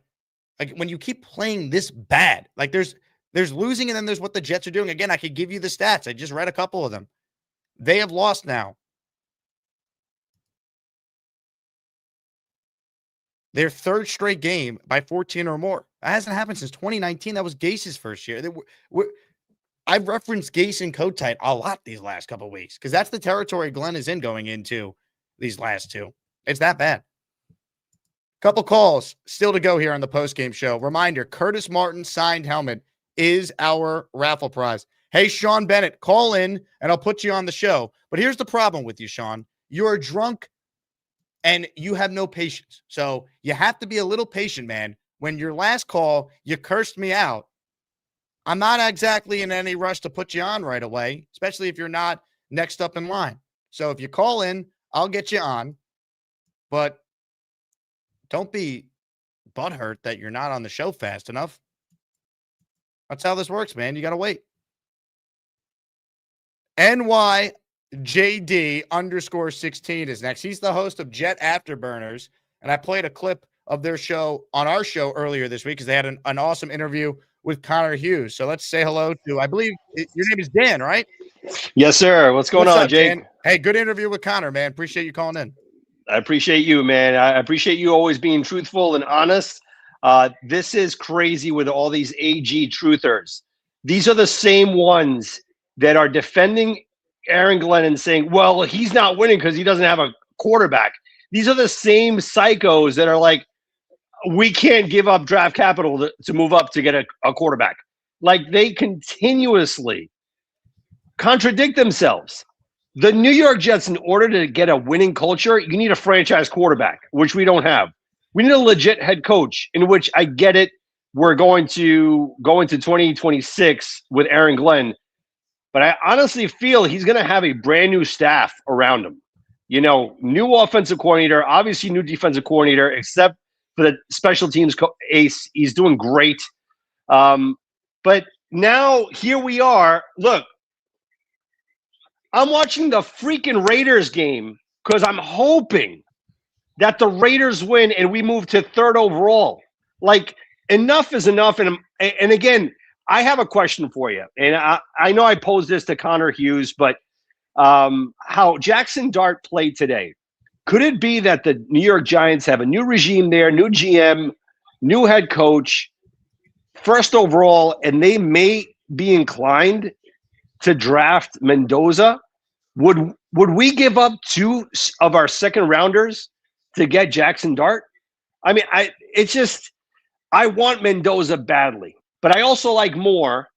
like, when you keep playing this bad, like there's losing and then there's what the Jets are doing. Again, I could give you the stats. I just read a couple of them. They have lost now their 3rd straight game by 14 or more. That hasn't happened since 2019. That was Gase's first year. I've referenced Gase and Kotite a lot these last couple of weeks because that's the territory Glenn is in going into these last 2. It's that bad. Couple calls still to go here on the postgame show. Reminder, Curtis Martin signed helmet is our raffle prize. Hey, Sean Bennett, call in and I'll put you on the show. But here's the problem with you, Sean. You're drunk and you have no patience. So you have to be a little patient, man. When your last call, you cursed me out. I'm not exactly in any rush to put you on right away, especially if you're not next up in line. So if you call in, I'll get you on. But don't be butthurt that you're not on the show fast enough. That's how this works, man. You got to wait. NYJD_16 is next. He's the host of Jet Afterburners, and I played a clip of their show on our show earlier this week because they had an awesome interview with Connor Hughes. So let's say hello to, I believe your name is Dan, right? Yes, sir. What's going on, up, Jake? Dan? Hey, good interview with Connor, man. Appreciate you calling in. I appreciate you, man. I appreciate you always being truthful and honest. This is crazy with all these AG truthers. These are the same ones that are defending Aaron Glenn and saying, well, he's not winning because he doesn't have a quarterback. These are the same psychos that are like, we can't give up draft capital to move up to get a quarterback. Like, they continuously contradict themselves. The New York Jets, in order to get a winning culture, you need a franchise quarterback, which we don't have. We need a legit head coach, in which I get it. We're going to go into 2026 with Aaron Glenn, but I honestly feel he's going to have a brand new staff around him. You know, new offensive coordinator, obviously new defensive coordinator, except for the special teams ace. He's doing great. But now here we are. Look, I'm watching the freaking Raiders game because I'm hoping that the Raiders win and we move to 3rd overall. Like, enough is enough. And again, I have a question for you. And I know I posed this to Connor Hughes, but how Jackson Dart played today. Could it be that the New York Giants have a new regime there, new GM, new head coach, 1st overall, and they may be inclined to draft Mendoza? Would we give up 2 of our 2nd rounders to get Jackson Dart? I mean, I want Mendoza badly, but I also like Moore.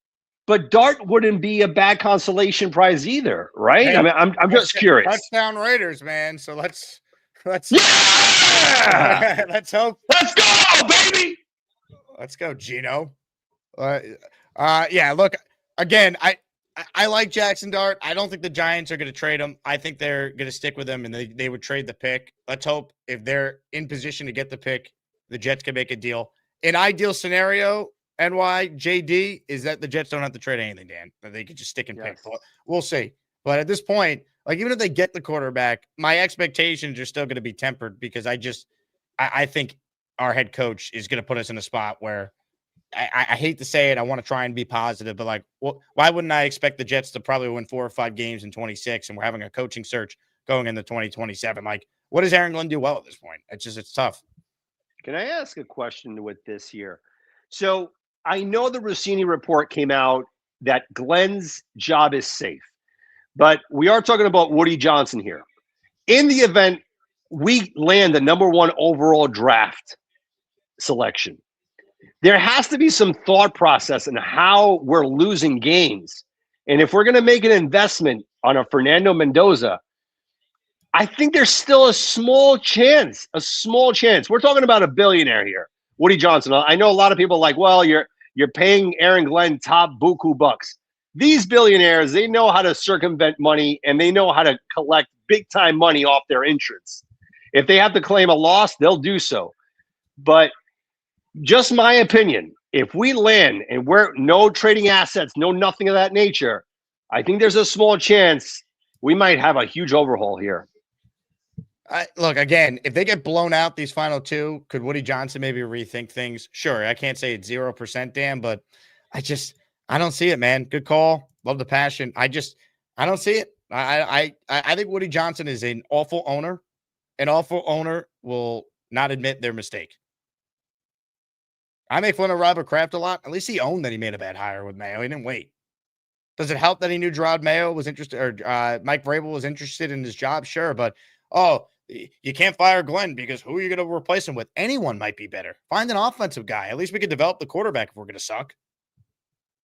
But Dart wouldn't be a bad consolation prize either, right? Hey, I mean, I'm just curious. Touchdown Raiders, man. So let's yeah! let's hope. Let's go, baby. Let's go, Gino. Yeah. Look, again, I like Jackson Dart. I don't think the Giants are going to trade him. I think they're going to stick with him, and they would trade the pick. Let's hope if they're in position to get the pick, the Jets can make a deal. An ideal scenario, NY, JD, is that the Jets don't have to trade anything, Dan. That they could just stick and pick. But we'll see. But at this point, like, even if they get the quarterback, my expectations are still going to be tempered because I think our head coach is going to put us in a spot where I hate to say it. I want to try and be positive, but like, why wouldn't I expect the Jets to probably win 4 or 5 games in 26 and we're having a coaching search going into 2027? Like, what does Aaron Glenn do well at this point? It's tough. Can I ask a question with this here? So I know the Rossini report came out that Glenn's job is safe, but we are talking about Woody Johnson here. In the event we land the #1 overall draft selection, there has to be some thought process in how we're losing games. And if we're going to make an investment on a Fernando Mendoza, I think there's still a small chance. We're talking about a billionaire here, Woody Johnson. I know a lot of people are like, well, you're paying Aaron Glenn top buku bucks. These billionaires, they know how to circumvent money and they know how to collect big time money off their entrance. If they have to claim a loss, they'll do so. But just my opinion, if we land and we're no trading assets, no nothing of that nature, I think there's a small chance we might have a huge overhaul here. Look, again, if they get blown out these final 2, could Woody Johnson maybe rethink things? Sure. I can't say it's 0%, Dan, but I don't see it, man. Good call. Love the passion. I don't see it. I think Woody Johnson is an awful owner. An awful owner will not admit their mistake. I make fun of Robert Kraft a lot. At least he owned that he made a bad hire with Mayo. He didn't wait. Does it help that he knew Gerard Mayo was interested, or Mike Vrabel was interested in his job? Sure, but you can't fire Glenn because who are you going to replace him with? Anyone might be better. Find an offensive guy. At least we could develop the quarterback if we're going to suck.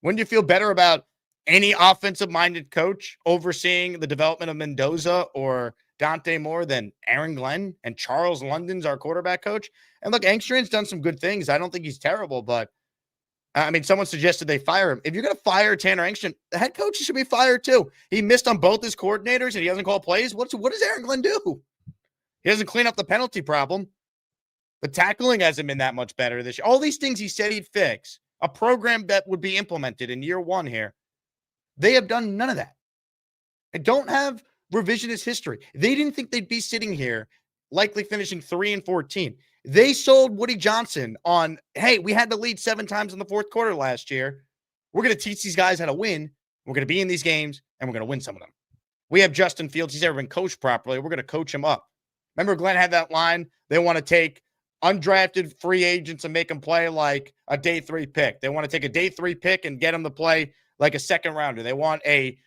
Wouldn't you feel better about any offensive-minded coach overseeing the development of Mendoza or Dante Moore than Aaron Glenn and Charles London's our quarterback coach? And look, Engstrand's done some good things. I don't think he's terrible, but I mean, someone suggested they fire him. If you're going to fire Tanner Engstrand, the head coach should be fired too. He missed on both his coordinators and he doesn't call plays. What does Aaron Glenn do? He doesn't clean up the penalty problem. The tackling hasn't been that much better this year. All these things he said he'd fix, a program that would be implemented in year 1 here, they have done none of that. And don't have revisionist history. They didn't think they'd be sitting here, likely finishing 3-14. They sold Woody Johnson on, hey, we had to lead 7 times in the 4th quarter last year. We're going to teach these guys how to win. We're going to be in these games, and we're going to win some of them. We have Justin Fields. He's never been coached properly. We're going to coach him up. Remember Glenn had that line? They want to take undrafted free agents and make them play like a day 3 pick. They want to take a day 3 pick and get them to play like a second rounder. They want a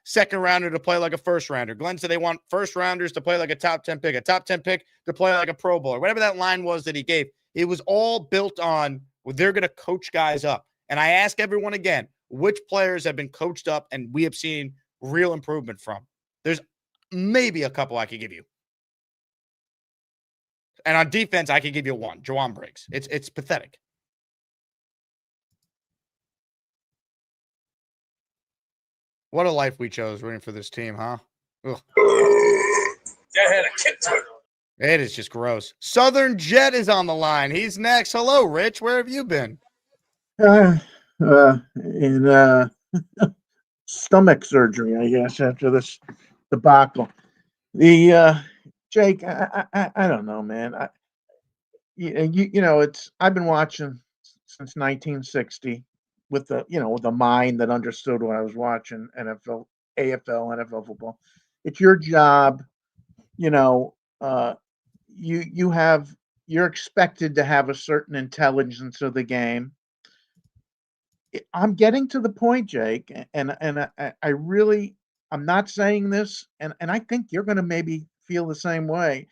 second rounder to play like a first rounder. Glenn said they want first rounders to play like a top 10 pick, a top 10 pick to play like a Pro Bowler. Whatever that line was that he gave, it was all built on they're going to coach guys up. And I ask everyone again, which players have been coached up and we have seen real improvement from? There's maybe a couple I could give you. And on defense, I could give you one. Jawan Briggs. It's pathetic. What a life we chose rooting for this team, huh? Ugh. It is just gross. Southern Jet is on the line. He's next. Hello, Rich. Where have you been? In stomach surgery, I guess, after this debacle. Jake, I don't know, man. I've been watching since 1960 with the mind that understood what I was watching, NFL, AFL, NFL football. It's your job, you're expected to have a certain intelligence of the game. I'm getting to the point, Jake, and I really, I'm not saying this, and I think you're going to maybe feel the same way.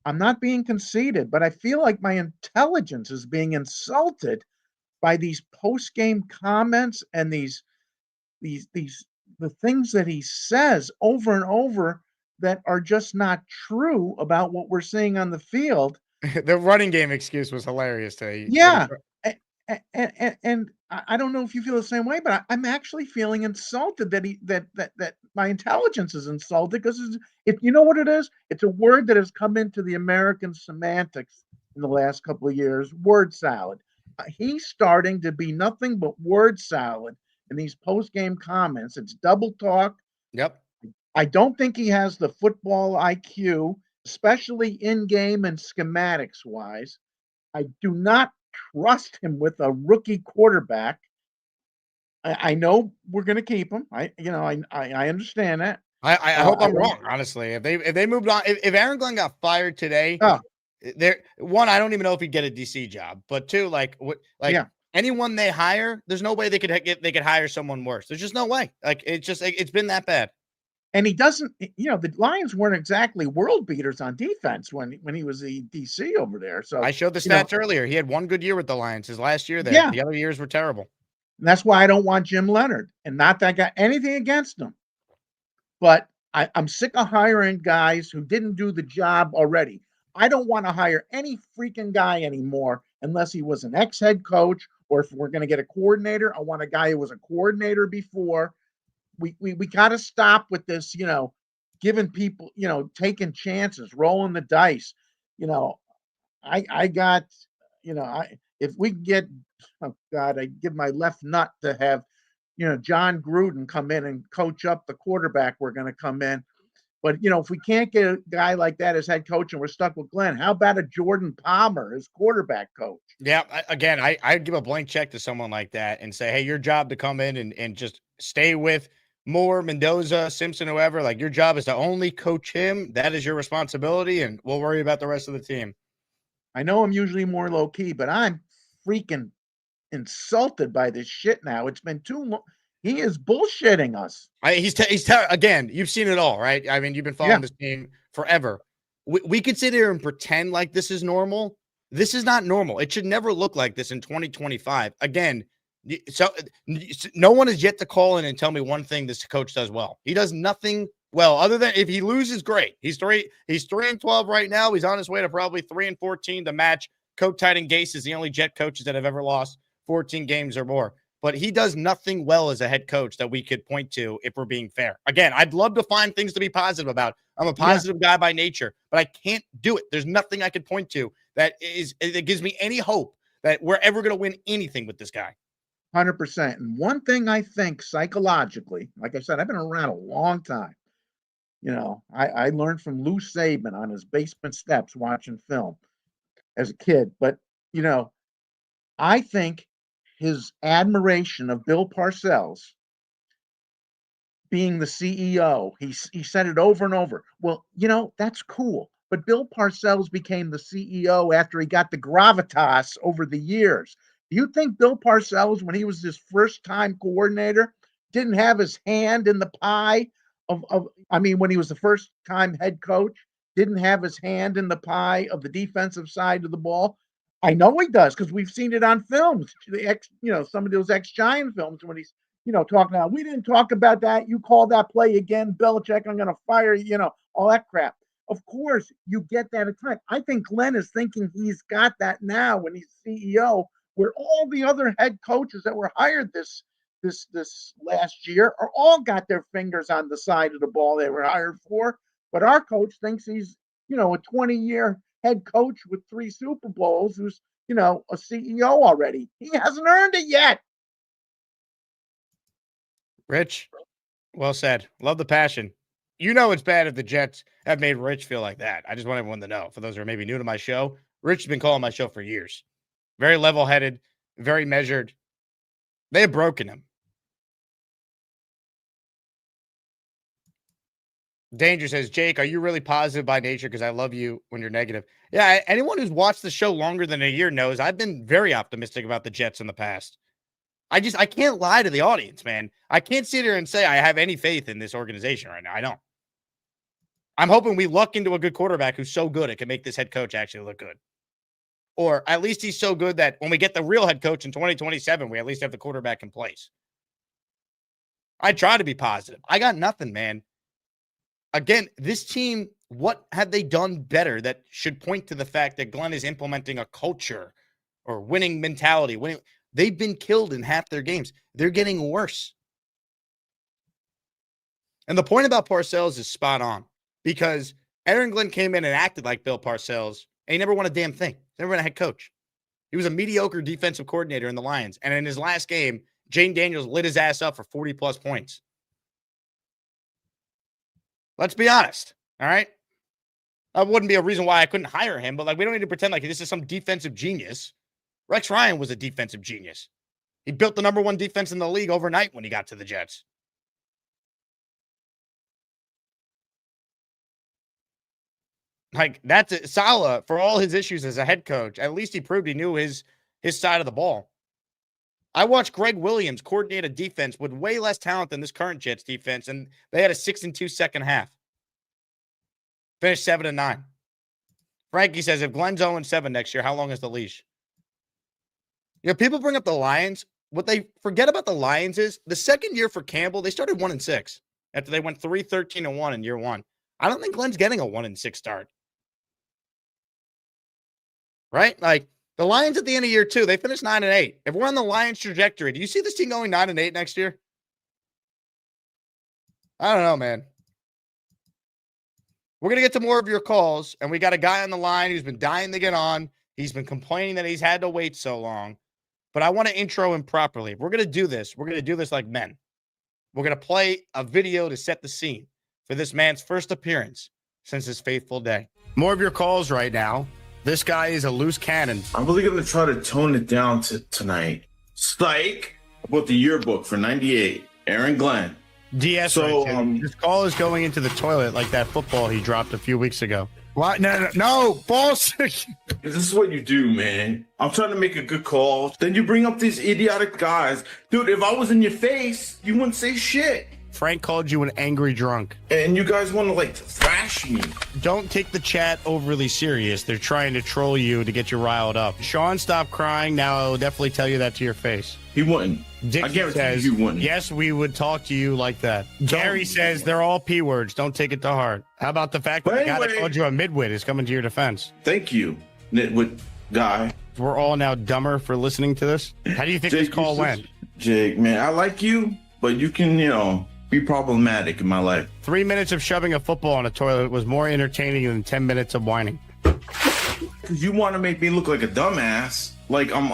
I'm not being conceited, but I feel like my intelligence is being insulted by these post-game comments and the things that he says over and over that are just not true about what we're seeing on the field. The running game excuse was hilarious today. Yeah. And I don't know if you feel the same way, but I'm actually feeling insulted that my intelligence is insulted because you know what it is? It's a word that has come into the American semantics in the last couple of years, word salad. He's starting to be nothing but word salad in these post-game comments. It's double talk. Yep. I don't think he has the football IQ, especially in-game and schematics wise. I do not trust him with a rookie quarterback. I know we're going to keep him. I understand that. I hope I'm wrong, honestly. If they moved on, if Aaron Glenn got fired today, I don't even know if he'd get a DC job. But two, anyone they hire, there's no way they could hire someone worse. There's just no way. It's been that bad. And he doesn't, the Lions weren't exactly world beaters on defense when he was the DC over there. So I showed the stats earlier. He had one good year with the Lions. His last year there. Yeah. The other years were terrible. And that's why I don't want Jim Leonard. And not that I got anything against him. But I'm sick of hiring guys who didn't do the job already. I don't want to hire any freaking guy anymore unless he was an ex-head coach, or if we're going to get a coordinator, I want a guy who was a coordinator before. We got to stop with this, giving people, taking chances, rolling the dice. If we get, oh God, I give my left nut to have, John Gruden come in and coach up the quarterback we're going to come in. But, if we can't get a guy like that as head coach and we're stuck with Glenn, how about a Jordan Palmer as quarterback coach? Yeah, I'd give a blank check to someone like that and say, hey, your job to come in and just stay with Moore, Mendoza, Simpson, whoever. Like, your job is to only coach him. That is your responsibility, and we'll worry about the rest of the team. I know I'm usually more low-key, but I'm freaking insulted by this shit now. It's been too long. He is bullshitting us. Again, you've seen it all, right? I mean, you've been following this team forever. We could sit here and pretend like this is normal. This is not normal. It should never look like this in 2025. Again, so no one is yet to call in and tell me one thing this coach does well. He does nothing well, other than if he loses, great. He's 3-12 right now. He's on his way to probably 3-14 to match Coach Titan Gase is the only Jet coaches that have ever lost 14 games or more. But he does nothing well as a head coach that we could point to if we're being fair. Again, I'd love to find things to be positive about. I'm a positive guy by nature, but I can't do it. There's nothing I could point to that gives me any hope that we're ever going to win anything with this guy. 100%. And one thing I think psychologically, like I said, I've been around a long time. I learned from Lou Saban on his basement steps watching film as a kid. But, I think his admiration of Bill Parcells being the CEO, he said it over and over. Well, that's cool. But Bill Parcells became the CEO after he got the gravitas over the years. Do you think Bill Parcells, when he was his first-time coordinator, didn't have his hand in the pie when he was the first-time head coach, didn't have his hand in the pie of the defensive side of the ball? I know he does because we've seen it on films. Some of those ex-Giant films when he's talking about, we didn't talk about that. You call that play again, Belichick, I'm going to fire you, all that crap. Of course, you get that at times. I think Glenn is thinking he's got that now when he's CEO, where all the other head coaches that were hired this last year are all got their fingers on the side of the ball they were hired for. But our coach thinks he's, a 20-year head coach with 3 Super Bowls who's, a CEO already. He hasn't earned it yet. Rich, well said. Love the passion. It's bad if the Jets have made Rich feel like that. I just want everyone to know. For those who are maybe new to my show, Rich has been calling my show for years. Very level-headed, very measured. They have broken him. Danger says, Jake, are you really positive by nature? Because I love you when you're negative. Yeah, anyone who's watched the show longer than a year knows I've been very optimistic about the Jets in the past. I can't lie to the audience, man. I can't sit here and say I have any faith in this organization right now. I don't. I'm hoping we luck into a good quarterback who's so good it can make this head coach actually look good. Or at least he's so good that when we get the real head coach in 2027, we at least have the quarterback in place. I try to be positive. I got nothing, man. Again, this team, what have they done better that should point to the fact that Glenn is implementing a culture or winning mentality? They've been killed in half their games. They're getting worse. And the point about Parcells is spot on because Aaron Glenn came in and acted like Bill Parcells, and he never won a damn thing. He's never been a head coach. He was a mediocre defensive coordinator in the Lions. And in his last game, Jane Daniels lit his ass up for 40-plus points. Let's be honest, all right? That wouldn't be a reason why I couldn't hire him, but we don't need to pretend like this is some defensive genius. Rex Ryan was a defensive genius. He built the number 1 defense in the league overnight when he got to the Jets. That's it. Saleh, for all his issues as a head coach, at least he proved he knew his side of the ball. I watched Greg Williams coordinate a defense with way less talent than this current Jets defense, and they had a 6-2 second half. Finished 7-9. Frankie says, if Glenn's 0-7 next year, how long is the leash? People bring up the Lions. What they forget about the Lions is the second year for Campbell, they started 1-6 after they went 3-13-1 in year 1. I don't think Glenn's getting a 1-6 start. Right? The Lions at the end of year 2, they finished 9-8. If we're on the Lions trajectory, do you see this team going 9-8 next year? I don't know, man. We're going to get to more of your calls, and we got a guy on the line who's been dying to get on. He's been complaining that he's had to wait so long. But I want to intro him properly. If we're going to do this, we're going to do this like men. We're going to play a video to set the scene for this man's first appearance since his faithful day. More of your calls right now. This guy is a loose cannon. I'm really going to try to tone it down tonight. Psych. I bought the yearbook for 98. Aaron Glenn. DS. So, this call is going into the toilet like that football he dropped a few weeks ago. What? No, false. This is what you do, man. I'm trying to make a good call. Then you bring up these idiotic guys. Dude, if I was in your face, you wouldn't say shit. Frank called you an angry drunk. And you guys want to thrash me. Don't take the chat overly serious. They're trying to troll you to get you riled up. Sean, stop crying. Now I will definitely tell you that to your face. He wouldn't. Dixie I guarantee says, you wouldn't. Yes, we would talk to you like that. Gary says they're all P words. Don't take it to heart. How about the fact that the guy that called you a midwit is coming to your defense? Thank you, nitwit guy. We're all now dumber for listening to this. How do you think this call went? Jake, man, I like you, but you can, be problematic in my life. 3 minutes of shoving a football in a toilet was more entertaining than 10 minutes of whining. Because you want to make me look like a dumbass. Like I'm,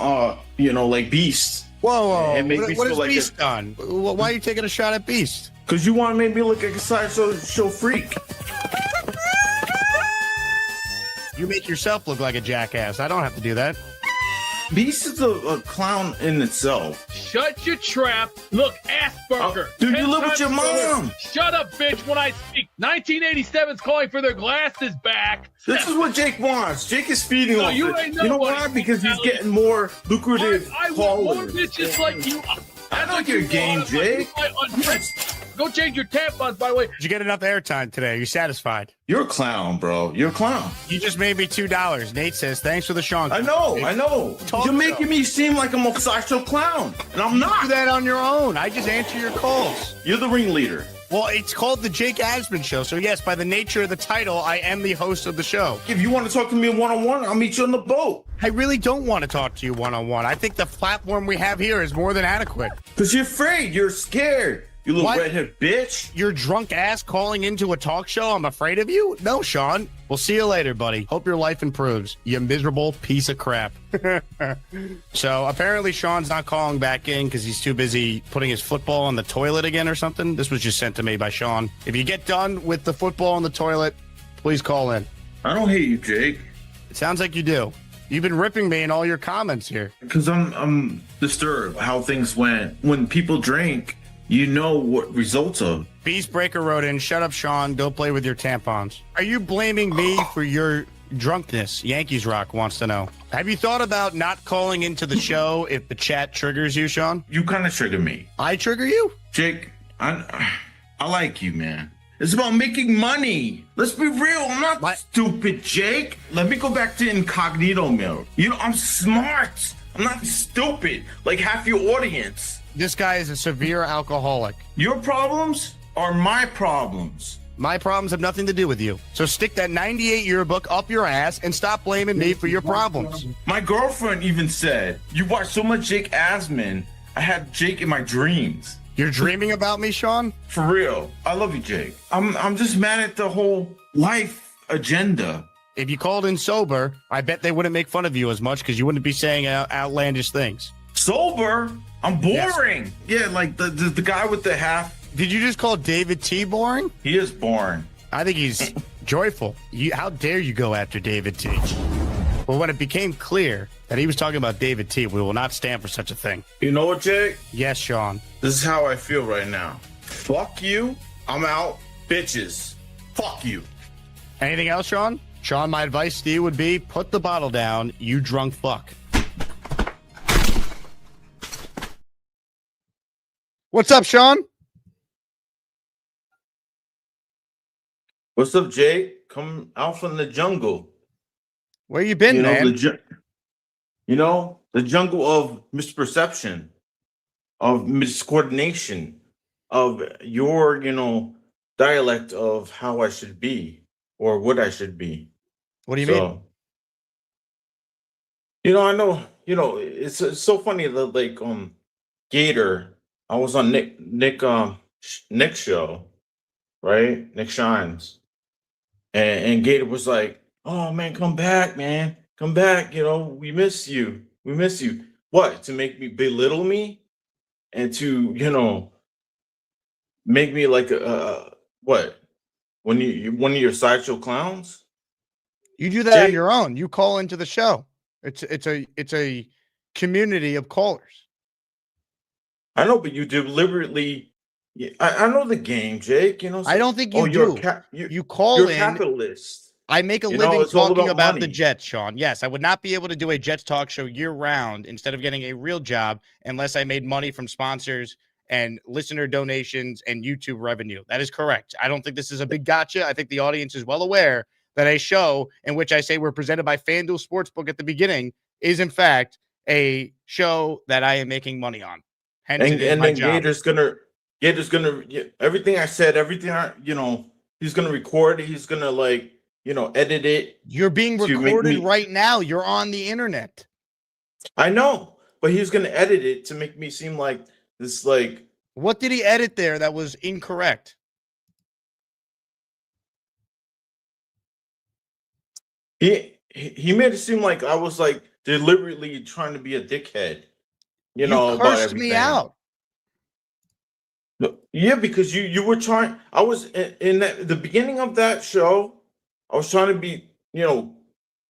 like Beast. Whoa. And what has Beast done? Why are you taking a shot at Beast? Because you want to make me look like a sideshow freak. You make yourself look like a jackass. I don't have to do that. Beast is a clown in itself. Shut your trap. Look, Asperger. Dude, you live with your mom. Shut up, bitch, when I speak. 1987's calling for their glasses back. This is what Jake wants. Jake is feeding off you it. You know why? Because he's getting more lucrative I want more bitches like you. I like your game, Jake. Go change your tampons, by the way. Did you get enough airtime today? Are you satisfied? You're a clown, bro. You're a clown. You just made me $2. Nate says, thanks for the Sean. I know. You're making me seem like I'm a sideshow clown, and I'm not. Do that on your own. I just answer your calls. You're the ringleader. Well, it's called the Jake Asman Show. So, yes, by the nature of the title, I am the host of the show. If you want to talk to me one-on-one, I'll meet you on the boat. I really don't want to talk to you one-on-one. I think the platform we have here is more than adequate. Because you're afraid. You're scared. You little What? redhead bitch. Your drunk ass calling into a talk show? I'm afraid of you? No, Sean. We'll see you later, buddy. Hope your life improves. You miserable piece of crap. So apparently Sean's not calling back in because he's too busy putting his football on the toilet again or something. This was just sent to me by Sean. If you get done with the football on the toilet, please call in. I don't hate you, Jake. It sounds like you do. You've been ripping me in all your comments here. Because I'm disturbed how things went. When people drink, you know what results of. Beastbreaker wrote in, shut up, Sean. Don't play with your tampons. Are you blaming me for your drunkenness? Yankees Rock wants to know. Have you thought about not calling into the show if the chat triggers you, Sean? You kind of trigger me. I trigger you? Jake, I like you, man. It's about making money. Let's be real. I'm not stupid, Jake. Let me go back to incognito mode. I'm smart. I'm not stupid like half your audience. This guy is a severe alcoholic. Your problems are my problems. My problems have nothing to do with you. So stick that 98 yearbook up your ass and stop blaming me for your problems. My girlfriend even said, you watch so much Jake Asman, I had Jake in my dreams. You're dreaming about me, Sean? For real. I love you, Jake. I'm just mad at the whole life agenda. If you called in sober, I bet they wouldn't make fun of you as much because you wouldn't be saying outlandish things. Sober? I'm boring. Yes. Yeah, like the guy with the half. Did you just call David T boring? He is boring. I think he's joyful. How dare you go after David T? Well, when it became clear that he was talking about David T, we will not stand for such a thing. You know what, Jake? Yes, Sean. This is how I feel right now. Fuck you. I'm out. Bitches. Fuck you. Anything else, Sean? Sean, my advice to you would be put the bottle down, you drunk fuck. What's up, Sean? What's up, Jake? Come out from the jungle. Where you been, man? The jungle of misperception, of miscoordination, of your, dialect of how I should be or what I should be. What do you mean? I know, it's so funny that Gator, I was on Nick's show, right? Nick Shines. And Gator was like, oh man, come back, man. Come back, we miss you. We miss you. What? To make me belittle me? And to, make me like what? One of your sideshow clowns? You do that on your own. You call into the show. It's a community of callers. I know, but you deliberately. I know the game, Jake. I don't think you do. You call you're in. Capitalist. I make a living talking about the Jets, Sean. Yes, I would not be able to do a Jets talk show year round instead of getting a real job unless I made money from sponsors and listener donations and YouTube revenue. That is correct. I don't think this is a big gotcha. I think the audience is well aware that a show in which I say we're presented by FanDuel Sportsbook at the beginning is in fact a show that I am making money on. Hence, and then Gator's gonna everything I said, he's gonna record it, he's gonna edit it. You're being recorded right now. You're on the internet. I know, but he's gonna edit it to make me seem like this What did he edit there that was incorrect? He made it seem like I was deliberately trying to be a dickhead. You cursed me out. Yeah, because you were trying. I was in the beginning of that show. I was trying to be,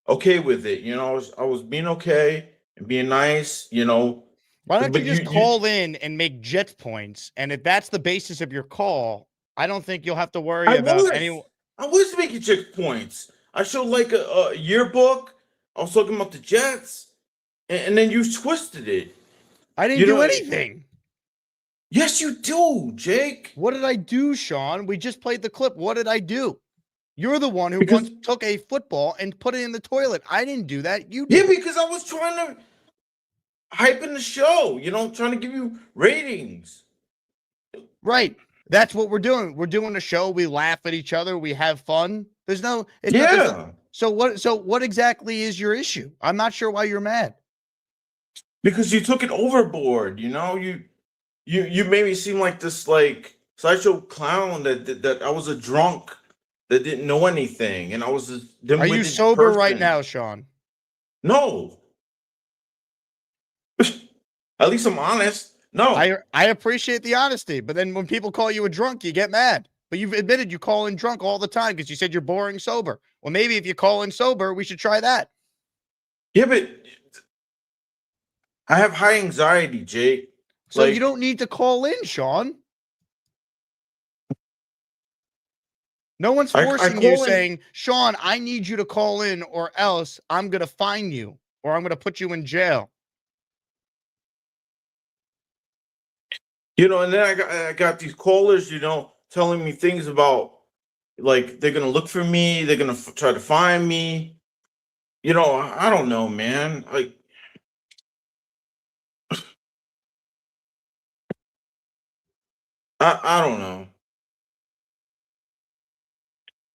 okay with it. I was being okay and being nice. Why don't you just call in and make Jets points? And if that's the basis of your call, I don't think you'll have to worry about anyone. I was making Jets points. I showed a yearbook. I was talking about the Jets, and then you twisted it. I didn't do anything. Yes, you do, Jake. What did I do, Sean? We just played the clip. What did I do? You're the one who Because- once took a football and put it in the toilet. I didn't do that. You did. Yeah, because I was trying to hype in the show, trying to give you ratings. Right. That's what we're doing. We're doing a show. We laugh at each other. We have fun. There's no. So what exactly is your issue? I'm not sure why you're mad. Because you took it overboard, you made me seem like this like sideshow clown that I was a drunk that didn't know anything, and I was a Are you sober right now, Sean? No. At least I'm honest. No. I appreciate the honesty, but then when people call you a drunk, you get mad. But you've admitted you call in drunk all the time because you said you're boring sober. Well, maybe if you call in sober, we should try that. Yeah, but I have high anxiety, Jake. So you don't need to call in, Sean. No one's forcing you saying, Sean, I need you to call in or else I'm going to fine you or I'm going to put you in jail. And then I got these callers, telling me things about like they're going to look for me. They're going to try to find me. I don't know, man. Like, I don't know.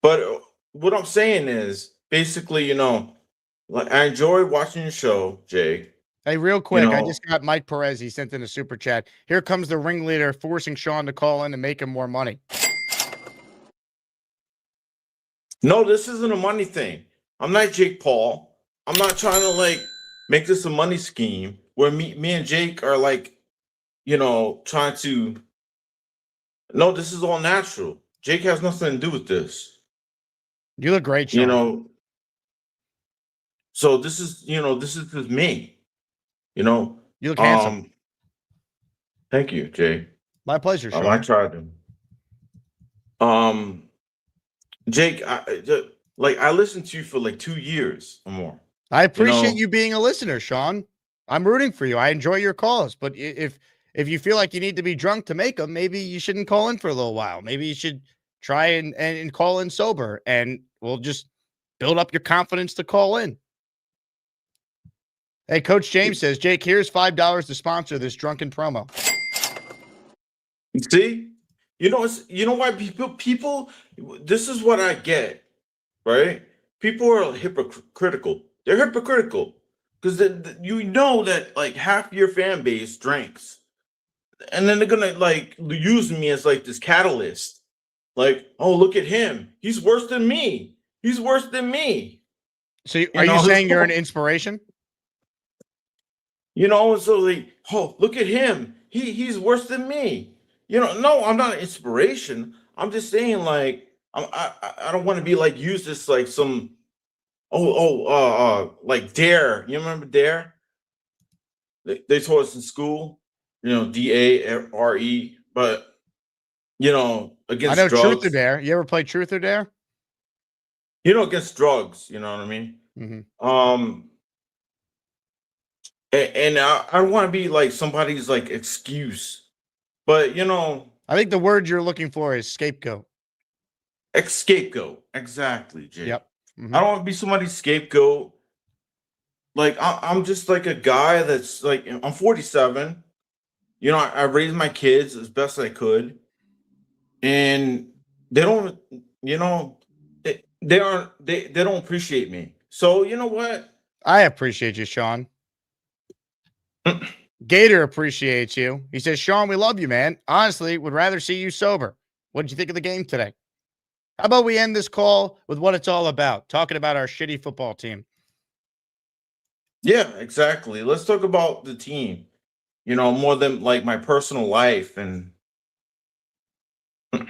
But what I'm saying is basically, like I enjoy watching your show, Jake. Hey, real quick, I just got Mike Perez. He sent in a super chat. Here comes the ringleader forcing Sean to call in and make him more money. No, this isn't a money thing. I'm not Jake Paul. I'm not trying to like make this a money scheme where me and Jake are like, trying to. No, this is all natural. Jake has nothing to do with this. You look great, Sean. So this is just me. You look handsome. Thank you, Jay. My pleasure, Sean. I tried to. Jake, I listened to you for like 2 years or more. I appreciate you being a listener, Sean. I'm rooting for you. I enjoy your calls, but if you feel like you need to be drunk to make them, maybe you shouldn't call in for a little while. Maybe you should try and call in sober, and we'll just build up your confidence to call in. Hey, Coach James says, Jake, here's $5 to sponsor this drunken promo. See, why people. This is what I get, right? People are hypocritical. They're hypocritical because that like half your fan base drinks, and then they're gonna like use me as like this catalyst. Like, oh, look at him. He's worse than me. He's worse than me. So are you saying you're an inspiration? So like, oh, look at him. He's worse than me. No, I'm not an inspiration. I'm just saying, like, I don't want to be like used as like some, like Dare. You remember Dare? They taught us in school, DARE, but against I know drugs. Truth or Dare. You ever play Truth or Dare? Against drugs. You know what I mean? Mm-hmm. And I want to be like somebody's like excuse, but I think the word you're looking for is scapegoat. Scapegoat, exactly, Jay. Yep. Mm-hmm. I don't want to be somebody's scapegoat. Like I'm just like a guy that's like I'm 47. I raised my kids as best I could, and they don't. They don't appreciate me. So you know what? I appreciate you, Sean. Gator appreciates you. He says, Sean, we love you, man. Honestly, would rather see you sober. What did you think of the game today? How about we end this call with what it's all about, talking about our shitty football team? Yeah, exactly. Let's talk about the team, more than like my personal life. And well,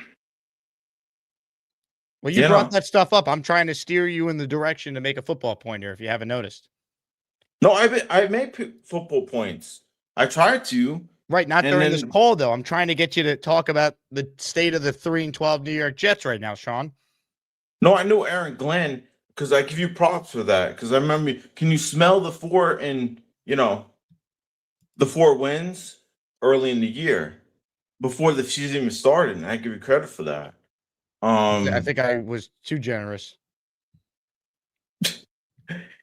you brought that stuff up. I'm trying to steer you in the direction to make a football point here, if you haven't noticed. No, I made football points. I tried to. Right, not during this call, though. I'm trying to get you to talk about the state of the 3-12 New York Jets right now, Sean. No, I knew Aaron Glenn because I give you props for that. Because I remember, can you smell the 4 and the 4 wins early in the year? before the season even started, and I give you credit for that. I think I was too generous.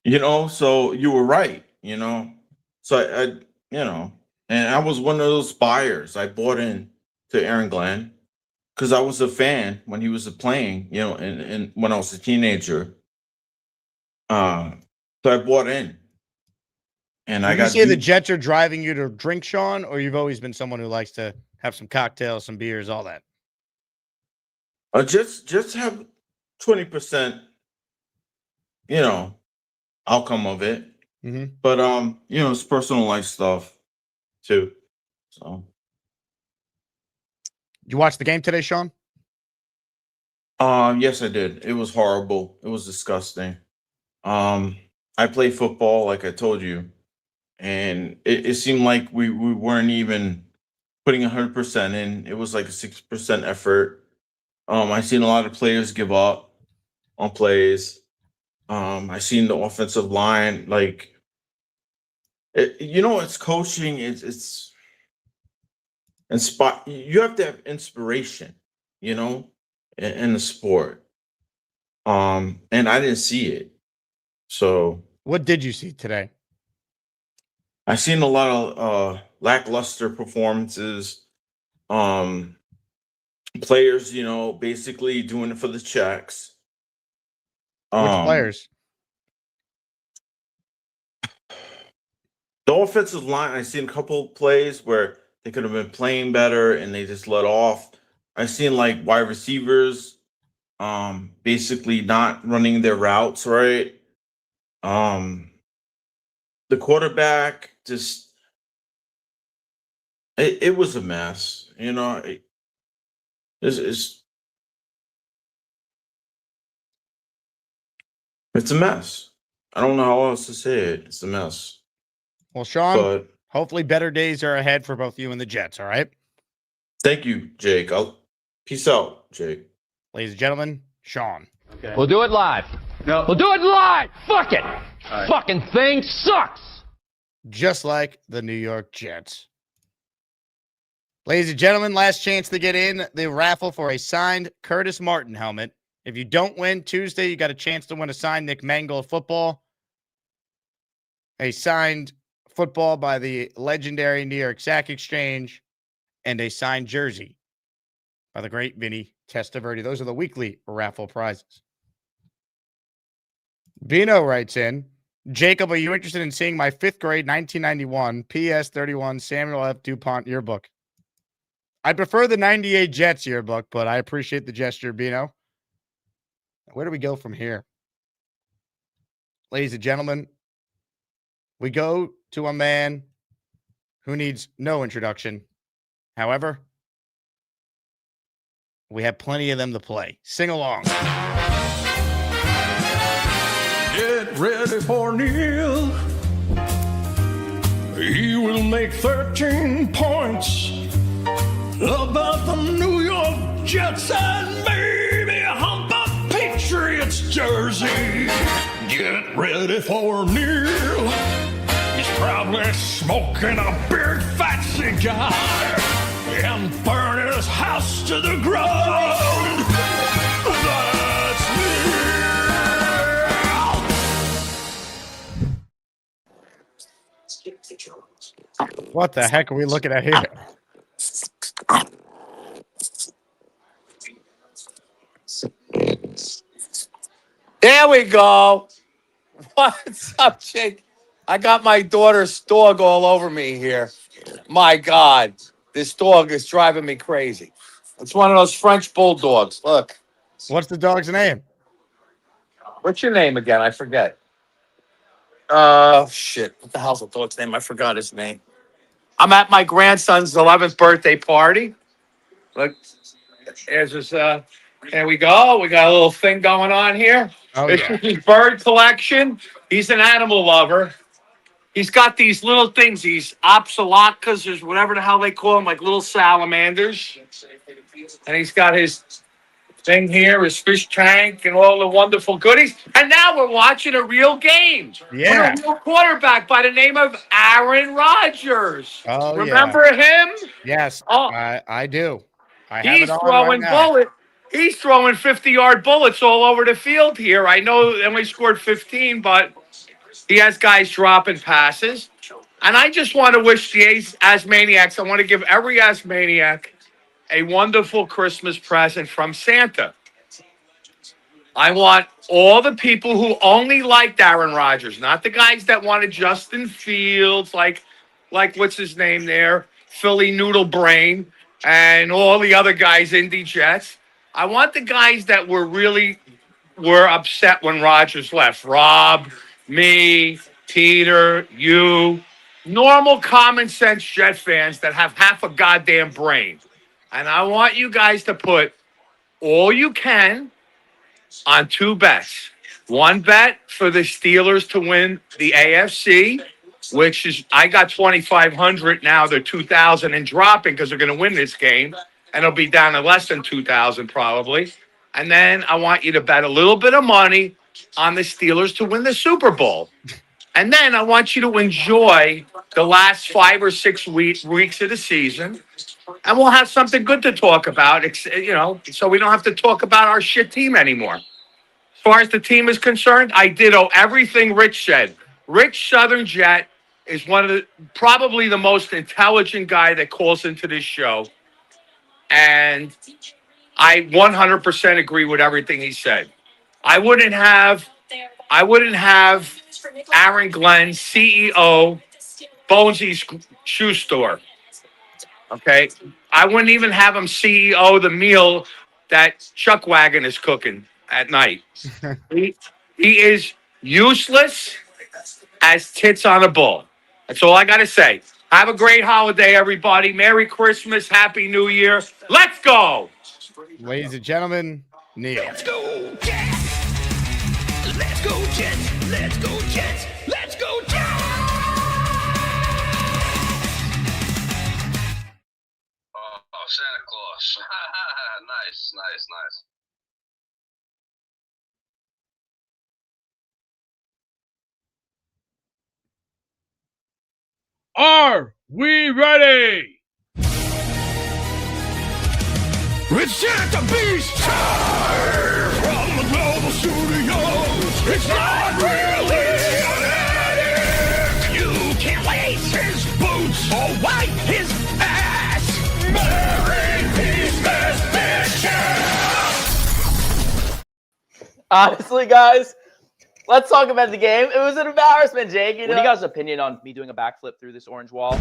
So you were right, So I and I was one of those buyers. I bought in to Aaron Glenn because I was a fan when he was playing, and when I was a teenager. So I bought in. And I Would you got say the duped. Jets are driving you to drink, Sean, or you've always been someone who likes to have some cocktails, some beers, all that? Just have 20%, outcome of it. Mm-hmm. But it's personal life stuff too. So you watch the game today, Sean? Yes, I did. It was horrible. It was disgusting. I play football, like I told you, and it seemed like we weren't even putting 100% in. It was like a 6% effort. I seen a lot of players give up on plays. I seen the offensive line it's coaching. It's you have to have inspiration, in the sport. And I didn't see it. So what did you see today? I seen a lot of lackluster performances. Players, basically doing it for the checks. Which players? The offensive line, I seen a couple plays where they could have been playing better and they just let off. I seen like wide receivers basically not running their routes right. The quarterback just it was a mess, it's a mess. I don't know how else to say it. It's a mess. Well, Sean, But hopefully better days are ahead for both you and the Jets, all right? Thank you, Jake. Peace out, Jake. Ladies and gentlemen, Sean. Okay. We'll do it live. No. We'll do it live. Fuck it. Right. Fucking thing sucks. Just like the New York Jets. Ladies and gentlemen, last chance to get in the raffle for a signed Curtis Martin helmet. If you don't win Tuesday, you got a chance to win a signed Nick Mangold football, a signed football by the legendary New York Sack Exchange, and a signed jersey by the great Vinny Testaverde. Those are the weekly raffle prizes. Bino writes in, Jacob, are you interested in seeing my 5th grade 1991 PS 31 Samuel F. DuPont yearbook? I prefer the 98 Jets yearbook, but I appreciate the gesture, Bino. Where do we go from here? Ladies and gentlemen, we go to a man who needs no introduction. However, we have plenty of them to play. Sing along. Get ready for Neil. He will make 13 points about the New York Jets and maybe hump a Patriots jersey. Get ready for Neil. He's probably smoking a big fat cigar and burning his house to the ground. That's Neil. What the heck are we looking at here? There we go. What's up, Jake? I got my daughter's dog all over me here. My God, this dog is driving me crazy. It's one of those French bulldogs. Look. What's the dog's name? What's your name again? I forget. Shit. What the hell's the dog's name? I forgot his name. I'm at my grandson's 11th birthday party. Look, there's his, there we go. We got a little thing going on here. Oh, This yeah. is his bird collection. He's an animal lover. He's got these little things, these opsilocas, or whatever the hell they call them, like little salamanders. And he's got his thing here, his fish tank, and all the wonderful goodies. And now we're watching a real game Yeah. with a real quarterback by the name of Aaron Rodgers. Oh, yeah. Remember him? Yes, Oh, I do. I have it he's on right throwing now. bullet. He's throwing 50-yard bullets all over the field here. I know they only scored 15, but he has guys dropping passes. And I just want to wish the Asmaniacs, I want to give every Asmaniac a wonderful Christmas present from Santa. I want all the people who only liked Aaron Rodgers, not the guys that wanted Justin Fields, like what's his name there, Philly Noodle Brain, and all the other guys, Indy Jets. I want the guys that were upset when Rodgers left. Rob, me, Peter, you, normal common sense Jet fans that have half a goddamn brain. And I want you guys to put all you can on two bets. One bet for the Steelers to win the AFC, which is I got 2,500 now. They're 2,000 and dropping because they're going to win this game, and it'll be down to less than 2,000 probably. And then I want you to bet a little bit of money on the Steelers to win the Super Bowl. And then I want you to enjoy the last 5 or 6 weeks of the season. And we'll have something good to talk about, so we don't have to talk about our shit team anymore. As far as the team is concerned, I ditto everything Rich said. Rich Southern Jet is probably the most intelligent guy that calls into this show. And I 100% agree with everything he said. I wouldn't have Aaron Glenn, CEO, Bonesy's shoe store. Okay. I wouldn't even have him CEO the meal that Chuck Wagon is cooking at night. He is useless as tits on a bull. That's all I got to say. Have a great holiday, everybody. Merry Christmas. Happy New Year. Let's go. Ladies and gentlemen, Neil. Let's go Jets! Let's go Jets! Let's go Jets! Let's go Jets! Oh, Santa Claus. Nice. Are we ready? It's Santa Beast time from the global studios. It's not really an edit. You can't lace his boots or wipe his ass. Merry Christmas, bitches. Honestly, guys, let's talk about the game. It was an embarrassment, Jake. What do you guys' opinion on me doing a backflip through this orange wall?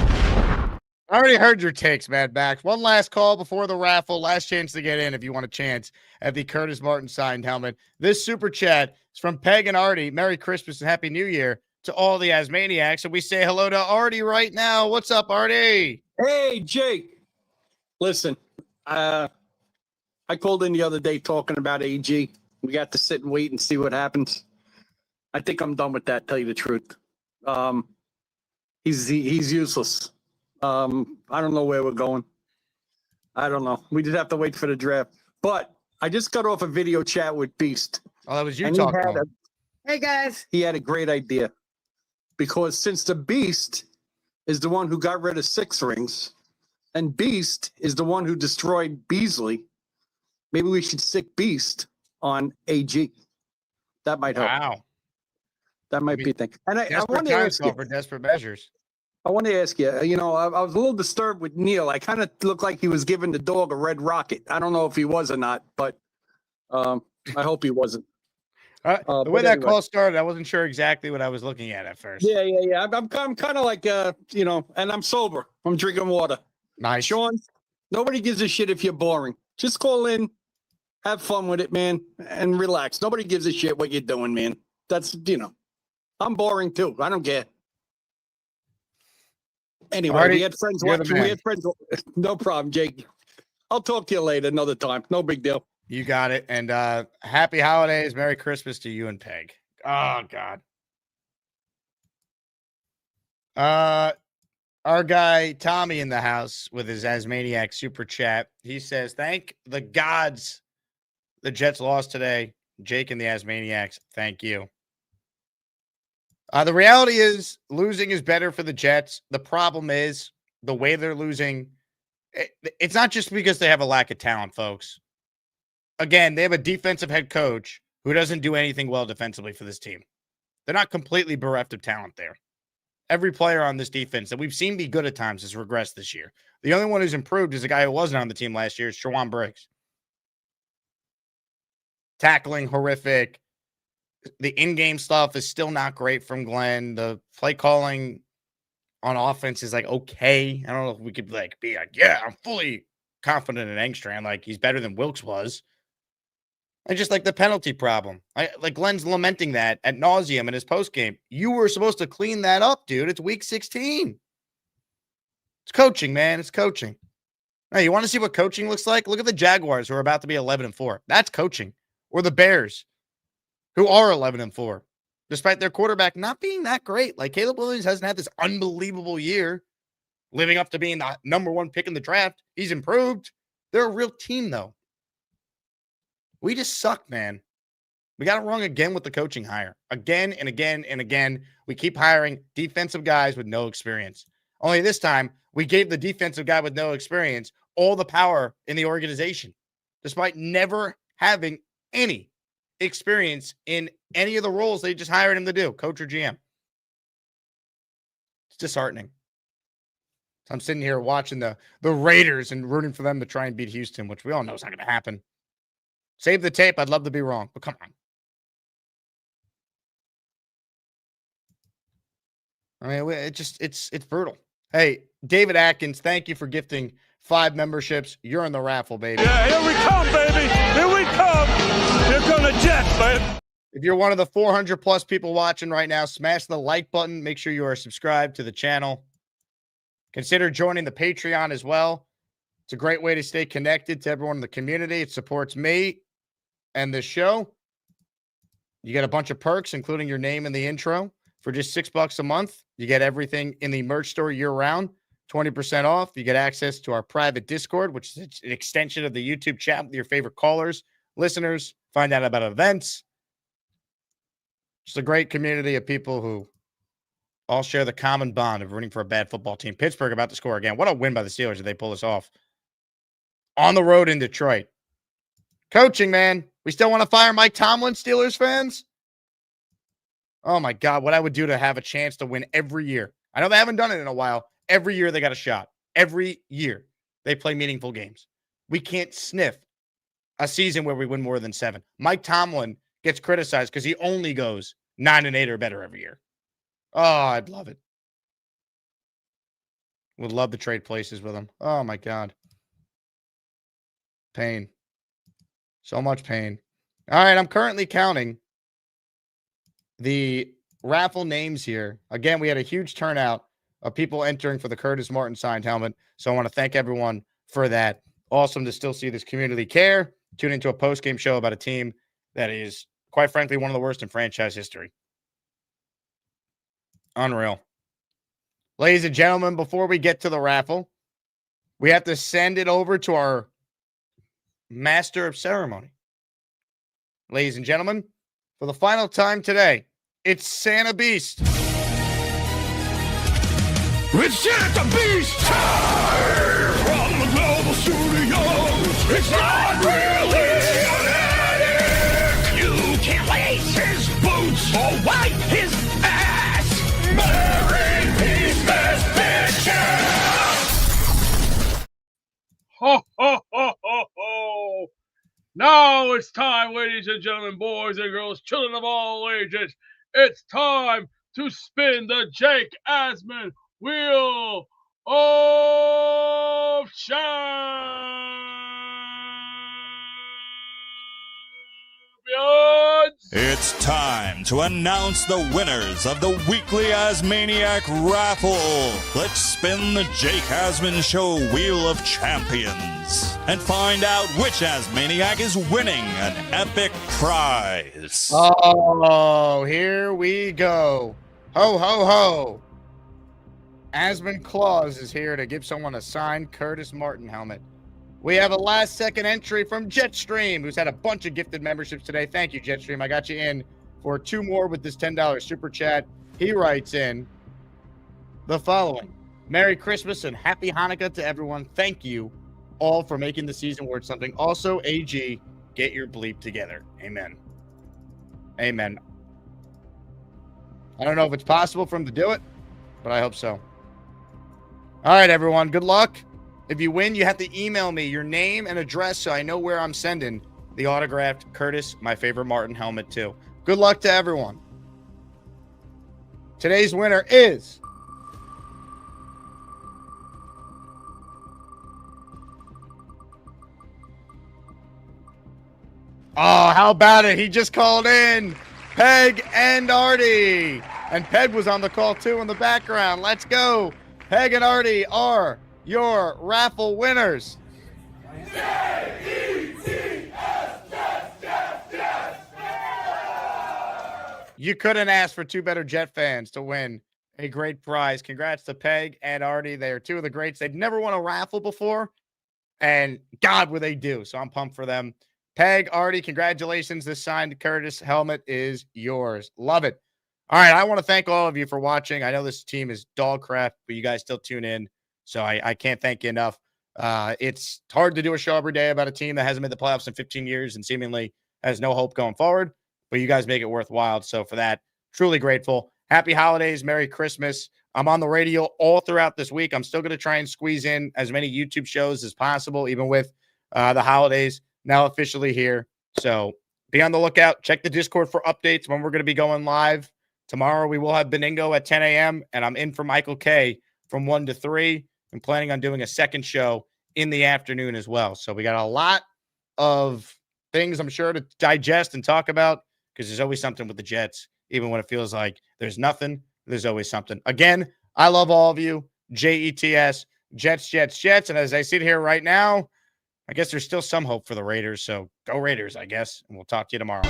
I already heard your takes, Mad Max. One last call before the raffle. Last chance to get in if you want a chance at the Curtis Martin signed helmet. This super chat is from Peg and Artie. Merry Christmas and Happy New Year to all the Asmaniacs. And we say hello to Artie right now. What's up, Artie? Hey, Jake. Listen, I called in the other day talking about AG. We got to sit and wait and see what happens. I think I'm done with that, tell you the truth. He's useless. I don't know where we're going. I don't know. We just have to wait for the draft. But I just got off a video chat with Beast. Oh, that was you and talking. Hey, guys. He had a great idea. Because since the Beast is the one who got rid of 6 rings, and Beast is the one who destroyed Beasley, maybe we should stick Beast on AG. That might help. Wow. That might be a thing. And I want to ask you, for desperate measures. I want to ask you, I was a little disturbed with Neil. I kind of looked like he was giving the dog a red rocket. I don't know if he was or not, but I hope he wasn't. The way that call started, I wasn't sure exactly what I was looking at first. Yeah. I'm kind of like, and I'm sober. I'm drinking water. Nice. Sean, nobody gives a shit if you're boring. Just call in, have fun with it, man, and relax. Nobody gives a shit what you're doing, man. That's, I'm boring too. I don't care. Anyway, Artie, we had friends you're the watching. We man. had friends. No problem, Jake. I'll talk to you later another time. No big deal. You got it. And happy holidays. Merry Christmas to you and Peg. Oh, God. Our guy Tommy in the house with his Asmaniac super chat. He says, thank the gods the Jets lost today. Jake and the Asmaniacs, thank you. The reality is losing is better for the Jets. The problem is the way they're losing. It's not just because they have a lack of talent, folks. Again, they have a defensive head coach who doesn't do anything well defensively for this team. They're not completely bereft of talent there. Every player on this defense that we've seen be good at times has regressed this year. The only one who's improved is a guy who wasn't on the team last year, is Shawan Briggs. Tackling horrific. The in-game stuff is still not great from Glenn. The play calling on offense is like okay. I don't know if we could be like, yeah, I'm fully confident in Engstrand. Like he's better than Wilkes was. And just like the penalty problem. Like Glenn's lamenting that ad nauseum in his postgame. You were supposed to clean that up, dude. It's week 16. It's coaching, man. It's coaching. Now, you want to see what coaching looks like? Look at the Jaguars who are about to be 11-4. That's coaching. Or the Bears who are 11-4. Despite their quarterback not being that great. Like Caleb Williams hasn't had this unbelievable year living up to being the number 1 pick in the draft. He's improved. They're a real team, though. We just suck, man. We got it wrong again with the coaching hire. Again and again and again. We keep hiring defensive guys with no experience. Only this time, we gave the defensive guy with no experience all the power in the organization, despite never having any experience in any of the roles they just hired him to do, coach or GM. It's disheartening. So I'm sitting here watching the Raiders and rooting for them to try and beat Houston, which we all know is not going to happen. Save the tape. I'd love to be wrong, but come on. I mean, it's brutal. Hey, David Atkins, thank you for gifting 5 memberships. You're in the raffle, baby. Yeah, here we come, baby. Here we come. Here come the Jets, baby. If you're one of the 400 plus people watching right now, smash the like button. Make sure you are subscribed to the channel. Consider joining the Patreon as well. It's a great way to stay connected to everyone in the community. It supports me and this show. You get a bunch of perks, including your name in the intro. For just $6 a month, you get everything in the merch store year-round, 20% off. You get access to our private Discord, which is an extension of the YouTube chat with your favorite callers, listeners, find out about events. Just a great community of people who all share the common bond of rooting for a bad football team. Pittsburgh about to score again. What a win by the Steelers if they pull this off. On the road in Detroit. Coaching, man. We still want to fire Mike Tomlin, Steelers fans? Oh, my God, what I would do to have a chance to win every year. I know they haven't done it in a while. Every year they got a shot. Every year they play meaningful games. We can't sniff a season where we win more than 7. Mike Tomlin gets criticized because he only goes 9-8 or better every year. Oh, I'd love it. Would love to trade places with him. Oh, my God. Pain. So much pain. All right, I'm currently counting the raffle names here. Again, we had a huge turnout of people entering for the Curtis Martin signed helmet. So I want to thank everyone for that. Awesome to still see this community care. Tune into a post-game show about a team that is, quite frankly, one of the worst in franchise history. Unreal. Ladies and gentlemen, before we get to the raffle, we have to send it over to our master of ceremony. Ladies and gentlemen, for the final time today, it's Santa Beast. It's Santa Beast time from the Global Studios. It's not really an attic. You can't lace his boots or wipe his ass. Merry Christmas, bitches. Ho, ho, ho, ho, ho. Now it's time, ladies and gentlemen, boys and girls, children of all ages. It's time to spin the Jake Asman Wheel of Champions. It's time to announce the winners of the weekly Asmaniac raffle. Let's spin the Jake Asman Show Wheel of Champions and find out which Asmaniac is winning an epic prize. Oh, here we go. Ho, ho, ho. Asman Claus is here to give someone a signed Curtis Martin helmet. We have a last second entry from Jetstream, who's had a bunch of gifted memberships today. Thank you, Jetstream. I got you in for 2 more with this $10 super chat. He writes in the following: Merry Christmas and Happy Hanukkah to everyone. Thank you all for making the season worth something. Also, AG, get your bleep together. Amen. Amen. I don't know if it's possible for him to do it, but I hope so. All right, everyone. Good luck. If you win, you have to email me your name and address so I know where I'm sending the autographed Curtis, my favorite Martin helmet, to. Good luck to everyone. Today's winner is oh, how about it? He just called in. Peg and Artie. And Peg was on the call too in the background. Let's go. Peg and Artie are your raffle winners. You couldn't ask for 2 better Jet fans to win a great prize. Congrats to Peg and Artie. They are 2 of the greats. They've never won a raffle before, and God, were they do. So I'm pumped for them. Peg, Artie, congratulations. This signed Curtis helmet is yours. Love it. All right, I want to thank all of you for watching. I know this team is dog crap, but you guys still tune in, so I can't thank you enough. It's hard to do a show every day about a team that hasn't made the playoffs in 15 years and seemingly has no hope going forward, but you guys make it worthwhile. So for that, truly grateful. Happy holidays. Merry Christmas. I'm on the radio all throughout this week. I'm still going to try and squeeze in as many YouTube shows as possible, even with the holidays now officially here. So be on the lookout. Check the Discord for updates when we're going to be going live. Tomorrow we will have Beningo at 10 a.m. and I'm in for Michael K from 1 to 3. I'm planning on doing a second show in the afternoon as well. So we got a lot of things I'm sure to digest and talk about because there's always something with the Jets. Even when it feels like there's nothing, there's always something. Again, I love all of you. JETS, Jets, Jets, Jets. And as I sit here right now, I guess there's still some hope for the Raiders. So go Raiders, I guess. And we'll talk to you tomorrow.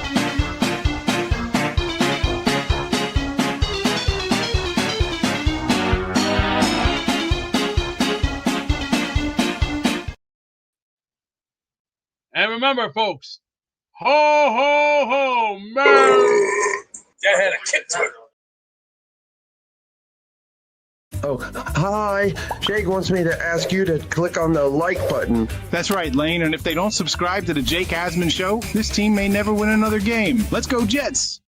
And remember, folks, ho, ho, ho, Merry. That had a kick to it. Oh, hi. Jake wants me to ask you to click on the like button. That's right, Lane. And if they don't subscribe to the Jake Asman Show, this team may never win another game. Let's go, Jets.